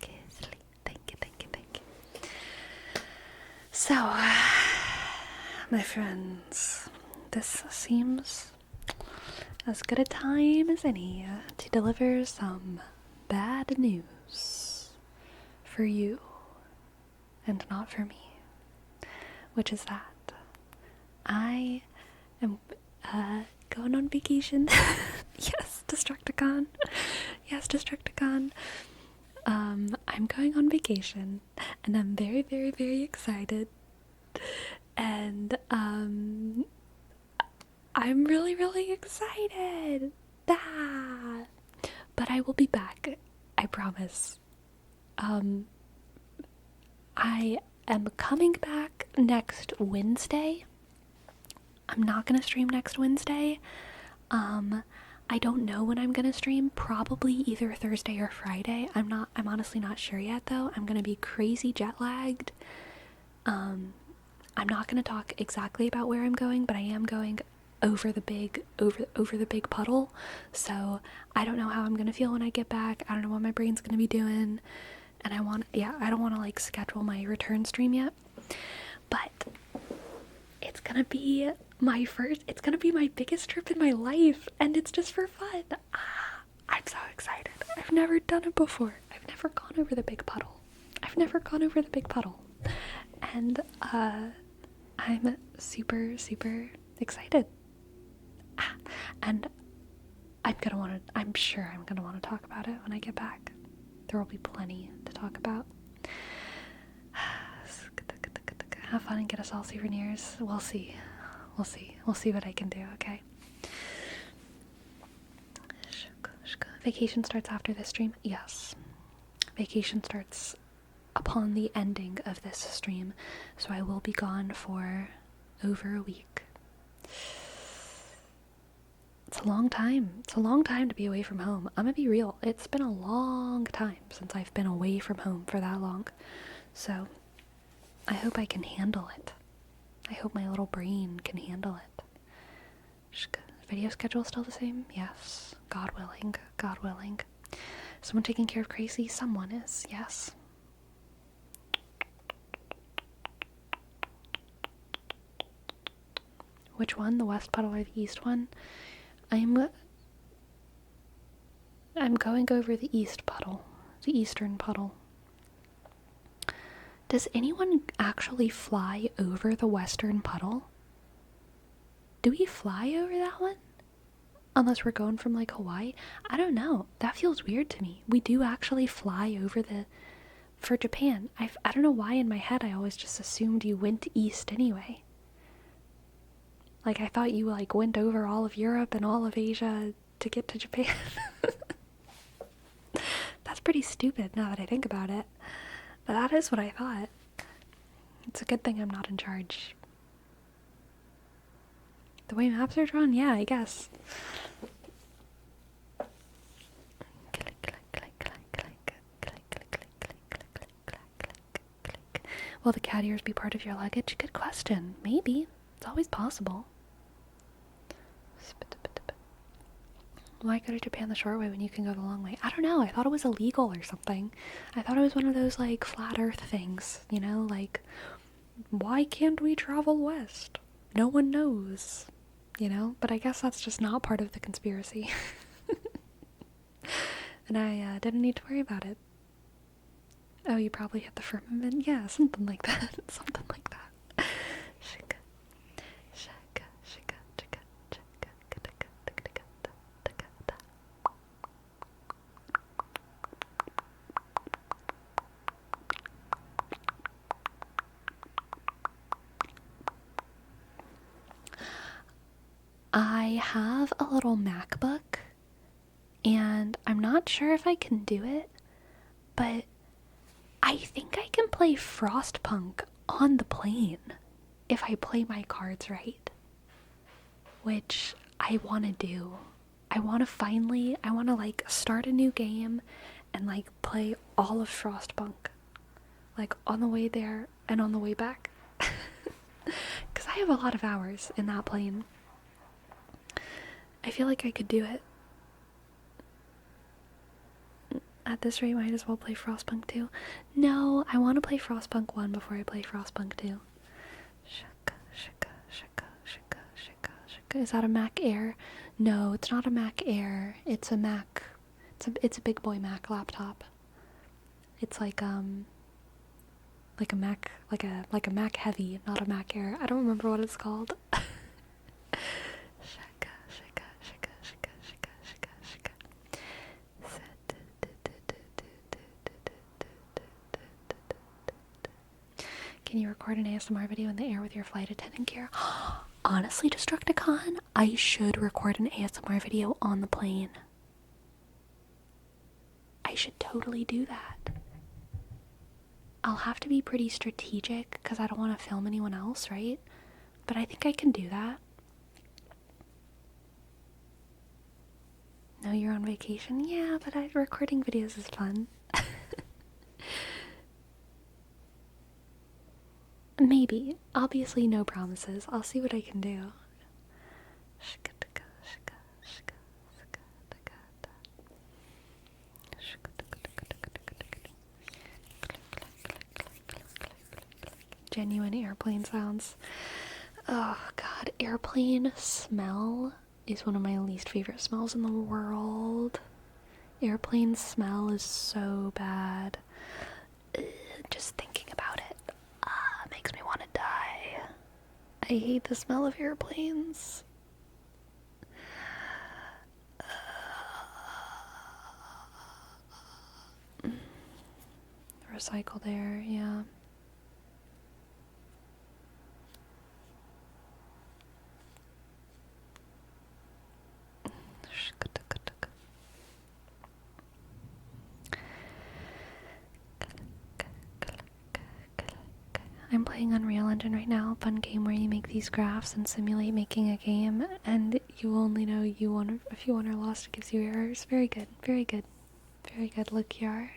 Gisley. Thank you. So, my friends, this seems as good a time as any to deliver some bad news for you and not for me, which is that I am going on vacation. Yes, Destructicon. I'm going on vacation, and I'm very, very, very excited. And I'm really, really excited. But I will be back. I promise. I am coming back next Wednesday. I'm not gonna stream next Wednesday. I don't know when I'm gonna stream. Probably either Thursday or Friday. I'm honestly not sure yet though. I'm gonna be crazy jet lagged. I'm not gonna talk exactly about where I'm going, but I am going over the big puddle. So I don't know how I'm gonna feel when I get back. I don't know what my brain's gonna be doing. And I don't want to like schedule my return stream yet. But it's gonna be it's gonna be my biggest trip in my life, and it's just for fun. I'm so excited. I've never done it before. I've never gone over the big puddle. And I'm super, super excited. And I'm sure I'm gonna want to talk about it when I get back. There will be plenty to talk about. Have fun and get us all souvenirs. We'll see what I can do, okay? Vacation starts after this stream? Yes. Vacation starts upon the ending of this stream, so I will be gone for over a week. It's a long time. It's a long time to be away from home. I'm gonna be real. It's been a long time since I've been away from home for that long. So, I hope I can handle it. I hope my little brain can handle it. Video schedule still the same? Yes. God willing. Someone taking care of Crazy? Someone is, yes. Which one? The west puddle or the east one? I'm going over the east puddle. The eastern puddle. Does anyone actually fly over the western puddle? Do we fly over that one? Unless we're going from like Hawaii? I don't know. That feels weird to me. We do actually fly over for Japan. I don't know why in my head I always just assumed you went east anyway. Like I thought you like went over all of Europe and all of Asia to get to Japan. That's pretty stupid now that I think about it. But that is what I thought. It's a good thing I'm not in charge. The way maps are drawn? Yeah, I guess. Will the cat ears be part of your luggage? Good question. Maybe. It's always possible. Why go to Japan the short way when you can go the long way? I don't know. I thought it was illegal or something. I thought it was one of those, like, flat earth things. You know, like, why can't we travel west? No one knows. You know? But I guess that's just not part of the conspiracy. And I didn't need to worry about it. Oh, you probably hit the firmament? Yeah, something like that. Something like that. Shika. Shaka. Shika. Shika. I have a little MacBook, and I'm not sure if I can do it, but I think I can play Frostpunk on the plane if I play my cards right. Which I want to do. I want to like start a new game and like play all of Frostpunk, like on the way there and on the way back. Because I have a lot of hours in that plane. I feel like I could do it. At this rate, might as well play Frostpunk 2. No, I want to play Frostpunk 1 before I play Frostpunk 2. Shaka, shaka, shaka, shaka, shaka, shaka. Is that a Mac Air? No, it's not a Mac Air. It's a Mac. It's a big boy Mac laptop. It's like a Mac, like a Mac Heavy, not a Mac Air. I don't remember what it's called. Shaka, shaka, shaka, shaka, shaka, shaka, shaka. Can you record an ASMR video in the air with your flight attendant gear? Honestly, Destructicon, I should record an ASMR video on the plane. I should totally do that. I'll have to be pretty strategic because I don't want to film anyone else, right? But I think I can do that. No, you're on vacation? Yeah, but recording videos is fun. Maybe. Obviously, no promises. I'll see what I can do. Genuine airplane sounds. Oh god, airplane smell is one of my least favorite smells in the world. Airplane smell is so bad. Just thinking about it makes me want to die. I hate the smell of airplanes. Recycled air, yeah. I'm playing Unreal Engine right now, fun game where you make these graphs and simulate making a game, and you only know you won if you won or lost. It gives you errors. Very good, very good, very good. Look here.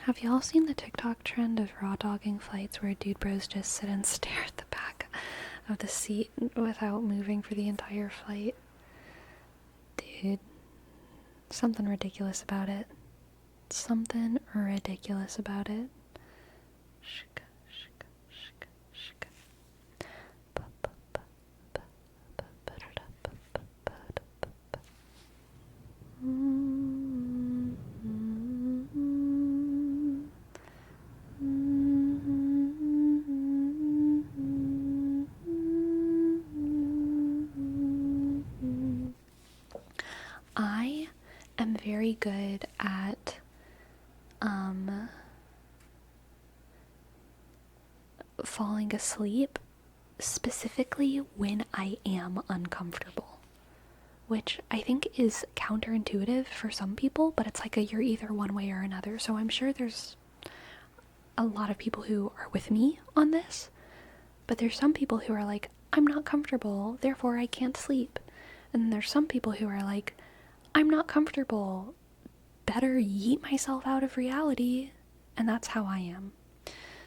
Have y'all seen the TikTok trend of raw dogging flights where dude bros just sit and stare at the back of the seat without moving for the entire flight? Dude, something ridiculous about it. Something ridiculous about it. I am very good at falling asleep, specifically when I am uncomfortable, which I think is counterintuitive for some people, but it's like you're either one way or another. So I'm sure there's a lot of people who are with me on this, but there's some people who are like, I'm not comfortable, therefore I can't sleep. And then there's some people who are like, I'm not comfortable, better yeet myself out of reality, and that's how I am.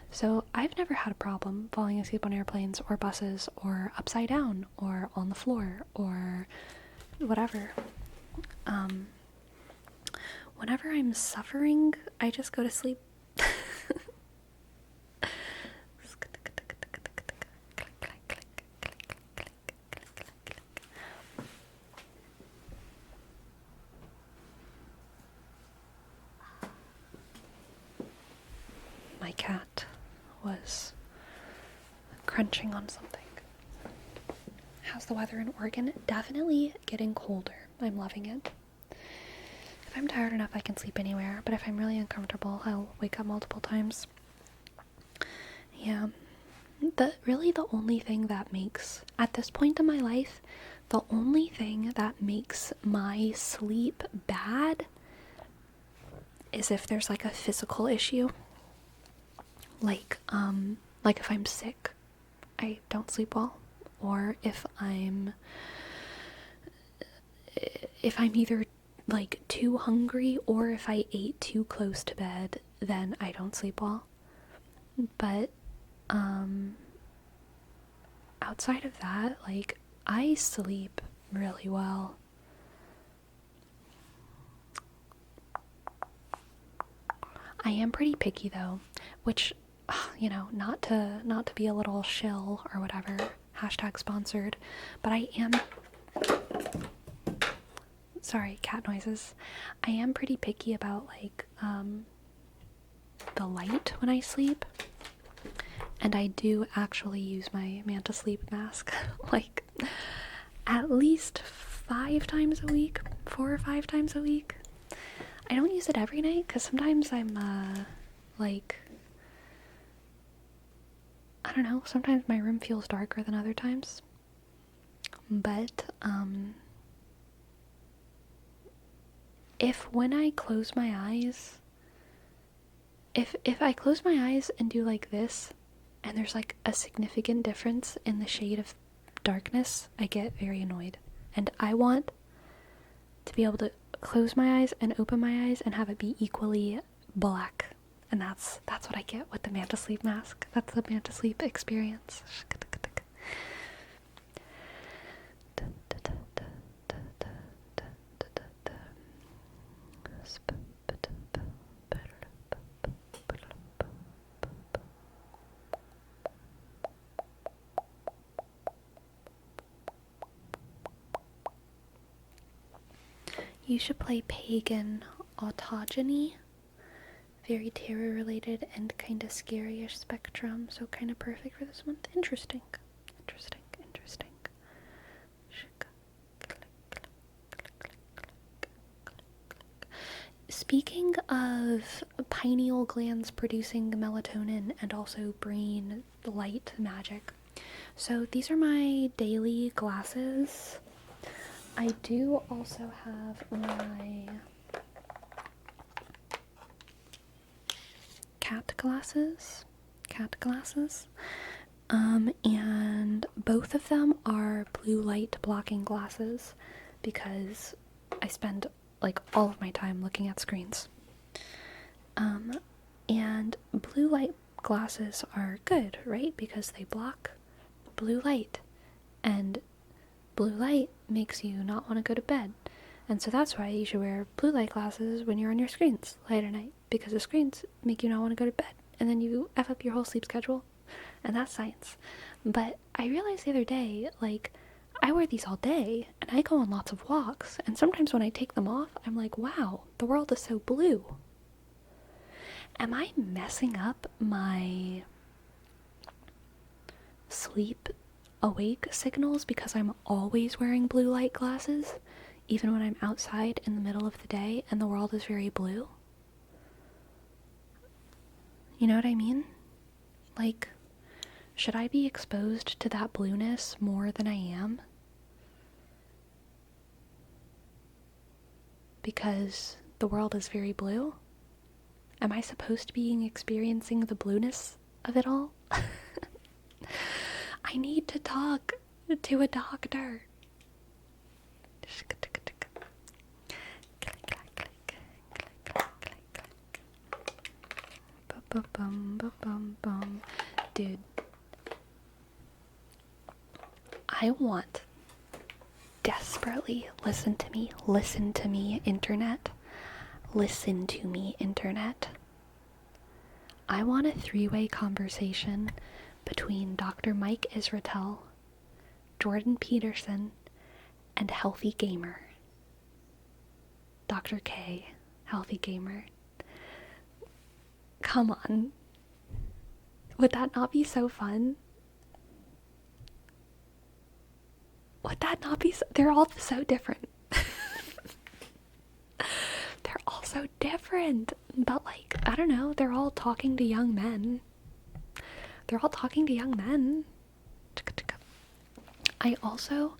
So I've never had a problem falling asleep on airplanes or buses or upside down or on the floor or whatever. Whenever I'm suffering, I just go to sleep. My cat was crunching on something. how's the weather in Oregon? Definitely getting colder. I'm loving it. If I'm tired enough, I can sleep anywhere, but if I'm really uncomfortable, I'll wake up multiple times. Yeah. The only thing that makes, at this point in my life, the only thing that makes my sleep bad is if there's like a physical issue. Like if I'm sick, I don't sleep well. Or if I'm either like too hungry or if I ate too close to bed, then I don't sleep well. But outside of that, like, I sleep really well. I am pretty picky though, which, you know, not to be a little shill or whatever, hashtag sponsored, but I am, sorry, cat noises. I am pretty picky about like the light when I sleep. And I do actually use my Manta sleep mask like at least 5 times a week, 4 or 5 times a week. I don't use it every night because sometimes I'm like, I don't know, sometimes my room feels darker than other times. But if when I close my eyes, if I close my eyes and do like this, and there's like a significant difference in the shade of darkness, I get very annoyed. And I want to be able to close my eyes and open my eyes and have it be equally black. And that's what I get with the Manta Sleep mask. That's the Manta Sleep experience. You should play Pagan Autogeny. Very tarot related and kind of scary-ish spectrum, so kind of perfect for this month. Interesting. Speaking of pineal glands producing melatonin and also brain light magic, so these are my daily glasses. I do also have my cat glasses, and both of them are blue light blocking glasses because I spend like all of my time looking at screens. And blue light glasses are good, right? Because they block blue light, and blue light makes you not want to go to bed. And so that's why you should wear blue light glasses when you're on your screens late at night, because the screens make you not want to go to bed, and then you F up your whole sleep schedule. And that's science. But I realized the other day, like, I wear these all day, and I go on lots of walks, and sometimes when I take them off, I'm like, wow, the world is so blue. Am I messing up my sleep awake signals because I'm always wearing blue light glasses, even when I'm outside in the middle of the day and the world is very blue? You know what I mean? Like, should I be exposed to that blueness more than I am? Because the world is very blue? Am I supposed to be experiencing the blueness of it all? I need to talk to a doctor. Dude, I want desperately, listen to me, internet. Listen to me, internet. I want a 3-way conversation between Dr. Mike Israetel, Jordan Peterson, and Healthy Gamer. Dr. K, Healthy Gamer. Come on. Would that not be so fun? Would that not be they're all so different. They're all so different. But like, I don't know, they're all talking to young men. They're all talking to young men. I also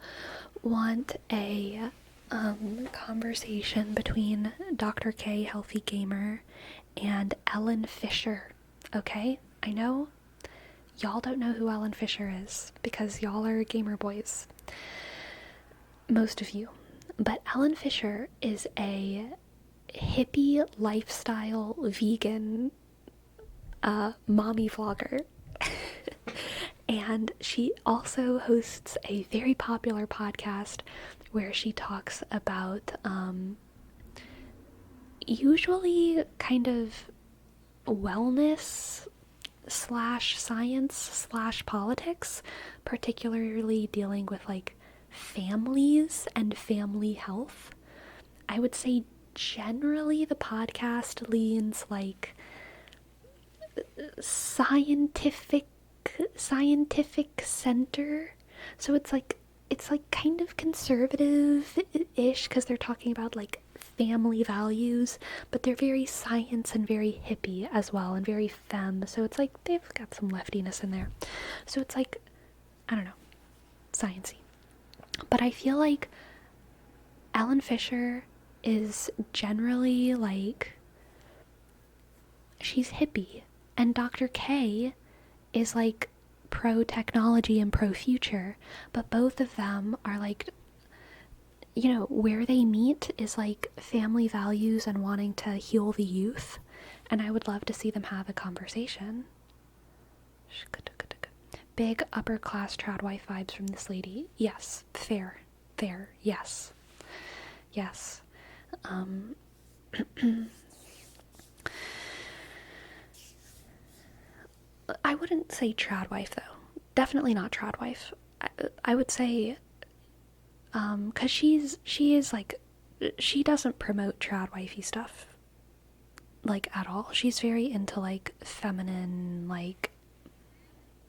want a conversation between Dr. K, Healthy Gamer, and Ellen Fisher. Okay? I know y'all don't know who Ellen Fisher is because y'all are gamer boys. Most of you. But Ellen Fisher is a hippie lifestyle vegan mommy vlogger. And she also hosts a very popular podcast where she talks about usually kind of wellness slash science slash politics, particularly dealing with like families and family health. I would say generally the podcast leans like scientific center, so it's like kind of conservative-ish because they're talking about like family values, but they're very science and very hippie as well, and very femme, so it's like they've got some leftiness in there, so it's like, I don't know, sciencey. But I feel like Ellen Fisher is generally like, she's hippie, and Dr. K is like pro technology and pro future, but both of them are like, you know, where they meet is like family values and wanting to heal the youth, and I would love to see them have a conversation. Big upper class trad wife vibes from this lady. Yes, fair, yes, yes. I wouldn't say trad wife though. Definitely not trad wife. I would say, cause she is like, she doesn't promote trad wifey stuff, like at all. She's very into like feminine, like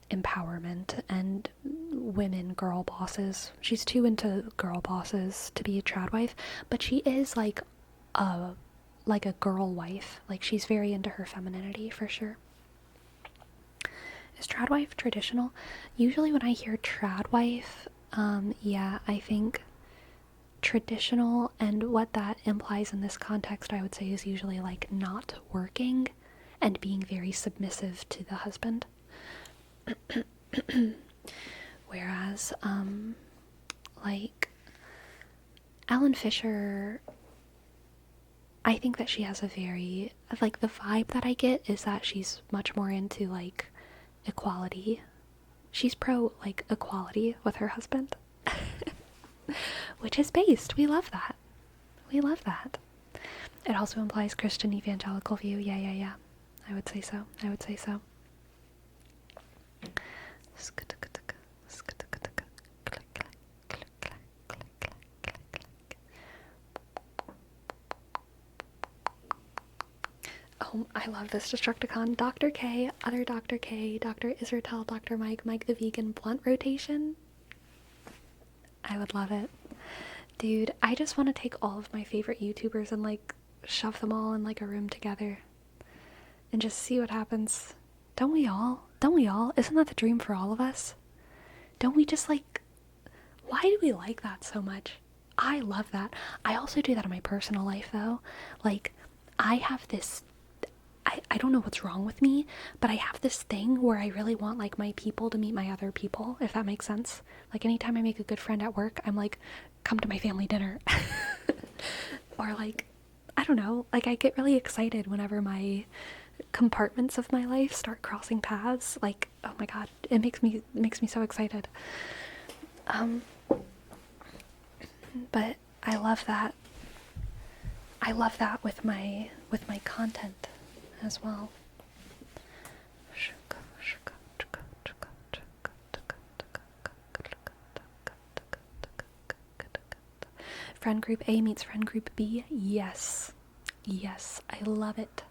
empowerment and women girl bosses. She's too into girl bosses to be a trad wife, but she is like a girl wife. Like she's very into her femininity for sure. Is trad wife traditional? Usually when I hear trad wife, yeah, I think traditional, and what that implies in this context, I would say, is usually like not working and being very submissive to the husband. Whereas, like, Ellen Fisher, I think that she has a very, like, the vibe that I get is that she's much more into, like, equality. She's pro, like, equality with her husband. Which is based. We love that. We love that. It also implies Christian evangelical view. Yeah. I would say so. Oh, I love this Destructicon. Dr. K, other Dr. K, Dr. Israel, Dr. Mike, Mike the Vegan, blunt rotation. I would love it. Dude, I just want to take all of my favorite YouTubers and like shove them all in like a room together and just see what happens. Don't we all? Isn't that the dream for all of us? Don't we just like, why do we like that so much? I love that. I also do that in my personal life though. Like, I have this, I don't know what's wrong with me, but I have this thing where I really want like my people to meet my other people, if that makes sense. Like anytime I make a good friend at work, I'm like, come to my family dinner. Or like, I don't know, like I get really excited whenever my compartments of my life start crossing paths. Like, oh my god, it makes me so excited. But I love that with my content as well. Friend group A meets friend group B. Yes, I love it.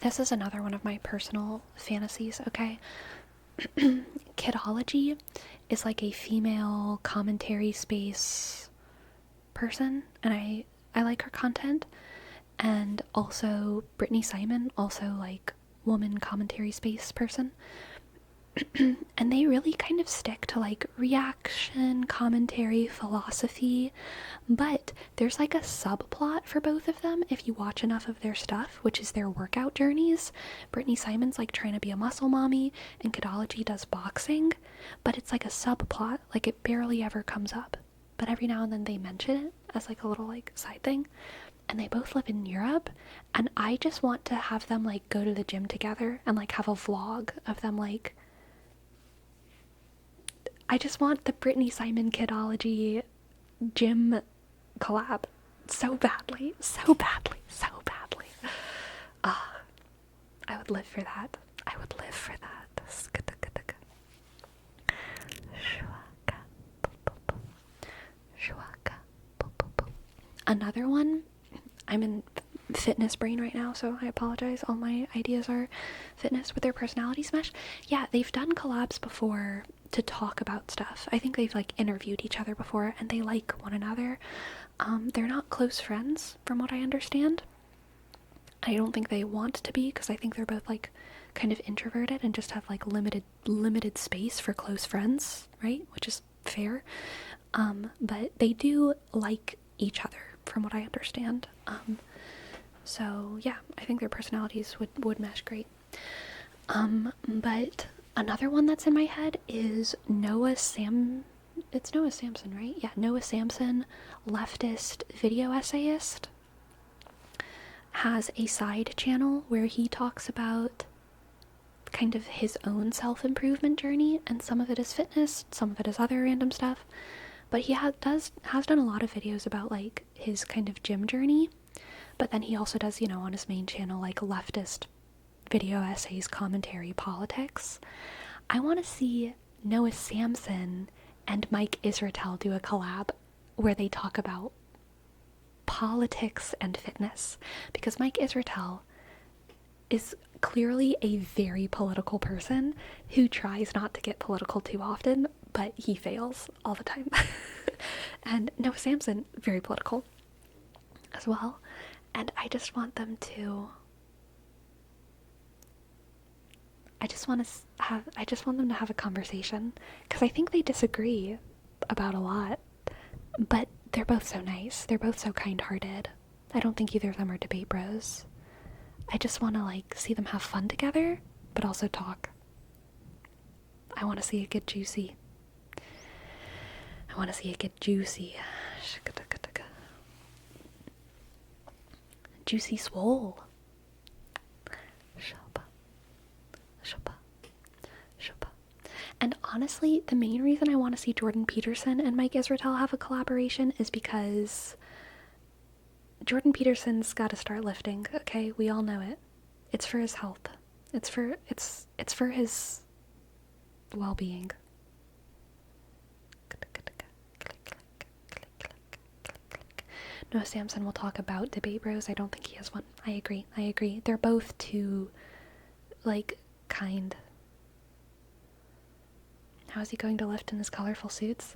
this is another one of my personal fantasies, okay? Kidology is like a female commentary space person, and I like her content. And also Brittany Simon, also like woman commentary space person. And they really kind of stick to like reaction, commentary, philosophy, but there's like a subplot for both of them if you watch enough of their stuff, which is their workout journeys. Brittany Simon's like trying to be a muscle mommy, and Kidology does boxing, but it's like a subplot, like it barely ever comes up. But every now and then they mention it as like a little like side thing. And they both live in Europe, and I just want to have them like go to the gym together and like have a vlog of them like, I just want the Brittany Simon Kidology gym collab so badly, so badly, so badly. I would live for that. I would live for that. Another one, I'm in fitness brain right now, so I apologize. All my ideas are fitness with their personality smash. Yeah, they've done collabs before to talk about stuff. I think they've like interviewed each other before, and they like one another. They're not close friends from what I understand. I don't think they want to be, because I think they're both like kind of introverted and just have like limited space for close friends, right? Which is fair. But they do like each other from what I understand. So yeah, I think their personalities would mesh great. But another one that's in my head is it's Noah Samsen, right? Yeah, Noah Samsen, leftist video essayist, has a side channel where he talks about kind of his own self-improvement journey, and some of it is fitness, some of it is other random stuff. But he has done a lot of videos about like his kind of gym journey. But then he also does, on his main channel, like leftist video essays, commentary, politics. I want to see Noah Samsen and Mike Israetel do a collab where they talk about politics and fitness. Because Mike Israetel is clearly a very political person who tries not to get political too often, but he fails all the time. And Noah Samsen, very political as well. And I just want them to them to have a conversation, because I think they disagree about a lot, but they're both so nice. They're both so kind-hearted. I don't think either of them are debate bros. I just want to like see them have fun together, but also talk. I want to see it get juicy. Juicy swole. And honestly, the main reason I want to see Jordan Peterson and Mike Israetel have a collaboration is because Jordan Peterson's got to start lifting, okay? We all know it. It's for his health. It's for his well-being. Noah Samsen will talk about debate bros. I don't think he has one. I agree. They're both too, like, kind. How is he going to lift in his colorful suits?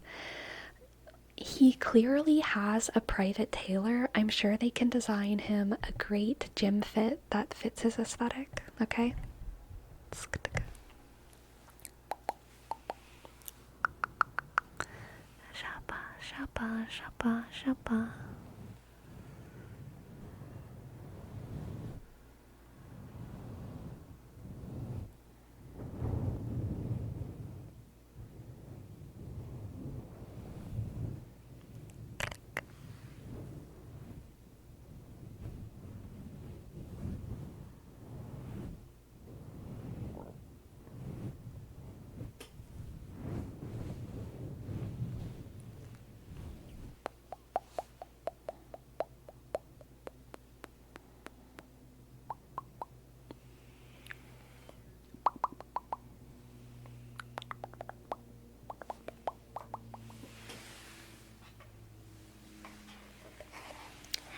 He clearly has a private tailor. I'm sure they can design him a great gym fit that fits his aesthetic, okay? Shapa.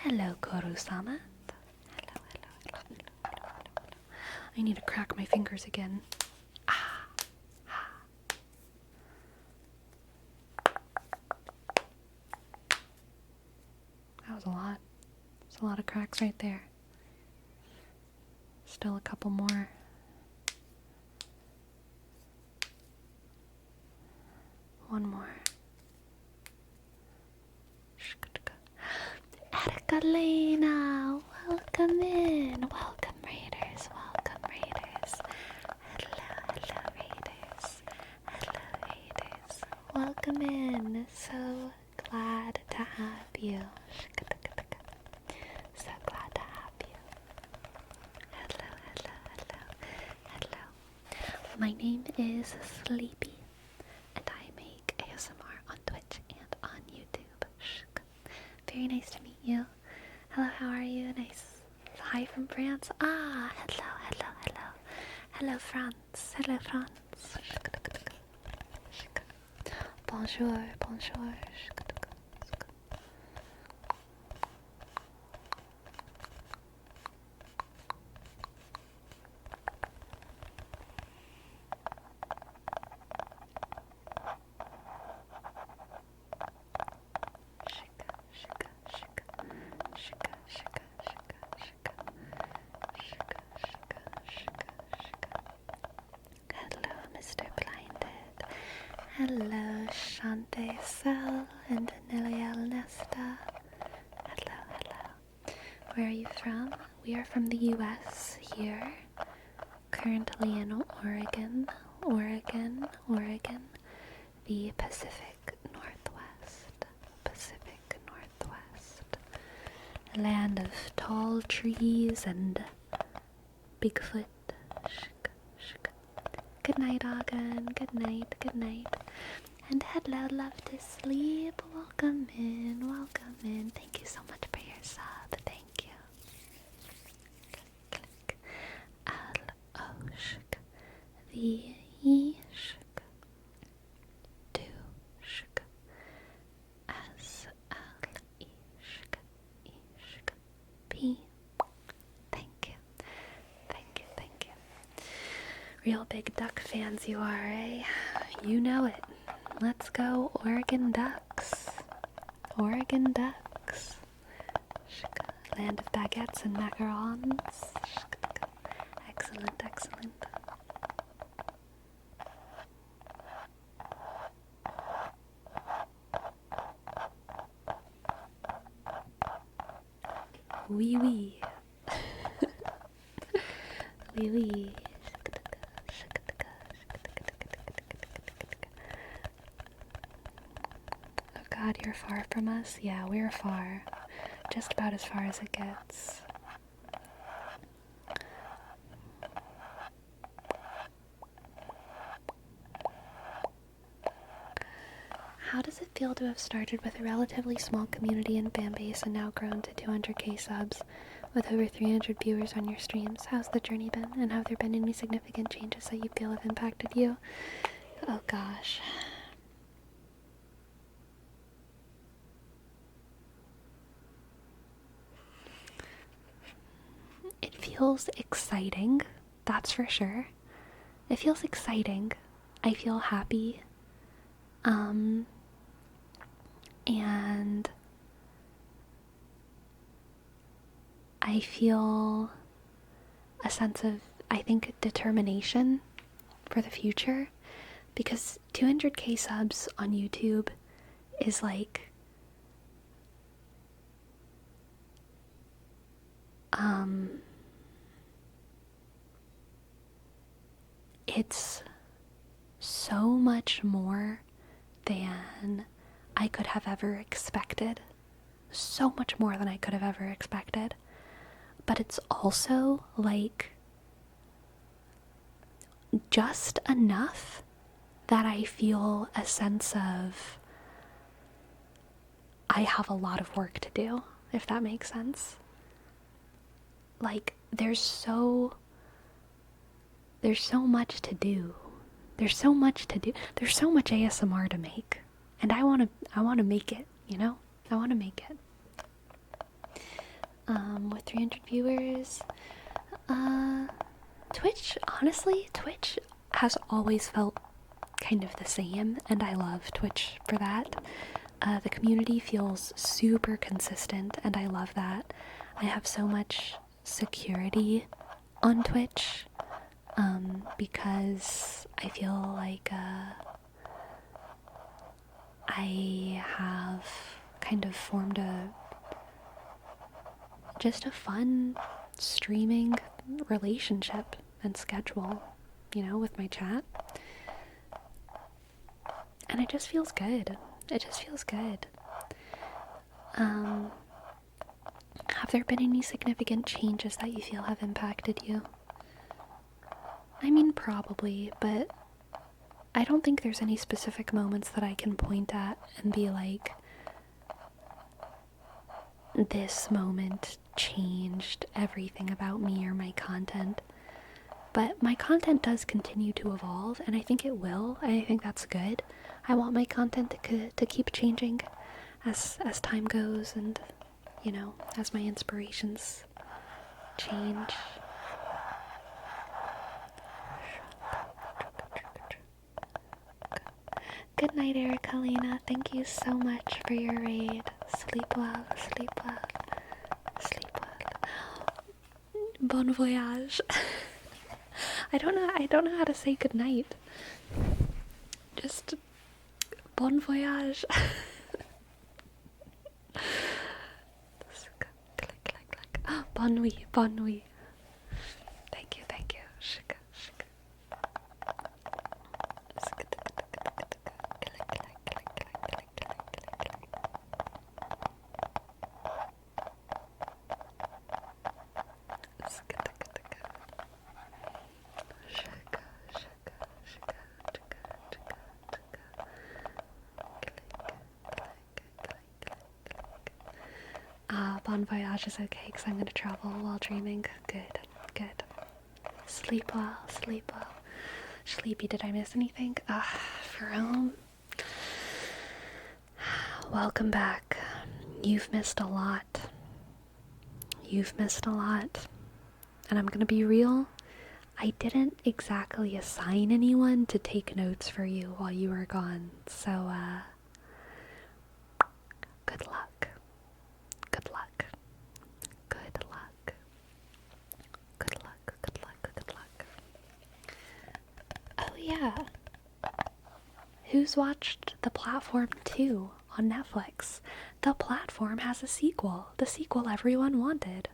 Hello, Koru-sama. Hello. I need to crack my fingers again. That was a lot. There's a lot of cracks right there. Still a couple more. One more. Erica-Lena, welcome in. Welcome, Raiders. Welcome, Raiders. Hello, Raiders. Hello, Raiders. Welcome in. So glad to have you. So glad to have you. Hello. My name is Sleepy, and I make ASMR on Twitch and on YouTube. Very nice to meet you. Hello, how are you? Nice. Hi from France. Ah, hello. Hello, France. Bonjour. Hello, Mr. Blinded. Hello, Shante Cell and Niliel Nesta. Hello. Where are you from? We are from the US here. Currently in Oregon. The Pacific Northwest. Land of tall trees and Bigfoot. Good night, Ogden. Good night. And hello, love to sleep. Welcome in. Thank you so much for your sub. Thank you. Click. L-O-shk. V-E-shk. Do-shk. S-L-E-shk. E-shk. P. Thank you. Real big duck fans you are, eh? You know it. Let's go, Oregon Ducks. Land of baguettes and macarons. Excellent. Wee. Wee. Oh God, you're far from us? Yeah, we're far. Just about as far as it gets. How does it feel to have started with a relatively small community and fan base and now grown to 200k subs with over 300 viewers on your streams? How's the journey been, and have there been any significant changes that you feel have impacted you? Oh gosh. It feels exciting, that's for sure. It feels exciting. I feel happy. And I feel a sense of, I think, determination for the future, because 200k subs on YouTube is like, it's so much more than I could have ever expected. So much more than I could have ever expected. But it's also like just enough that I feel a sense of I have a lot of work to do, if that makes sense. Like, there's so much to do. There's so much ASMR to make. And I want to make it, you know? I want to make it. With 300 viewers, Twitch has always felt kind of the same, and I love Twitch for that. The community feels super consistent, and I love that. I have so much security on Twitch, because I feel like I have kind of formed just a fun streaming relationship and schedule, with my chat. And it just feels good. It just feels good. Have there been any significant changes that you feel have impacted you? I mean, probably, but I don't think there's any specific moments that I can point at and be like, this moment changed everything about me or my content. But my content does continue to evolve, and I think it will, and I think that's good. I want my content to keep changing as time goes, and, as my inspirations change. Good night, Ericolina. Thank you so much for your raid. Sleep well, sleep well, sleep well. Bon voyage. I don't know how to say good night. Just bon voyage. Bon nuit, bon nuit. Thank you, thank you. Shika, shika. Bon voyage is okay because I'm going to travel while dreaming. Good, good. Sleep well, sleep well. Sleepy, did I miss anything? Jerome. Welcome back. You've missed a lot. You've missed a lot. And I'm going to be real. I didn't exactly assign anyone to take notes for you while you were gone. So, good luck. Good luck. Good luck. Good luck. Good luck. Good luck. Oh, yeah. Who's watched The Platform 2 on Netflix? The Platform has a sequel. The sequel everyone wanted.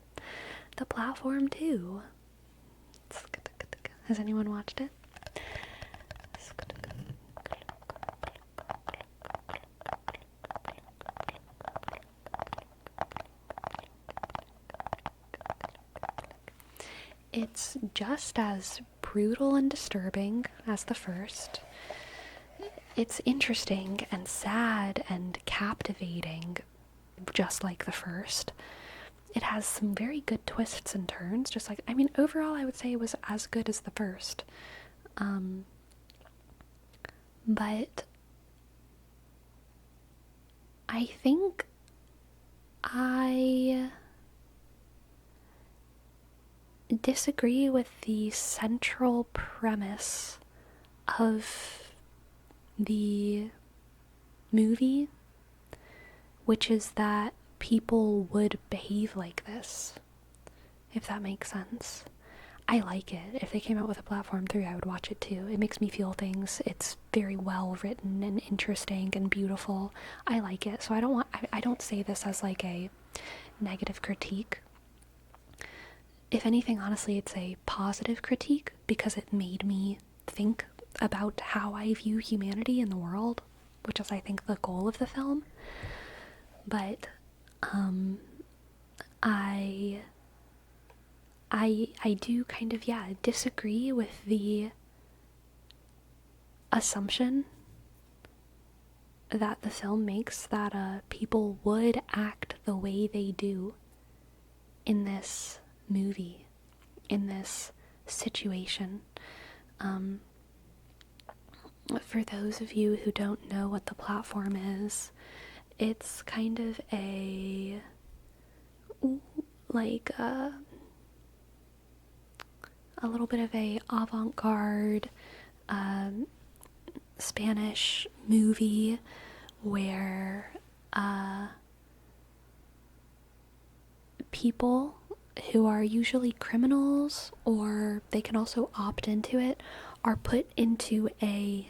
The Platform 2. Has anyone watched it? It's just as brutal and disturbing as the first. It's interesting and sad and captivating, just like the first. It has some very good twists and turns, overall I would say it was as good as the first. But I think I disagree with the central premise of the movie, which is that people would behave like this, if that makes sense. I like it. If they came out with a Platform 3, I would watch it too. It makes me feel things. It's very well written and interesting and beautiful. I like it. So I don't say this as like a negative critique. If anything, honestly, it's a positive critique because it made me think about how I view humanity in the world, which is, I think, the goal of the film. But I do kind of, disagree with the assumption that the film makes that people would act the way they do in this movie, in this situation. For those of you who don't know what the Platform is, it's kind of a little bit of a avant-garde Spanish movie where people who are usually criminals, or they can also opt into it, are put into a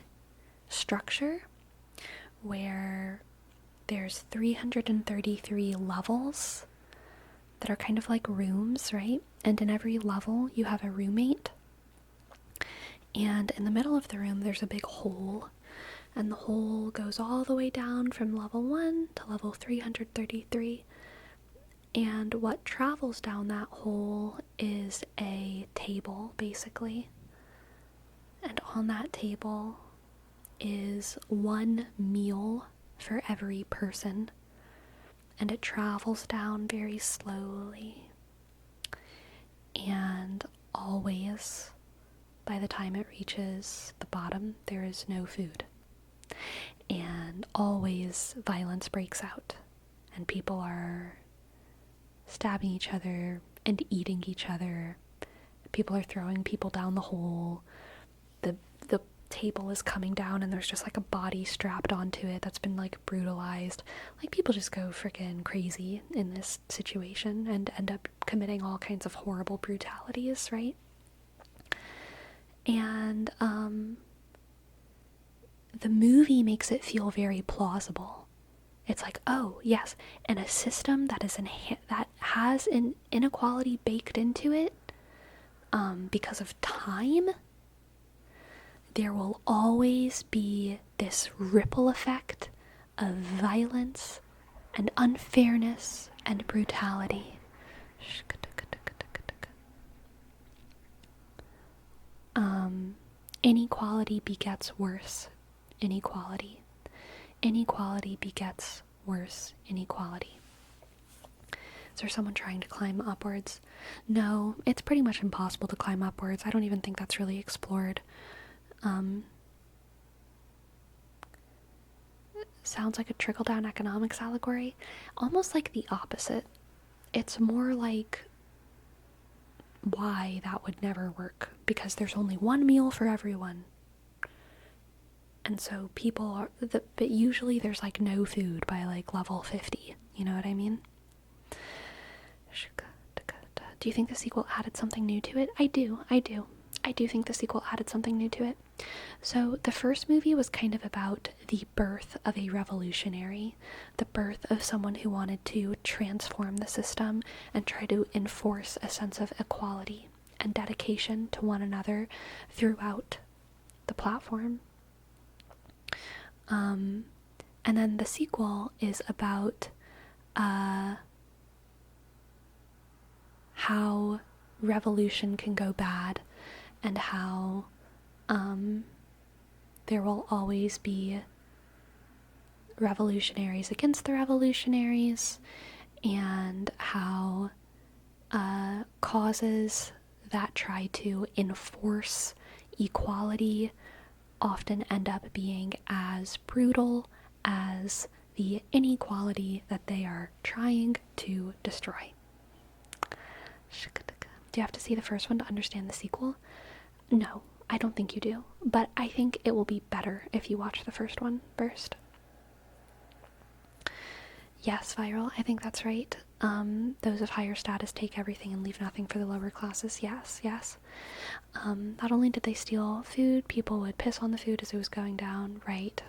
structure where there's 333 levels that are kind of like rooms, right? And in every level you have a roommate. And in the middle of the room there's a big hole. And the hole goes all the way down from level 1 to level 333. And what travels down that hole is a table, basically. And on that table is one meal for every person. And it travels down very slowly. And always, by the time it reaches the bottom, there is no food. And always violence breaks out. And people are stabbing each other and eating each other. People are throwing people down the hole. The table is coming down and there's just like a body strapped onto it that's been like brutalized. Like, people just go freaking crazy in this situation and end up committing all kinds of horrible brutalities, right? And the movie makes it feel very plausible. It's like, oh yes, in a system that is that has an inequality baked into it, because of time, there will always be this ripple effect of violence and unfairness and brutality. Inequality begets worse inequality. Inequality begets worse inequality. Is there someone trying to climb upwards? No, it's pretty much impossible to climb upwards. I don't even think that's really explored. Sounds like a trickle-down economics allegory. Almost like the opposite. It's more like why that would never work, because there's only one meal for everyone. And so people are, but usually there's like no food by like level 50. You know what I mean? Do you think the sequel added something new to it? I do think the sequel added something new to it. So the first movie was kind of about the birth of a revolutionary, the birth of someone who wanted to transform the system and try to enforce a sense of equality and dedication to one another throughout the platform. And then the sequel is about how revolution can go bad, and how there will always be revolutionaries against the revolutionaries, and how causes that try to enforce equality often end up being as brutal as the inequality that they are trying to destroy. Do you have to see the first one to understand the sequel? No, I don't think you do, but I think it will be better if you watch the first one first. Yes, Viral, I think that's right. Those of higher status take everything and leave nothing for the lower classes. Yes. Not only did they steal food, people would piss on the food as it was going down, right?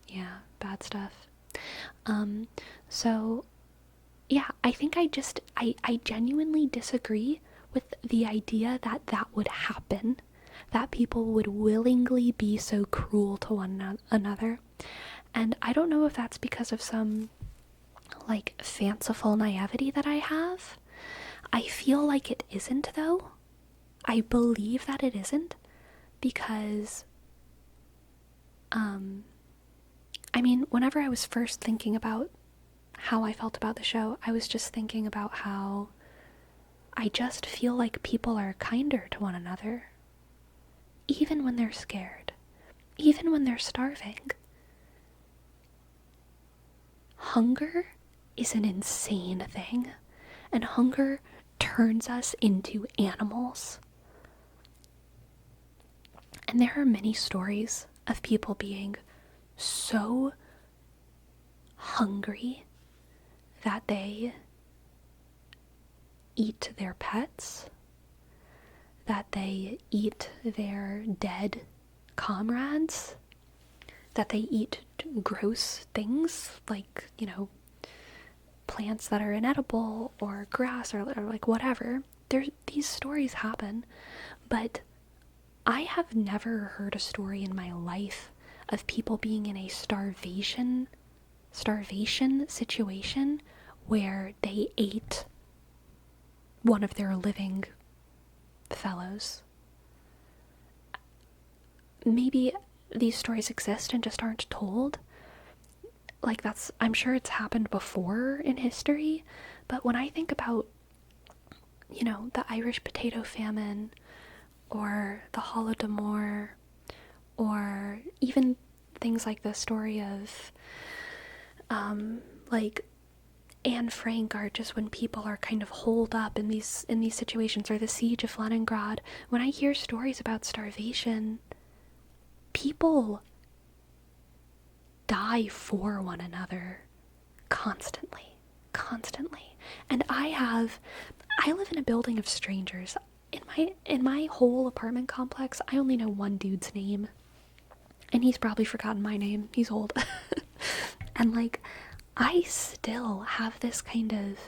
Yeah, bad stuff. So, yeah, I think I genuinely disagree with the idea that that would happen, that people would willingly be so cruel to one another. And I don't know if that's because of some like fanciful naivety that I have. I feel like it isn't, though. I believe that it isn't, because I mean, whenever I was first thinking about how I felt about the show, I was just thinking about how I just feel like people are kinder to one another, even when they're scared, even when they're starving. Hunger is an insane thing, and hunger turns us into animals. And there are many stories of people being so hungry that they eat their pets, that they eat their dead comrades, that they eat gross things like, plants that are inedible or grass or like whatever. These stories happen, but I have never heard a story in my life of people being in a starvation situation where they ate one of their living fellows. Maybe these stories exist and just aren't told. Like, I'm sure it's happened before in history, but when I think about, the Irish potato famine, or the Holodomor, or even things like the story of, like, Anne Frank, are just when people are kind of holed up in these situations, or the siege of Leningrad. When I hear stories about starvation, people die for one another constantly. And I live in a building of strangers. In my whole apartment complex, I only know one dude's name, and he's probably forgotten my name. He's old. And like, I still have this kind of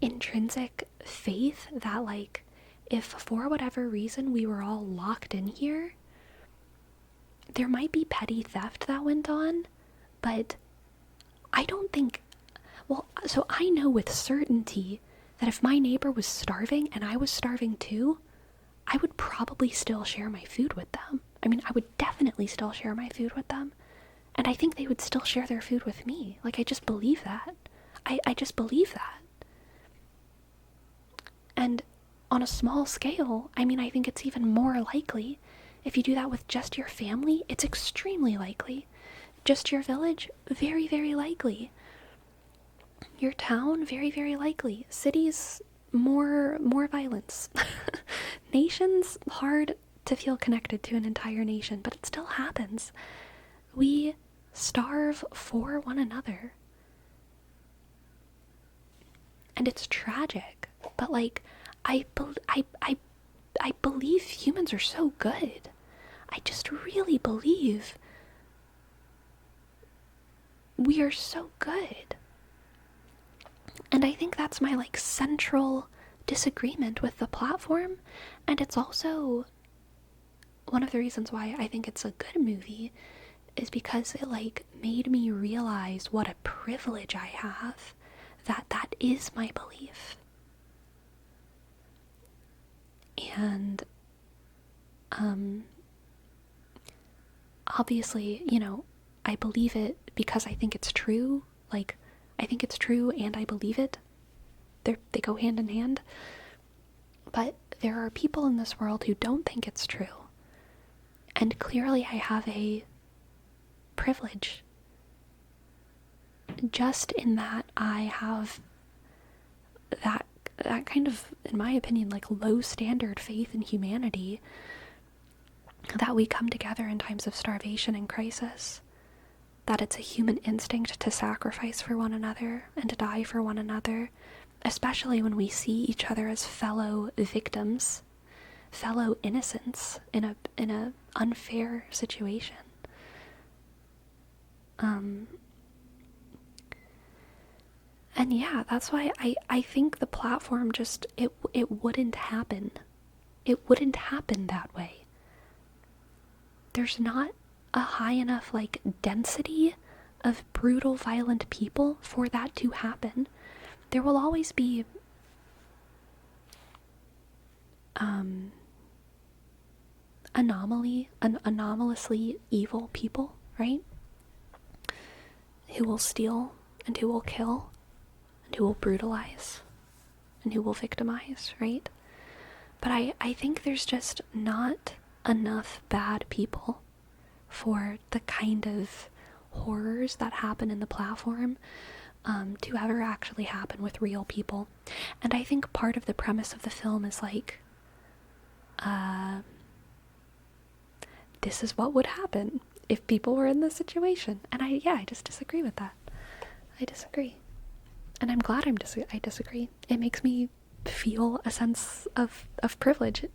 intrinsic faith that, like, if for whatever reason we were all locked in here, there might be petty theft that went on, but I don't think, well, so I know with certainty that if my neighbor was starving and I was starving too, I would probably still share my food with them. I mean, I would definitely still share my food with them. And I think they would still share their food with me. Like, I just believe that. I just believe that. And on a small scale, I mean, I think it's even more likely. If you do that with just your family, it's extremely likely. Just your village, very, very likely. Your town, very, very likely. Cities, more violence. Nations, hard to feel connected to an entire nation, but it still happens. We starve for one another. And it's tragic, but like, I believe humans are so good. I just really believe we are so good. And I think that's my, like, central disagreement with the platform. And it's also one of the reasons why I think it's a good movie, is because it, like, made me realize what a privilege I have, that is my belief. And, obviously, I believe it because I think it's true. Like, I think it's true and I believe it. They go hand in hand. But there are people in this world who don't think it's true. And clearly I have a privilege. Just in that I have that kind of, in my opinion, like, low standard faith in humanity, that we come together in times of starvation and crisis, that it's a human instinct to sacrifice for one another and to die for one another, especially when we see each other as fellow victims, fellow innocents in a unfair situation. And yeah, that's why I think the platform just, it wouldn't happen. It wouldn't happen that way. There's not a high enough, like, density of brutal, violent people for that to happen. There will always be anomalously evil people, right? Who will steal and who will kill and who will brutalize and who will victimize, right? But I think there's just not enough bad people for the kind of horrors that happen in the platform to ever actually happen with real people. And I think part of the premise of the film is, like, this is what would happen if people were in this situation. And I just disagree with that. I disagree. And I'm glad I disagree. It makes me feel a sense of privilege,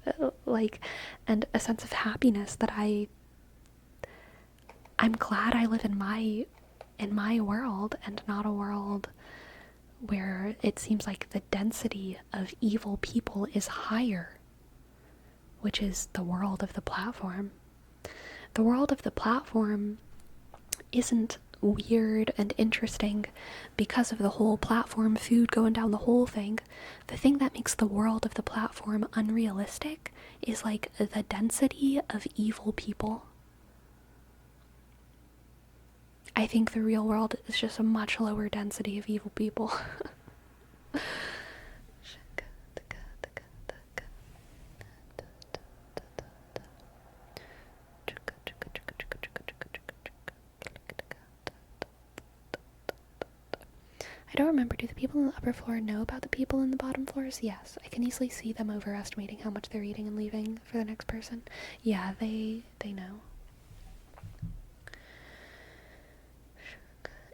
like, and a sense of happiness that I'm glad I live in my world and not a world where it seems like the density of evil people is higher, which is the world of the platform. The world of the platform isn't weird and interesting because of the whole platform food going down the whole thing. The thing that makes the world of the platform unrealistic is like the density of evil people. I think the real world is just a much lower density of evil people. I don't remember. Do the people on the upper floor know about the people in the bottom floors? Yes. I can easily see them overestimating how much they're eating and leaving for the next person. Yeah, they know.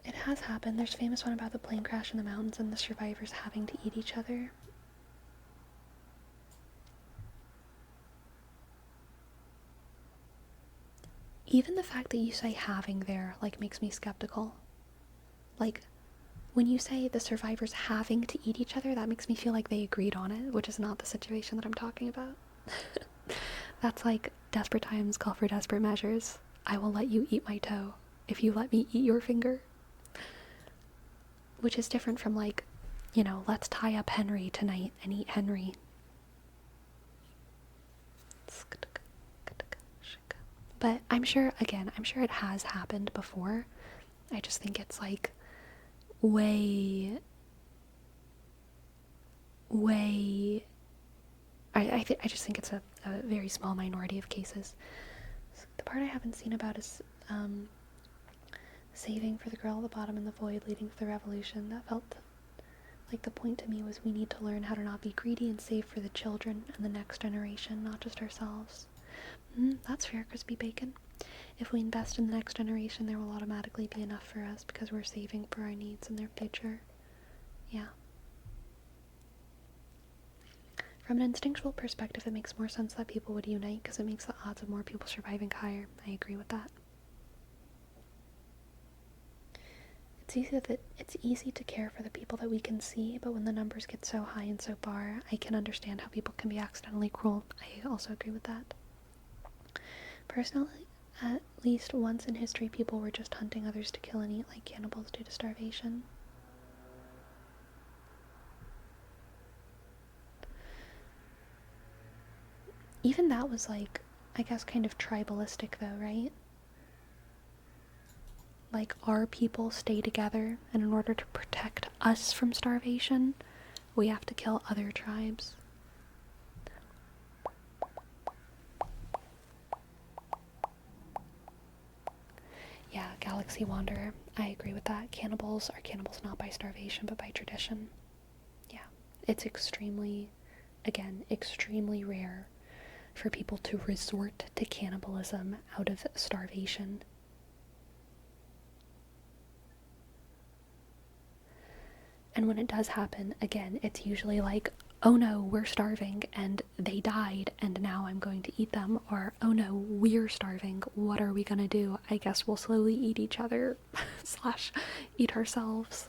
It has happened. There's a famous one about the plane crash in the mountains and the survivors having to eat each other. Even the fact that you say having there, like, makes me skeptical. Like, when you say the survivors having to eat each other, that makes me feel like they agreed on it, which is not the situation that I'm talking about. That's like, desperate times call for desperate measures. I will let you eat my toe if you let me eat your finger. Which is different from, like, you know, let's tie up Henry tonight and eat Henry. But I'm sure it has happened before. I just think it's like way I just think it's a very small minority of cases. So the part I haven't seen about is saving for the girl at the bottom in the void leading to the revolution. That felt like the point to me was we need to learn how to not be greedy and save for the children and the next generation, not just ourselves. That's fair, crispy bacon. If we invest in the next generation, there will automatically be enough for us because we're saving for our needs in their future. Yeah. From an instinctual perspective, it makes more sense that people would unite because it makes the odds of more people surviving higher. I agree with that. It's easy to care for the people that we can see, but when the numbers get so high and so far, I can understand how people can be accidentally cruel. I also agree with that. Personally, at least once in history, people were just hunting others to kill and eat like cannibals due to starvation. Even that was, like, I guess kind of tribalistic though, right? Like, our people stay together, and in order to protect us from starvation, we have to kill other tribes. Yeah, Galaxy Wanderer, I agree with that. Cannibals are cannibals not by starvation, but by tradition. Yeah, it's extremely rare for people to resort to cannibalism out of starvation. And when it does happen, again, it's usually like, oh no, we're starving and they died and now I'm going to eat them. Or, oh no, we're starving. What are we gonna do? I guess we'll slowly eat each other / eat ourselves.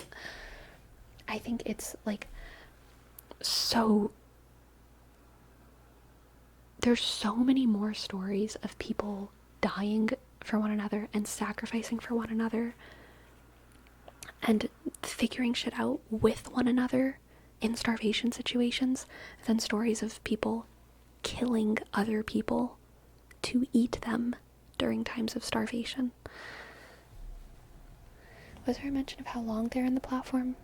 I think it's like there's so many more stories of people dying for one another and sacrificing for one another and figuring shit out with one another in starvation situations than stories of people killing other people to eat them during times of starvation. Was there a mention of how long they're in the platform?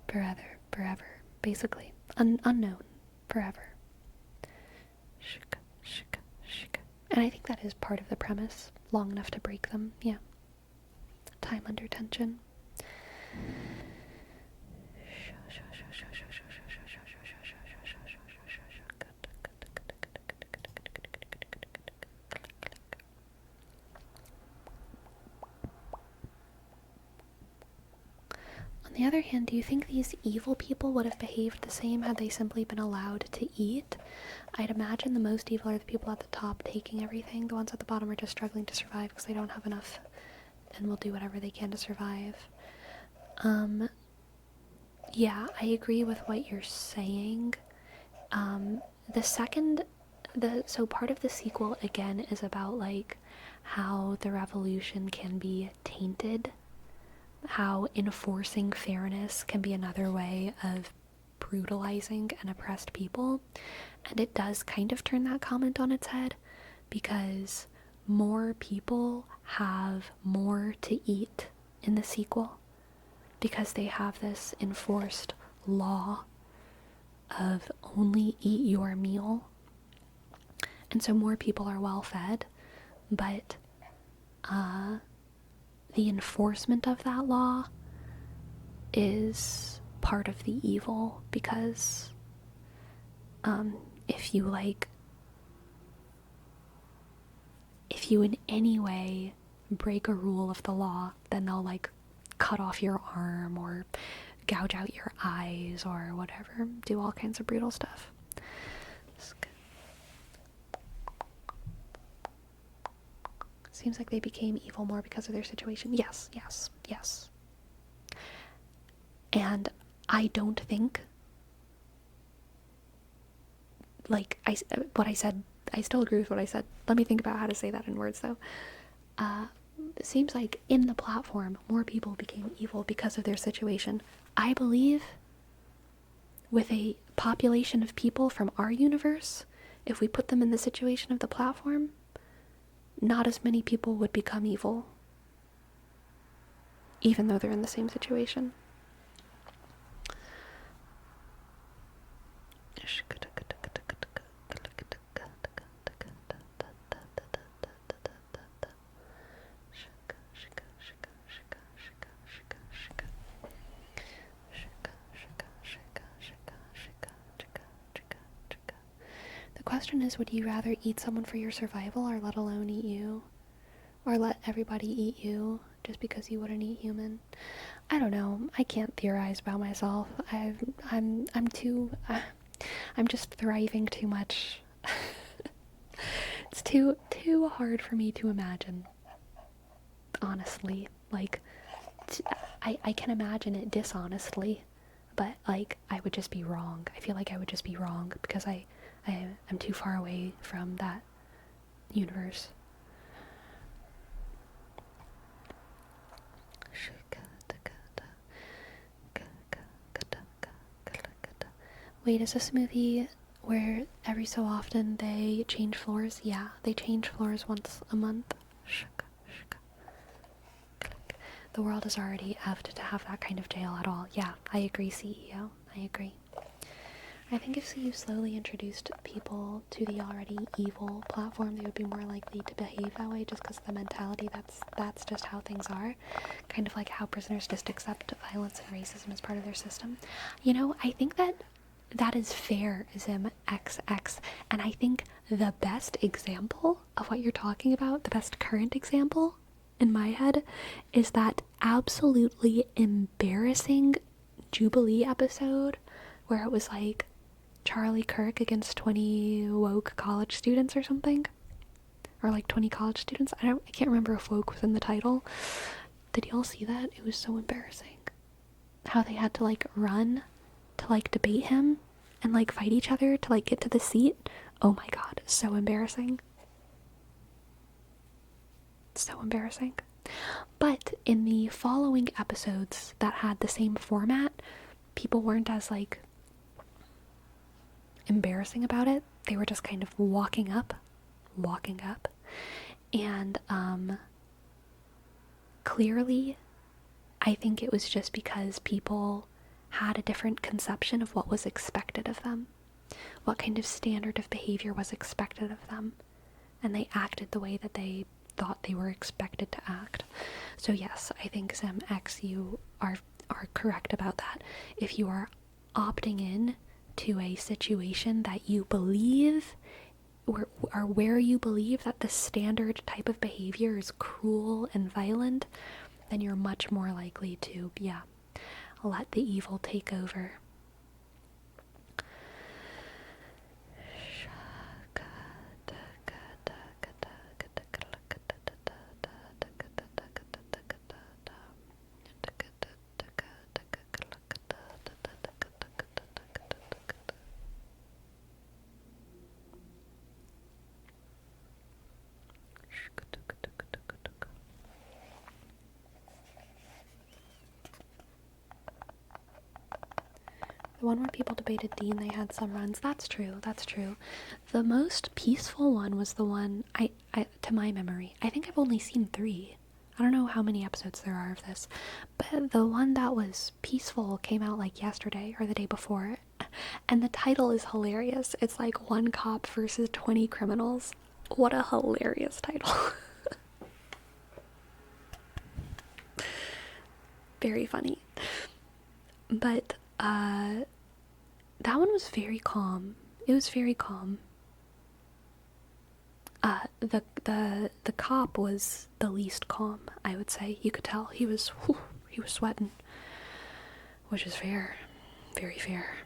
Forever, basically. Unknown, forever. And I think that is part of the premise, long enough to break them, yeah. Time under tension. On the other hand, do you think these evil people would have behaved the same had they simply been allowed to eat? I'd imagine the most evil are the people at the top taking everything. The ones at the bottom are just struggling to survive because they don't have enough and will do whatever they can to survive. Yeah, I agree with what you're saying. So part of the sequel, again, is about, like, how the revolution can be tainted, how enforcing fairness can be another way of brutalizing an oppressed people. And it does kind of turn that comment on its head, because more people have more to eat in the sequel, because they have this enforced law of only eat your meal. And so more people are well fed, but the enforcement of that law is part of the evil, because if you in any way break a rule of the law, then they'll, like, cut off your arm or gouge out your eyes or whatever, do all kinds of brutal stuff. Seems like they became evil more because of their situation. Yes. And I don't think, like, what I said, I still agree with what I said. Let me think about how to say that in words, though. It seems like in the platform, more people became evil because of their situation. I believe with a population of people from our universe, if we put them in the situation of the platform, not as many people would become evil, even though they're in the same situation. The question is, would you rather eat someone for your survival, or let alone eat you? Or let everybody eat you just because you wouldn't eat human? I don't know. I can't theorize about myself. I'm just thriving too much. It's too hard for me to imagine. Honestly, like, I can imagine it dishonestly, but, like, I would just be wrong. I feel like I would just be wrong because I'm too far away from that universe. Wait, is this a movie where every so often they change floors? Yeah, they change floors once a month. The world is already effed to have that kind of jail at all. Yeah, I agree, CEO. I agree. I think if you slowly introduced people to the already evil platform, they would be more likely to behave that way, just because of the mentality that's just how things are. Kind of like how prisoners just accept violence and racism as part of their system. You know, I think that is fairism XX, and I think the best example of what you're talking about, the best current example in my head, is that absolutely embarrassing Jubilee episode where it was like Charlie Kirk against 20 woke college students or something, or like 20 college students. I can't remember if woke was in the title. Did y'all see that? It was so embarrassing how they had to, like, run to, like, debate him and, like, fight each other to, like, get to the seat. Oh my god, so embarrassing. So embarrassing. But in the following episodes that had the same format, people weren't as, like, embarrassing about it. They were just kind of walking up. And clearly, I think it was just because people had a different conception of what was expected of them, what kind of standard of behavior was expected of them, and they acted the way that they thought they were expected to act. So yes, I think Zem X, you are correct about that. If you are opting in to a situation that you believe, or where you believe that the standard type of behavior is cruel and violent, then you're much more likely to, let the evil take over. The one where people debated Dean, they had some runs. That's true. That's true. The most peaceful one was the one, I to my memory, I think I've only seen 3. I don't know how many episodes there are of this, but the one that was peaceful came out like yesterday or the day before, and the title is hilarious. It's like 1 cop versus 20 criminals. What a hilarious title. Very funny. But that one was very calm. It was very calm. The cop was the least calm, I would say. You could tell he was sweating, which is fair, very fair.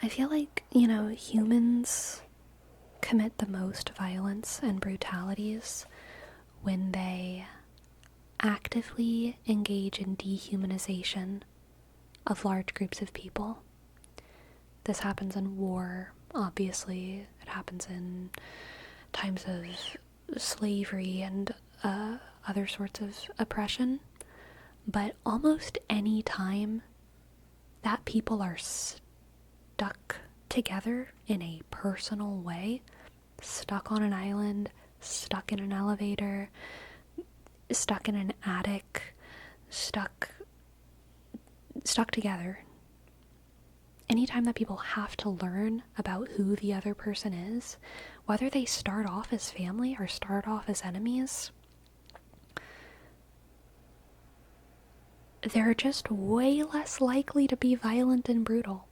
I feel like, humans commit the most violence and brutalities when they actively engage in dehumanization of large groups of people. This happens in war, obviously. It happens in times of slavery and other sorts of oppression. But almost any time that people are stuck together in a personal way, stuck on an island, stuck in an elevator, stuck in an attic, stuck together. Anytime that people have to learn about who the other person is, whether they start off as family or start off as enemies, they're just way less likely to be violent and brutal.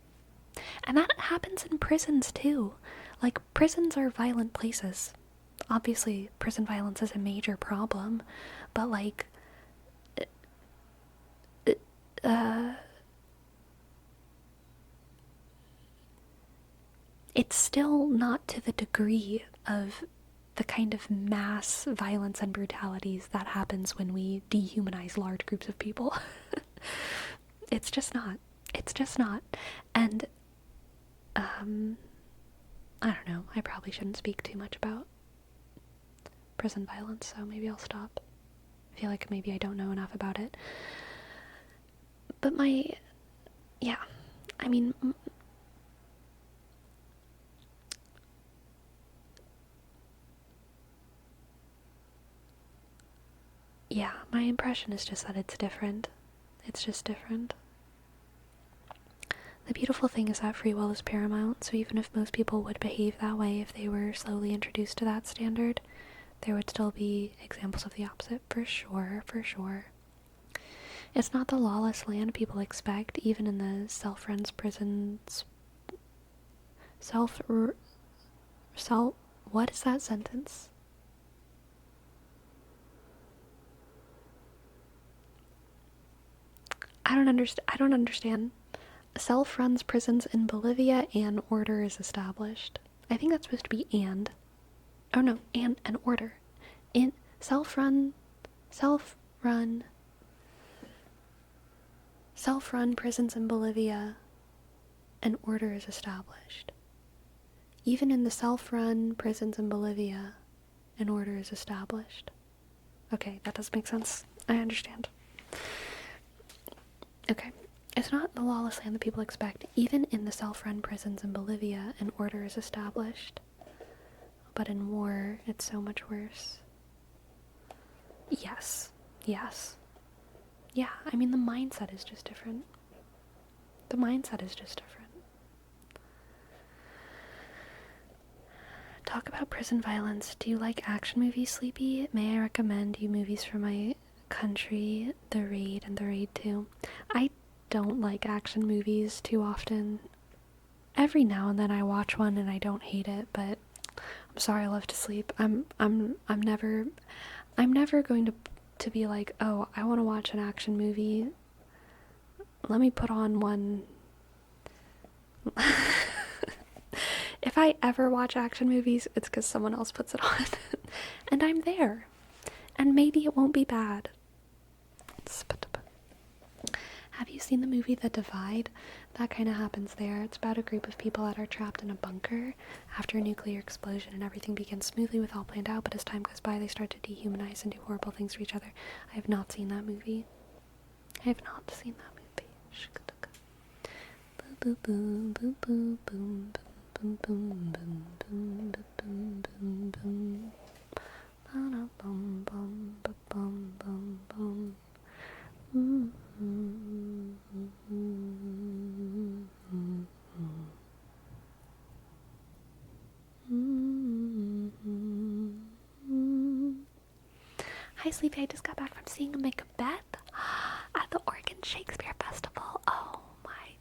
And that happens in prisons too. Like, prisons are violent places. Obviously, prison violence is a major problem, but like, it's still not to the degree of the kind of mass violence and brutalities that happens when we dehumanize large groups of people. It's just not. It's just not. And, I don't know. I probably shouldn't speak too much about prison violence, so maybe I'll stop. I feel like maybe I don't know enough about it. But yeah, I mean, yeah, my impression is just that it's different. It's just different. The beautiful thing is that free will is paramount, so even if most people would behave that way if they were slowly introduced to that standard, there would still be examples of the opposite, for sure, for sure. It's not the lawless land people expect, even in the self-run prisons. What is that sentence? I don't understand. self runs prisons in Bolivia and order is established. I think that's supposed to be and. Oh no, and an order. In self run prisons in Bolivia, an order is established. Even in the self-run prisons in Bolivia, an order is established. Okay, that does make sense. I understand. Okay. It's not the lawless land that people expect. Even in the self-run prisons in Bolivia, an order is established. But in war, it's so much worse. Yes. Yes. Yeah, I mean, the mindset is just different. The mindset is just different. Talk about prison violence. Do you like action movies, Sleepy? May I recommend you movies from my country, The Raid and The Raid 2? I don't like action movies too often. Every now and then I watch one and I don't hate it, but I'm sorry, I love to sleep. I'm never going to be like, oh, I want to watch an action movie. Let me put on one. If I ever watch action movies, it's because someone else puts it on. And I'm there. And maybe it won't be bad. Have you seen the movie The Divide? That kind of happens there. It's about a group of people that are trapped in a bunker after a nuclear explosion, and everything begins smoothly with all planned out, but as time goes by, they start to dehumanize and do horrible things for each other. I have not seen that movie. I have not seen that movie. Boom, boom, boom, boom, boom, boom, boom, boom, boom, boom, boom, boom. Bum, bum, bum, bum, bum, bum. Hi, Sleepy. I just got back from seeing Macbeth at the Oregon Shakespeare Festival. Oh my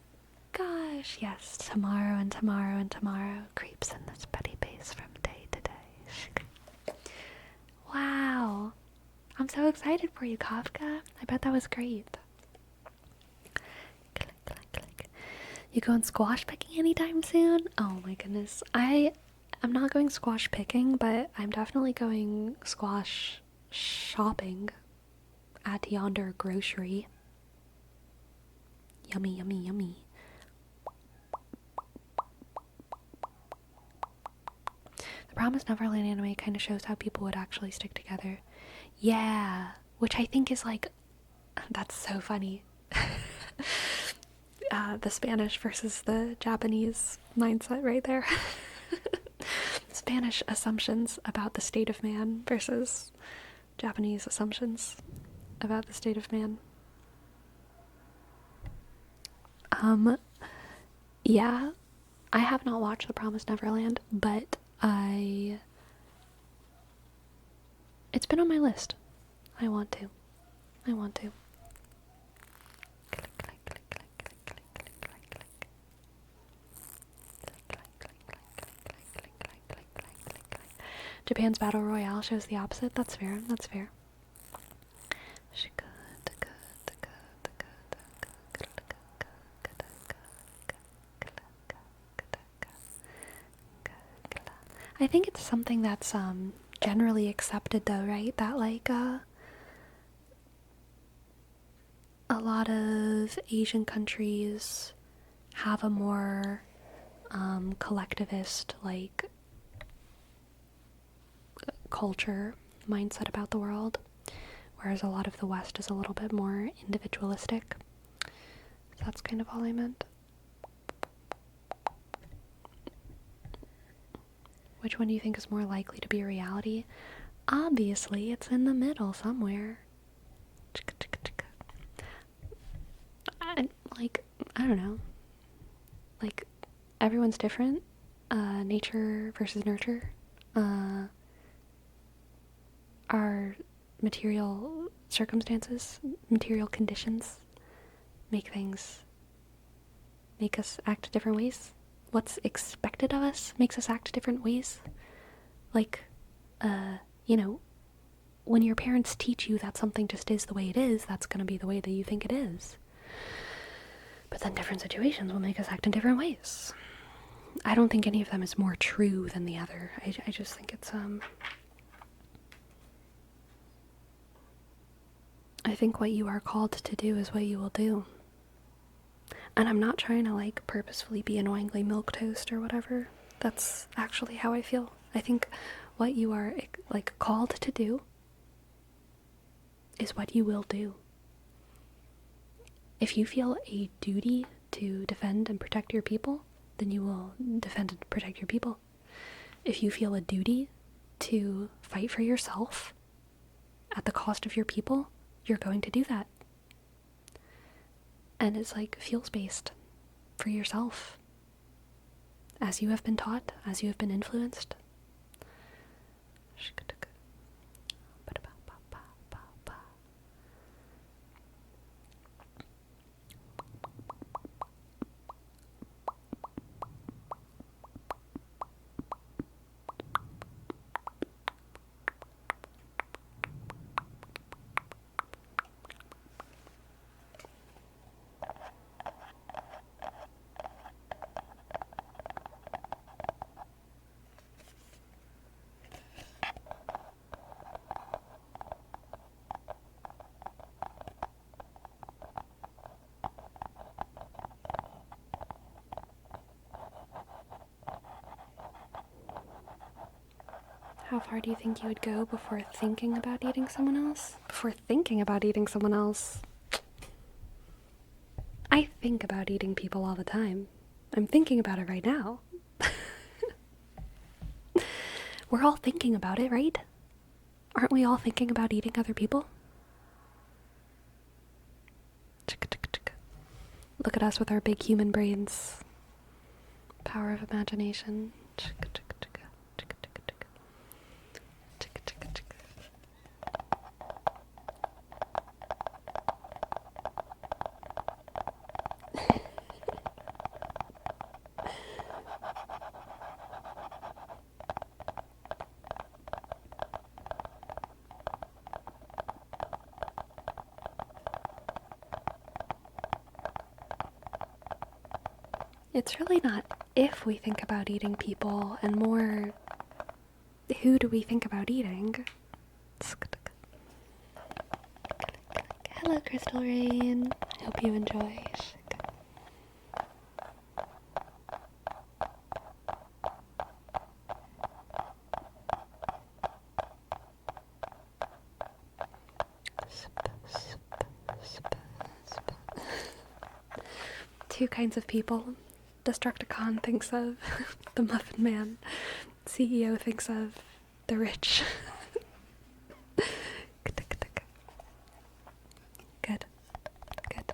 gosh, yes. Tomorrow and tomorrow and tomorrow creeps in this pretty pace from day to day. Wow. I'm so excited for you, Kafka. I bet that was great. Click, click, click. You going squash picking anytime soon? Oh my goodness. I'm not going squash picking, but I'm definitely going squash shopping at yonder grocery. Yummy, yummy, yummy. The Promised Neverland anime kind of shows how people would actually stick together. Yeah, which I think is like, that's so funny. The Spanish versus the Japanese mindset right there. Spanish assumptions about the state of man versus Japanese assumptions about the state of man. Yeah, I have not watched The Promised Neverland, but it's been on my list. I want to. Japan's Battle Royale shows the opposite. That's fair. I think it's something that's generally accepted though, right? That like a lot of Asian countries have a more collectivist like culture mindset about the world, whereas a lot of the West is a little bit more individualistic. So that's kind of all I meant. Which one do you think is more likely to be a reality? Obviously, it's in the middle somewhere. I don't know. Like, everyone's different. Nature versus nurture. Our material circumstances, material conditions make us act different ways. What's expected of us makes us act different ways. Like, when your parents teach you that something just is the way it is, that's gonna be the way that you think it is. But then different situations will make us act in different ways. I don't think any of them is more true than the other. I just think it's, I think what you are called to do is what you will do. And I'm not trying to, like, purposefully be annoyingly milquetoast or whatever. That's actually how I feel. I think what you are, like, called to do is what you will do. If you feel a duty to defend and protect your people, then you will defend and protect your people. If you feel a duty to fight for yourself at the cost of your people, you're going to do that. And it's like feels-based for yourself. As you have been taught, as you have been influenced. How far do you think you would go before thinking about eating someone else? Before thinking about eating someone else? I think about eating people all the time. I'm thinking about it right now. We're all thinking about it, right? Aren't we all thinking about eating other people? Look at us with our big human brains. Power of imagination. It's really not if we think about eating people, and more who do we think about eating? Hello, Crystal Rain. I hope you enjoy. Two kinds of people. Destructicon thinks of the Muffin Man. CEO thinks of the rich. Good. Good.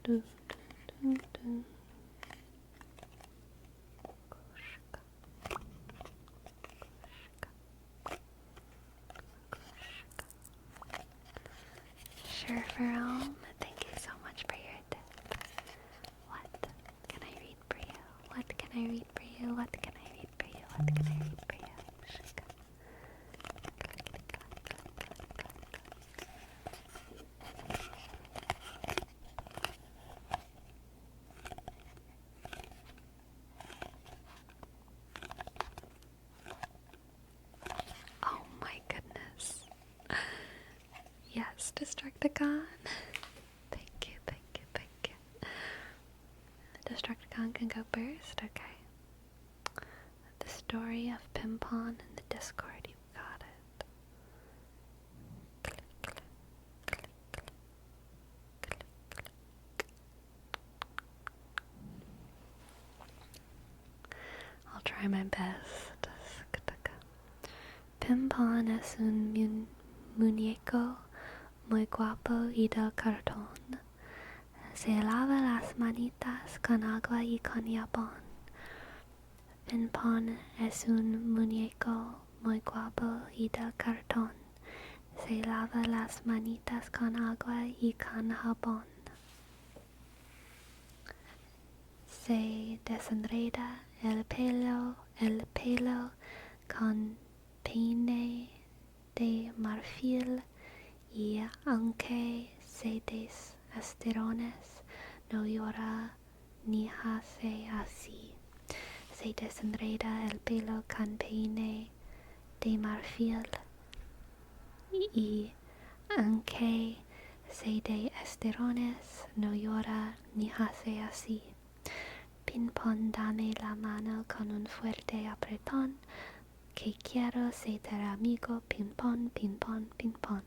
do, do, do. Sure, Jerome. Thank you so much for your tip. What can I read for you? What can I read for you? What can I read for you? What can I read for you? Oh my goodness. Yes, Destructicon. Thank you, thank you, thank you. Destructicon can go first, okay. The story of Pimpon in the Discord, you got it. Click, click, click, click, click, click. I'll try my best. Pimpon es un muñeco muy guapo y del cartón. Se lava las manitas con agua y con jabón. Pimpon es un muñeco muy guapo y del cartón. Se lava las manitas con agua y con jabón. Se desenreda el pelo con peine de marfil y aunque se des esterones no llora ni hace así. Se desenreda el pelo con peine de marfil y aunque se de esterones no llora ni hace así. Pimpon, dame la mano con un fuerte apretón, que quiero ser tu amigo. Pimpon, pimpon, pimpon.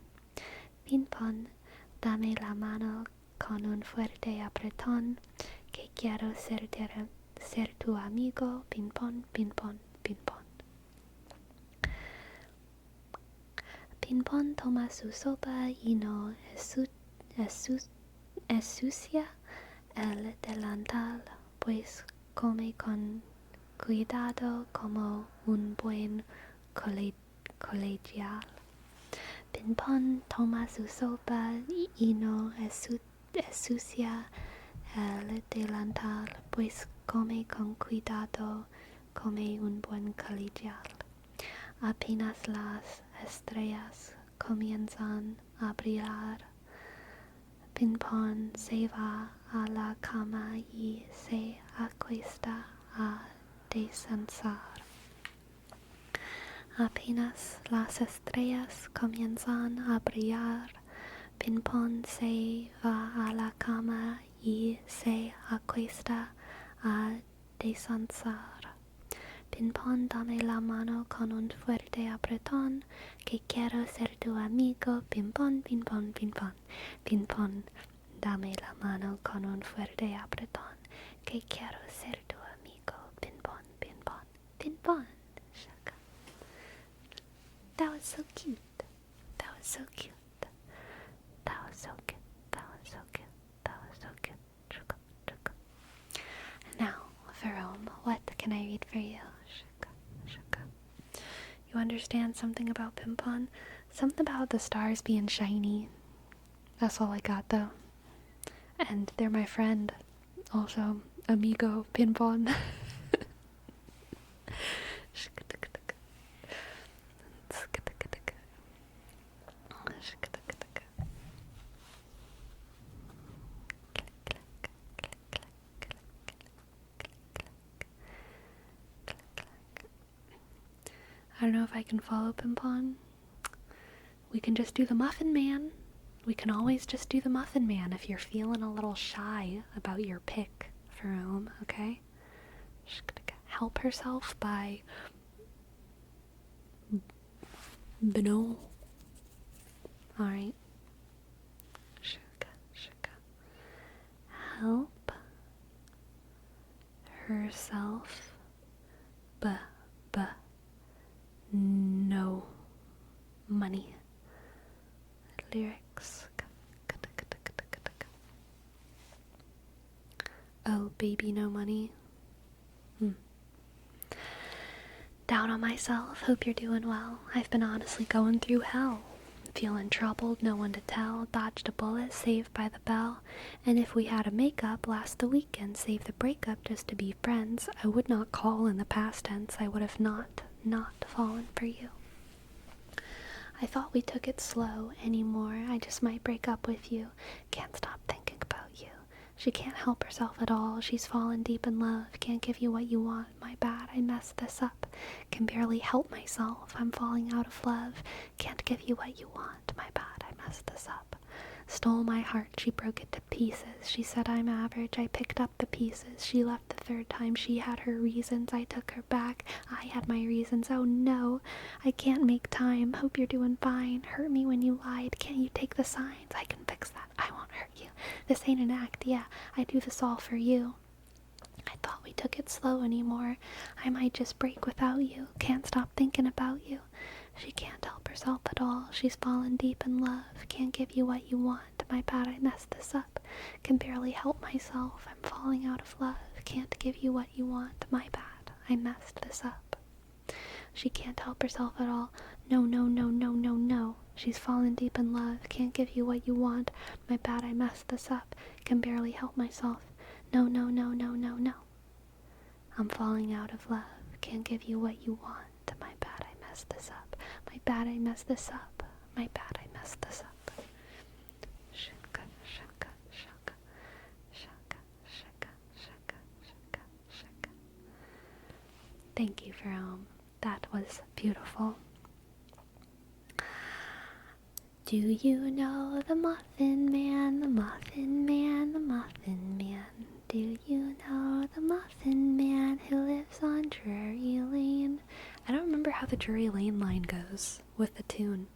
Pimpon, dame la mano con un fuerte apretón, que quiero ser tu amigo. Pimpon, pimpon, pimpon. Pimpon toma su sopa y no ensucia el delantal, pues come con cuidado como un buen colegial. Pimpon toma su sopa y no ensucia el delantal, pues come con cuidado como un buen colegial. Apenas las estrellas comienzan a brillar, Pimpon se va a la cama y se acuesta a descansar. Apenas las estrellas comienzan a brillar, Pimpon se va a la cama y se acuesta a descansar. Pimpon, dame la mano con un fuerte apretón, que quiero ser tu amigo. Pimpon, pimpon, pimpon. Pimpon, dame la mano con un fuerte apretón, que quiero ser tu amigo. Pimpon, pimpon, pimpon. Shaka. That was so cute. That was so cute. That was so cute. That was so cute. That was so cute. Shaka, shaka. Now, Jerome, what can I read for you? You understand something about Pimpon? Something about the stars being shiny. That's all I got, though. And they're my friend. Also, amigo Pimpon. I don't know if I can follow Pimpon. We can just do the Muffin Man. We can always just do the Muffin Man if you're feeling a little shy about your pick for Rome, okay? She's gonna help herself by Beno. Alright. Help herself no money. Lyrics. baby no money. Down on myself, hope you're doing well. I've been honestly going through hell. Feeling troubled, no one to tell, dodged a bullet, saved by the bell. And if we had a makeup, last the weekend, save the breakup just to be friends, I would not call in the past tense, I would have not fallen for you. I thought we took it slow anymore, I just might break up with you. Can't stop thinking about you. She can't help herself at all, she's fallen deep in love. Can't give you what you want, my bad, I messed this up. Can barely help myself, I'm falling out of love. Can't give you what you want, my bad, I messed this up. Stole my heart, she broke it to pieces. She said I'm average, I picked up the pieces. She left the third time, she had her reasons. I took her back, I had my reasons. Oh no, I can't make time. Hope you're doing fine. Hurt me when you lied, can't you take the signs? I can fix that, I won't hurt you. This ain't an act, yeah, I do this all for you. I thought we took it slow anymore. I might just break without you. Can't stop thinking about you. She can't help herself at all. She's fallen deep in love. Can't give you what you want. My bad, I messed this up. Can barely help myself. I'm falling out of love. Can't give you what you want. My bad, I messed this up. She can't help herself at all. No, no, no, no, no, no. She's fallen deep in love. Can't give you what you want. My bad, I messed this up. Can barely help myself. No, no, no, no, no, no. I'm falling out of love. Can't give you what you want. My bad, I messed this up. My bad, I messed this up. My bad, I messed this up. Shaka, shaka, shaka, shaka, shaka, shaka, shaka, shaka. Thank you, Jerome. That was beautiful. Do you know the Muffin Man, the Muffin Man, the Muffin Man? Do you know the Muffin Man who lives on Drury Lane? I don't remember how the Drury Lane line goes with the tune.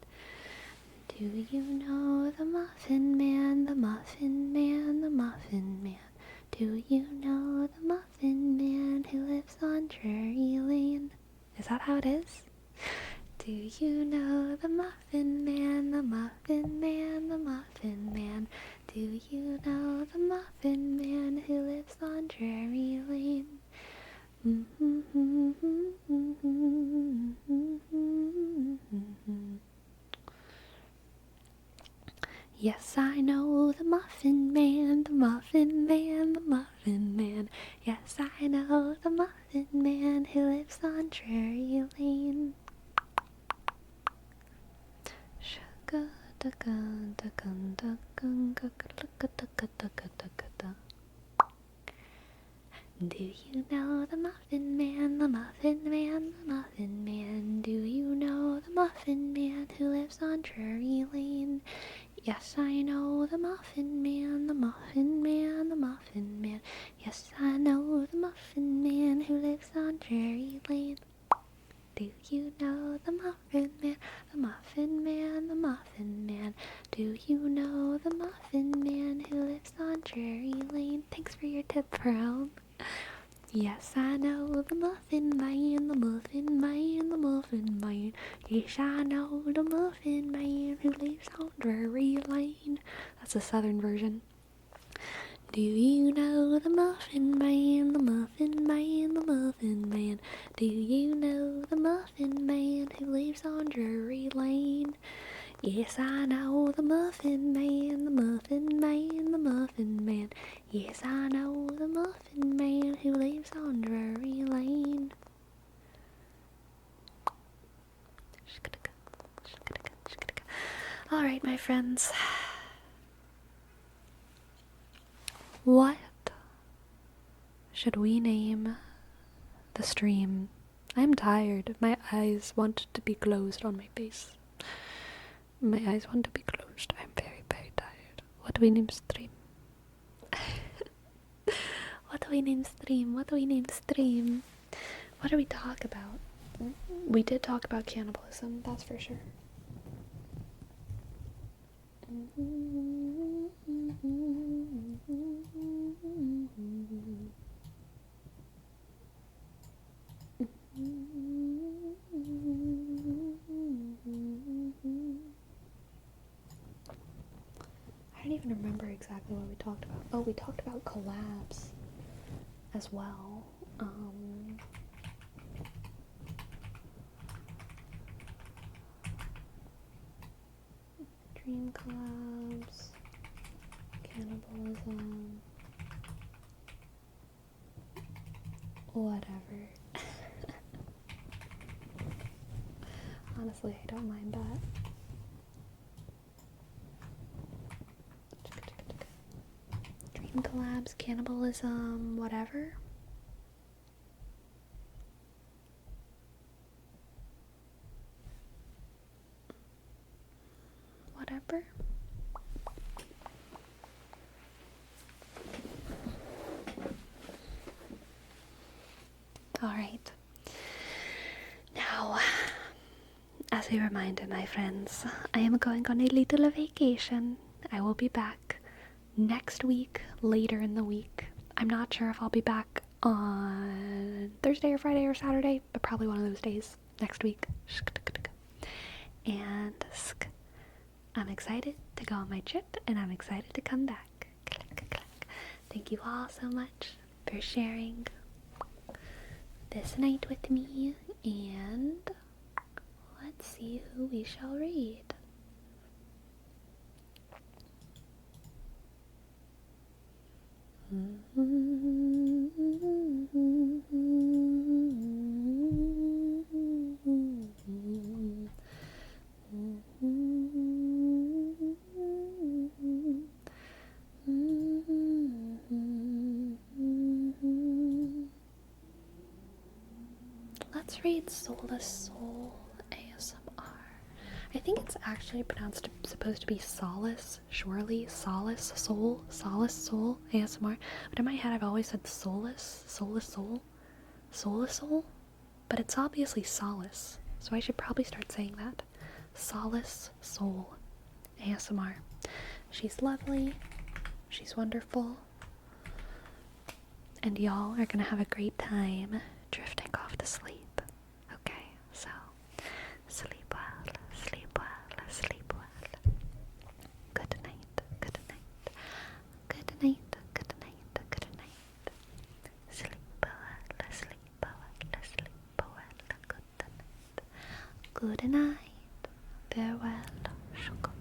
Do you know the Muffin Man, the Muffin Man, the Muffin Man? Do you know the Muffin Man who lives on Drury Lane? Is that how it is? Do you know the Muffin Man, the Muffin Man, the Muffin Man? Do you know the Muffin Man who lives on Drury Lane? Yes, I know the Muffin Man, the Muffin Man, the Muffin Man. Yes, I know the Muffin Man who lives on Drury Lane. Do you know the Muffin Man, the Muffin Man, the Muffin Man? Do you know the Muffin Man who lives on Drury Lane? Yes, I know the Muffin Man, the Muffin Man, the Muffin Man. Yes, I know the Muffin Man who lives on Drury Lane. Do you know the Muffin Man, the Muffin Man, the Muffin Man? Do you know the Muffin Man who lives on Drury Lane? Thanks for your tip, Pearl. Yes, I know the Muffin Man, the Muffin Man, the Muffin Man. Yes, I know the Muffin Man who lives on Drury Lane. That's the southern version. Do you know the Muffin Man, the Muffin Man, the Muffin Man? Do you know the Muffin Man who lives on Drury Lane? Yes, I know the Muffin Man, the Muffin Man, the Muffin Man. Yes, I know the Muffin Man who lives on Drury Lane. Alright, my friends. What should we name the stream? I'm tired. My eyes want to be closed on my face. My eyes want to be closed. I'm very, very tired. What do we name stream? What do we name stream? What do we name stream? What do we talk about? We did talk about cannibalism, that's for sure. I don't even remember exactly what we talked about. Oh, we talked about collabs. as well. Dream Collabs, Cannibalism, whatever. Honestly, I don't mind that. Dream Collabs, Cannibalism, whatever. Whatever. Alright. Now, as a reminder, my friends, I am going on a little vacation. I will be back next week, later in the week. I'm not sure if I'll be back on Thursday or Friday or Saturday, but probably one of those days next week. And I'm excited to go on my trip, and I'm excited to come back. Thank you all so much for sharing this night with me, and let's see who we shall read. Let's read Soulless Soul ASMR. I think it's actually supposed to be Solace, surely. Solace Soul ASMR. But in my head I've always said Soulless Soul. But it's obviously Solace. So I should probably start saying that. Solace Soul ASMR. She's lovely. She's wonderful. And y'all are gonna have a great time drifting off to sleep. Okay, so sleep well, sleep well, sleep well. Good night, good night, good night, good night, good night. Sleep well, sleep well, sleep well, good night. Good night, farewell, sugar.